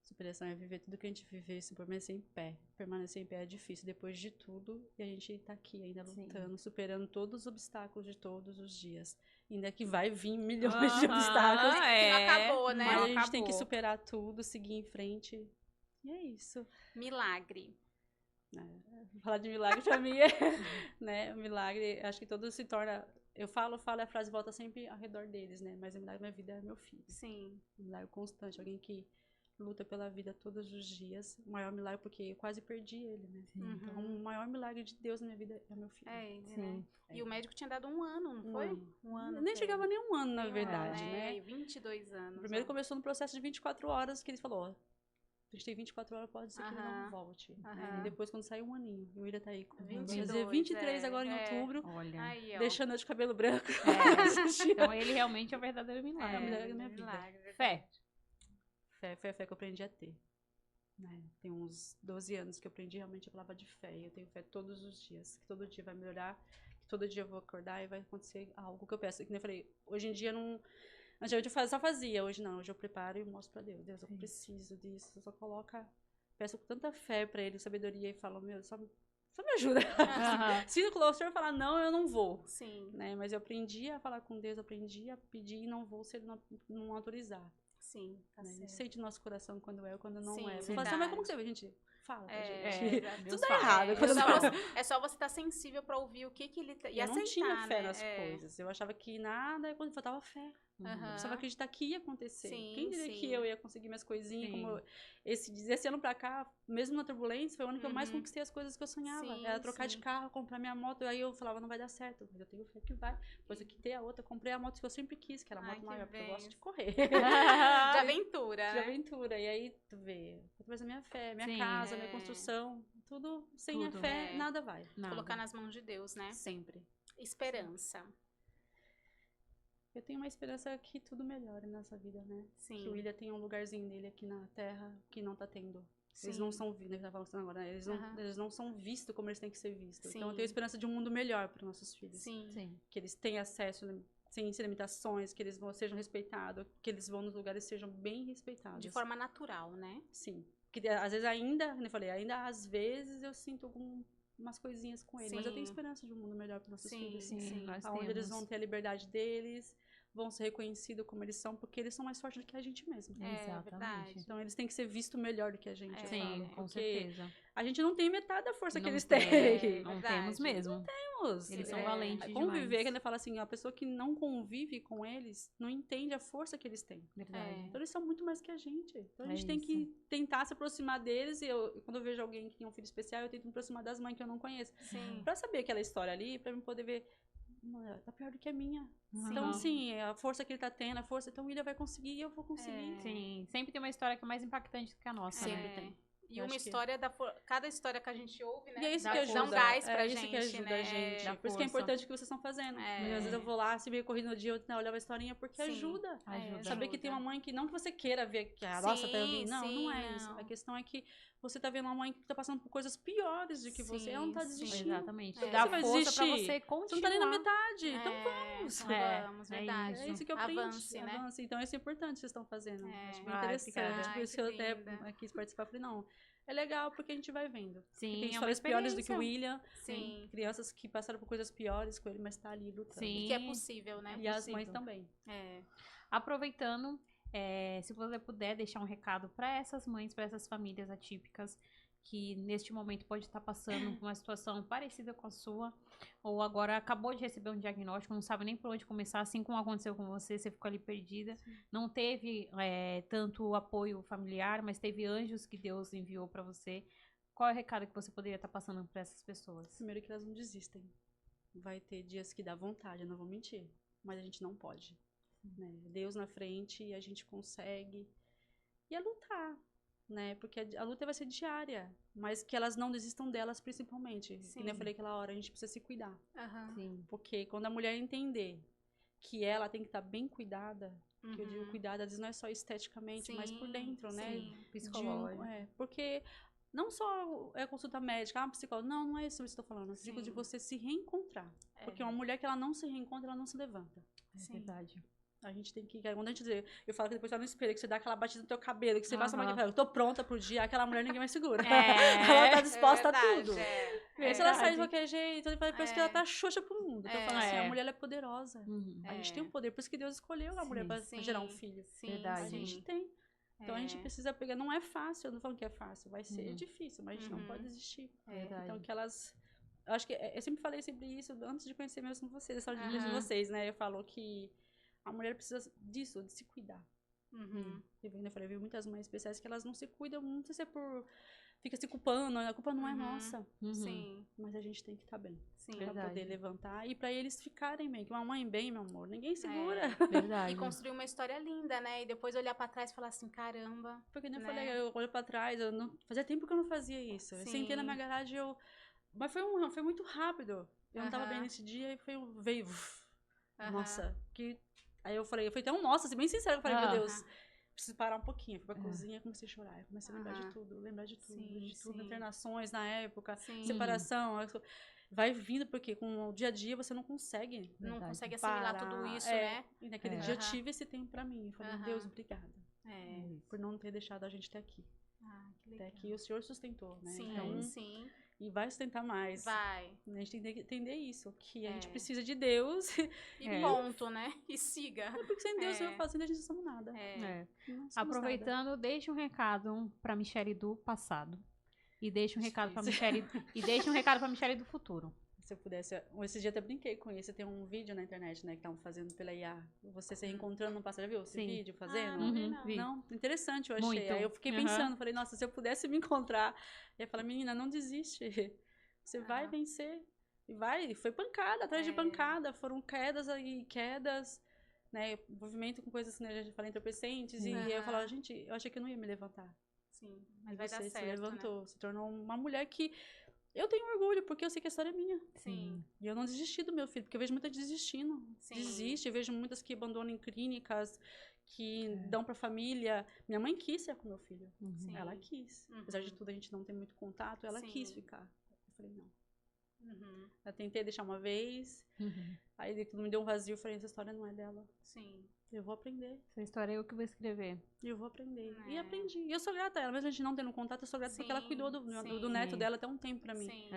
Superação é viver tudo que a gente vive, se permanecer em pé. Permanecer em pé é difícil depois de tudo. E a gente tá aqui ainda Sim. lutando, superando todos os obstáculos de todos os dias. Ainda que vai vir milhões de obstáculos. Que não acabou, né? Mas Não a gente tem que acabou. superar tudo, seguir em frente. E é isso. Milagre. Falar de milagre pra mim é, né, o milagre, acho que tudo se torna, eu falo, a frase volta sempre ao redor deles, né, mas o milagre da minha vida é meu filho. Sim. Um milagre constante, alguém que luta pela vida todos os dias, o maior milagre porque eu quase perdi ele, né. Então, o maior milagre de Deus na minha vida é meu filho. É ele, Sim. né? E o médico tinha dado 1 ano, não foi? ano. 1 ano. Nem pra chegava ele. nem um ano, na Nem um verdade, ano, né. E 22 anos. Primeiro ó. começou no processo de 24 horas, que ele falou, ó, a gente tem 24 horas, pode ser que ele Aham. não volte. Né? Aham. E depois, quando saiu um aninho, o William tá aí com 22, vai fazer 23 é, agora em é. outubro, Olha. Aí, ó. deixando eu de cabelo branco. É. Então ele realmente é o verdadeiro milagre. É o milagre da minha vida. milagre, Fé. Fé que eu aprendi a ter. Né? Tem uns 12 anos que eu aprendi realmente a palavra de fé. E eu tenho fé todos os dias. Que todo dia vai melhorar. Que todo dia eu vou acordar e vai acontecer algo que eu peço. Que nem eu falei, hoje em dia não... Antes eu só fazia, hoje não. Hoje eu preparo e mostro pra Deus. Deus, eu preciso disso. Eu só coloca... Peço com tanta fé pra Ele, sabedoria, e falo, meu, só me ajuda. Aham. Se o Senhor falar não, eu não vou. Sim, Né? Mas eu aprendi a falar com Deus, aprendi a pedir e não vou se Ele não autorizar. sim, tá Né? certo. Sente nosso coração quando é ou quando não Sim, é. Você verdade. fala assim, mas como que você vê, gente? Fala pra gente. exato. Tudo é errado. É, quando não- é só você estar sensível pra ouvir o que ele... E eu aceitar, não tinha fé né? nas coisas. Eu achava que nada, quando faltava fé. Aham. Eu precisava acreditar que ia acontecer. Sim, Quem diria sim. que eu ia conseguir minhas coisinhas? Sim. Como esse ano pra cá, mesmo na turbulência, foi o ano que eu mais Uhum. conquistei as coisas que eu sonhava. Sim, Era trocar sim. de carro, comprar minha moto. Aí eu falava, não vai dar certo. Mas eu tenho fé que vai. Depois eu quitei a outra, comprei a moto que eu sempre quis, que era a Ai, moto que maior, porque eu gosto de benção. correr. De aventura, De né? aventura. E aí, tu vê, através da minha fé, minha Sim. casa, É. minha construção, tudo sem Tudo. a fé, É. nada vai. Nada. Colocar nas mãos de Deus, né? Sempre. Esperança. Eu tenho uma esperança que tudo melhore nessa vida, né? Sim. Que o William tenha um lugarzinho dele aqui na terra que não tá tendo. Eles Sim. não são vistos, né? Tava falando agora, né? Aham. Eles não são vistos como eles têm que ser vistos. Então eu Sim. tenho esperança de um mundo melhor para nossos filhos. Sim. Sim. Que eles tenham acesso sem limitações, que eles sejam respeitados, que eles vão nos lugares e sejam bem respeitados. De forma natural, né? Sim. Porque às vezes ainda, como eu falei, ainda às vezes eu sinto umas coisinhas com ele, mas eu tenho Sim. esperança de um mundo melhor para nossos Sim, filhos. sim. nós Onde eles temos. vão ter a liberdade deles, vão ser reconhecidos como eles são, porque eles são mais fortes do que a gente mesmo. É Exatamente. verdade. Então eles têm que ser vistos melhor do que a gente. É. eu Sim, falo, com porque certeza. a gente não tem metade da força que Não eles tem. têm. Não Verdade. temos mesmo. Temos. Eles são É. valentes Conviver, demais. que ele fala assim, a pessoa que não convive com eles não entende a força que eles têm. Verdade. Então eles são muito mais que a gente. Então a É gente tem isso. que tentar se aproximar deles. E quando eu vejo alguém que tem um filho especial, eu tento me aproximar das mães que eu não conheço. Sim. Pra saber aquela história ali, pra eu poder ver, não, ela tá pior do que a minha. Então, Aham. sim, a força que ele tá tendo, a força, então o William vai conseguir e eu vou conseguir. Sim, sempre tem uma história que é mais impactante do que a nossa, Sempre né? tem. E Eu uma acho que- história cada história que a gente ouve, né? E é isso Dá que força. ajuda. Dá um gás pra é gente, isso que ajuda né? a gente. Dá Por isso que é força. importante o que vocês estão fazendo. É. Às vezes eu vou lá, se meio corrido no dia, eu olhava a historinha, porque Sim. ajuda. Ajuda. Saber que tem uma mãe que, não que você queira ver que a Sim, nossa tá ouvindo. Não, sim, não é isso. não. A questão é que você tá vendo uma mãe que tá passando por coisas piores do que você. Ela não tá Sim, sim. desistindo. Exatamente. É. Dá Você vai força pra desistir. você continuar. Você não tá nem na metade. Então vamos. Vamos, É verdade. É isso que eu aprendi. Avance, né? Avance. Então isso é importante que vocês estão fazendo. É. Acho bem Ai, interessante. obrigada. Por isso que Ai, eu que até linda. quis participar. Falei, não, é legal porque a gente vai vendo. Sim, Tem é uma histórias piores do que o experiência. William. Sim. Tem crianças que passaram por coisas piores com ele, mas tá ali lutando. Sim. E que é possível, né? E as possível. mães também. É. Aproveitando, se você puder deixar um recado para essas mães, para essas famílias atípicas que neste momento pode estar passando por uma situação parecida com a sua, ou agora acabou de receber um diagnóstico, não sabe nem por onde começar, assim como aconteceu com você, você ficou ali perdida, não teve tanto apoio familiar, mas teve anjos que Deus enviou para você. qual é o recado que você poderia estar passando para essas pessoas? Primeiro que elas não desistem. Vai ter dias que dá vontade, eu não vou mentir. Mas a gente não pode. Né? Deus na frente e a gente consegue. E é lutar, né? Porque a luta vai ser diária. Mas que elas não desistam delas principalmente. Sim. Como eu falei aquela hora, a gente precisa se cuidar. Sim. Porque quando a mulher entender que ela tem que estar bem cuidada, que eu digo cuidada, às vezes não é só esteticamente, mas por dentro, né? Sim. Psicológico. Porque não só é consulta médica, psicóloga, não é isso que eu estou falando. Eu digo de você se reencontrar. Porque uma mulher que ela não se reencontra, ela não se levanta. É verdade. A gente tem que... Quando a gente dizer, eu falo que depois tá no espelho, que você dá aquela batida no teu cabelo, que você passa uma maquiagem, eu tô pronta pro dia, aquela mulher ninguém mais segura. Ela tá disposta a tudo. Se ela sai de qualquer jeito, parece que ela tá xoxa pro mundo. Então eu falo assim, a mulher ela é poderosa. A gente tem um poder, por isso que Deus escolheu a mulher pra gerar um filho. Verdade. A gente tem. Então a gente precisa pegar, não é fácil, eu não falo que é fácil, vai ser difícil, mas a gente não pode desistir. Então que elas... Eu acho que, eu sempre falei sempre isso, antes de conhecer mesmo vocês, essa audiência de vocês, né? Eu falo que a mulher precisa disso, de se cuidar. Eu falei, eu vi muitas mães especiais que elas não se cuidam, não sei se é por... Fica se culpando, a culpa não é nossa. Sim. Mas a gente tem que estar bem. Sim. Pra poder levantar e pra eles ficarem bem. Que uma mãe bem, meu amor, ninguém segura. Verdade. E construir uma história linda, né? E depois olhar pra trás e falar assim, caramba. Porque nem eu falei, eu olho pra trás, fazia tempo que eu não fazia isso. Eu sentei na minha garagem, mas foi muito rápido. Eu não tava bem nesse dia e veio. Nossa, que... Aí eu falei, foi tão nossa, assim, bem sincero, eu falei, meu Deus, preciso parar um pouquinho. Eu fui pra cozinha e comecei a chorar. Eu comecei a lembrar de tudo, internações na época, separação. Vai vindo, porque com o dia a dia você não consegue. Não consegue assimilar tudo isso, né? E naquele dia eu tive esse tempo pra mim. Eu falei, Deus, obrigada. Por não ter deixado a gente até aqui. Que legal. Até aqui o Senhor sustentou, né? Sim, então, sim. E vai sustentar mais. Vai. A gente tem que entender isso, que a gente precisa de Deus. E ponto, né? E siga. Porque sem Deus, eu fazendo, a gente não somos nada. Não somos Aproveitando, nada. deixa um recado pra Michele do passado. E deixa um recado pra Michele. E deixa um recado pra Michele do futuro. Se eu pudesse, esse dia até brinquei com isso. Tem um vídeo na internet, né, que estavam fazendo pela IA. Você se reencontrando no passado, já viu esse vídeo fazendo? Não. Interessante, eu achei. Muito. Aí eu fiquei pensando, falei, nossa, se eu pudesse me encontrar. Eu ia falar, menina, não desiste. Você vai vencer. E vai. Foi pancada, atrás de pancada. Foram quedas aí, quedas, né, envolvimento com coisas, né, já falei, entorpecentes. E eu falava, gente, eu achei que eu não ia me levantar. Sim, Mas vai você dar se certo, levantou, se tornou uma mulher que... Eu tenho orgulho, porque eu sei que a história é minha. Sim. E eu não desisti do meu filho, porque eu vejo muita gente desistindo. Desiste, eu vejo muitas que abandonam em clínicas, que dão pra família. Minha mãe quis ser com meu filho. Ela quis. Apesar de tudo, a gente não ter muito contato, ela quis ficar. Eu falei, não. Eu tentei deixar uma vez, aí tudo me deu um vazio, eu falei, essa história não é dela. Sim. Eu vou aprender. Essa história é eu que vou escrever. Eu vou aprender. E aprendi. E eu sou grata a ela, mesmo a gente não tendo contato, eu sou grata porque ela cuidou do neto dela até um tempo pra mim. Sim.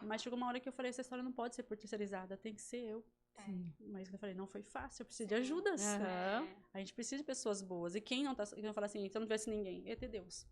Mas chegou uma hora que eu falei, essa história não pode ser por terceirizada, tem que ser eu. Mas eu falei, não foi fácil, eu preciso de ajudas. A gente precisa de pessoas boas. E quem não tá... Eu falo assim, se eu não tivesse ninguém, ia ter Deus.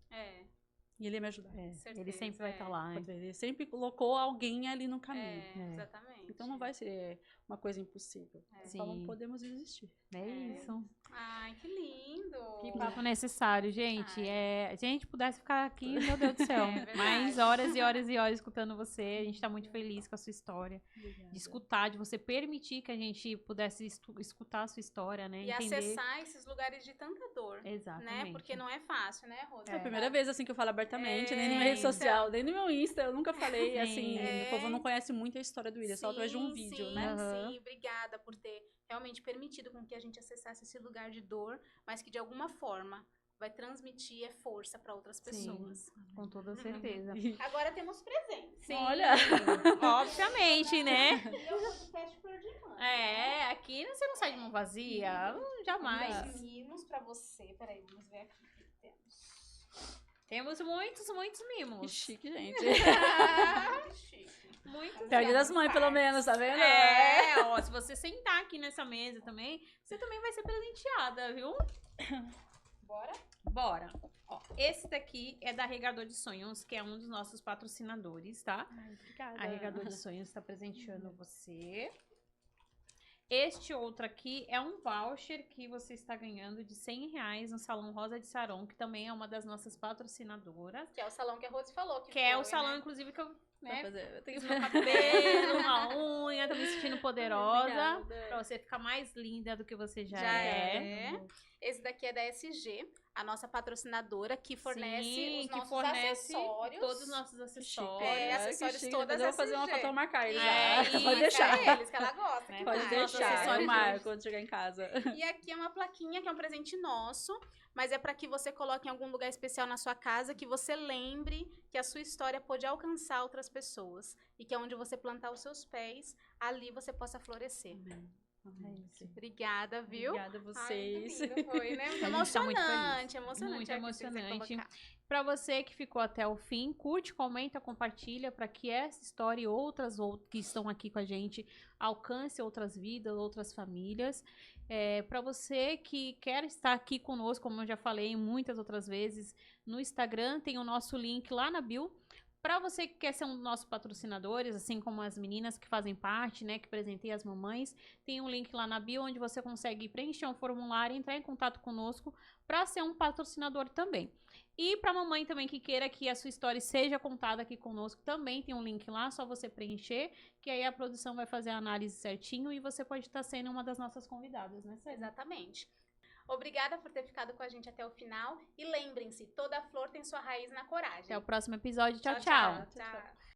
E ele ia me ajudar. Ele sempre vai estar lá. Ele sempre colocou alguém ali no caminho. Exatamente. Então não vai ser uma coisa impossível. Só não podemos desistir. É isso. Ai, que lindo. Que papo necessário, gente. Se a gente pudesse ficar aqui, meu Deus do céu. Verdade. Mais horas e horas e horas escutando você. A gente tá muito feliz com a sua história. Obrigada. De escutar, de você permitir que a gente pudesse escutar a sua história, né? E entender. acessar esses lugares de tanta dor. Exatamente. Né? Porque não é fácil, né, Rosa? É a primeira vez assim que eu falo abertamente, nem no rede social, nem no meu Insta, eu nunca falei assim. O povo não conhece muito a história do William, só através de um vídeo, né? Sim, obrigada por ter realmente permitido com que a gente acessasse esse lugar de dor, mas que de alguma forma vai transmitir força para outras pessoas. Com toda certeza. Agora temos presentes. Sim, Olha! Obviamente, né? E eu vou de peste por demais. Aqui você não sai de mão vazia. Jamais. Mimos pra você. Peraí, vamos ver aqui o que temos. Temos muitos mimos. Que chique, gente. Que chique. Muitos Perde das mães, pelo menos, tá vendo? ó, se você sentar aqui nessa mesa também, você também vai ser presenteada, viu? Bora. Ó, esse daqui é da Regador de Sonhos, que é um dos nossos patrocinadores, tá? Ai, obrigada. A Regador de Sonhos está presenteando você. Este outro aqui é um voucher que você está ganhando de R$100 no Salão Rosa de Saron, que também é uma das nossas patrocinadoras. Que é o salão que a Rose falou. Que é o salão, né? inclusive, que eu Eu tenho fiz meu cabelo, uma unha, tô me sentindo poderosa. Obrigada. Pra você ficar mais linda do que você já é. é. Esse daqui é da SG, a nossa patrocinadora, que fornece Sim, os que nossos fornece acessórios. todos os nossos acessórios. Acessórios todas Mas eu vou fazer uma SG. foto ao marcar eles É, lá. e Pode deixar. eles, que ela gosta. Né? Que Pode mais? deixar, acessórios eu marco deles. quando chegar em casa. E aqui é uma plaquinha que é um presente nosso, mas é para que você coloque em algum lugar especial na sua casa, que você lembre que a sua história pode alcançar outras pessoas e que é onde você plantar os seus pés, ali você possa florescer. Obrigada, viu? Obrigada a vocês. Ai, que lindo foi, né? A gente tá muito Emocionante, feliz. emocionante. Muito a hora que você quiser emocionante. colocar. Pra você que ficou até o fim, curte, comenta, compartilha para que essa história e outras que estão aqui com a gente alcance outras vidas, outras famílias. Para você que quer estar aqui conosco, como eu já falei muitas outras vezes, no Instagram tem o nosso link lá na bio. Para você que quer ser um dos nossos patrocinadores, assim como as meninas que fazem parte, né, que presenteiam as mamães, tem um link lá na bio onde você consegue preencher um formulário e entrar em contato conosco para ser um patrocinador também. E para a mamãe também que queira que a sua história seja contada aqui conosco, também tem um link lá, só você preencher, que aí a produção vai fazer a análise certinho e você pode estar sendo uma das nossas convidadas, né, Célia? Exatamente. Obrigada por ter ficado com a gente até o final. E lembrem-se, toda flor tem sua raiz na coragem. Até o próximo episódio. Tchau, tchau. Tchau.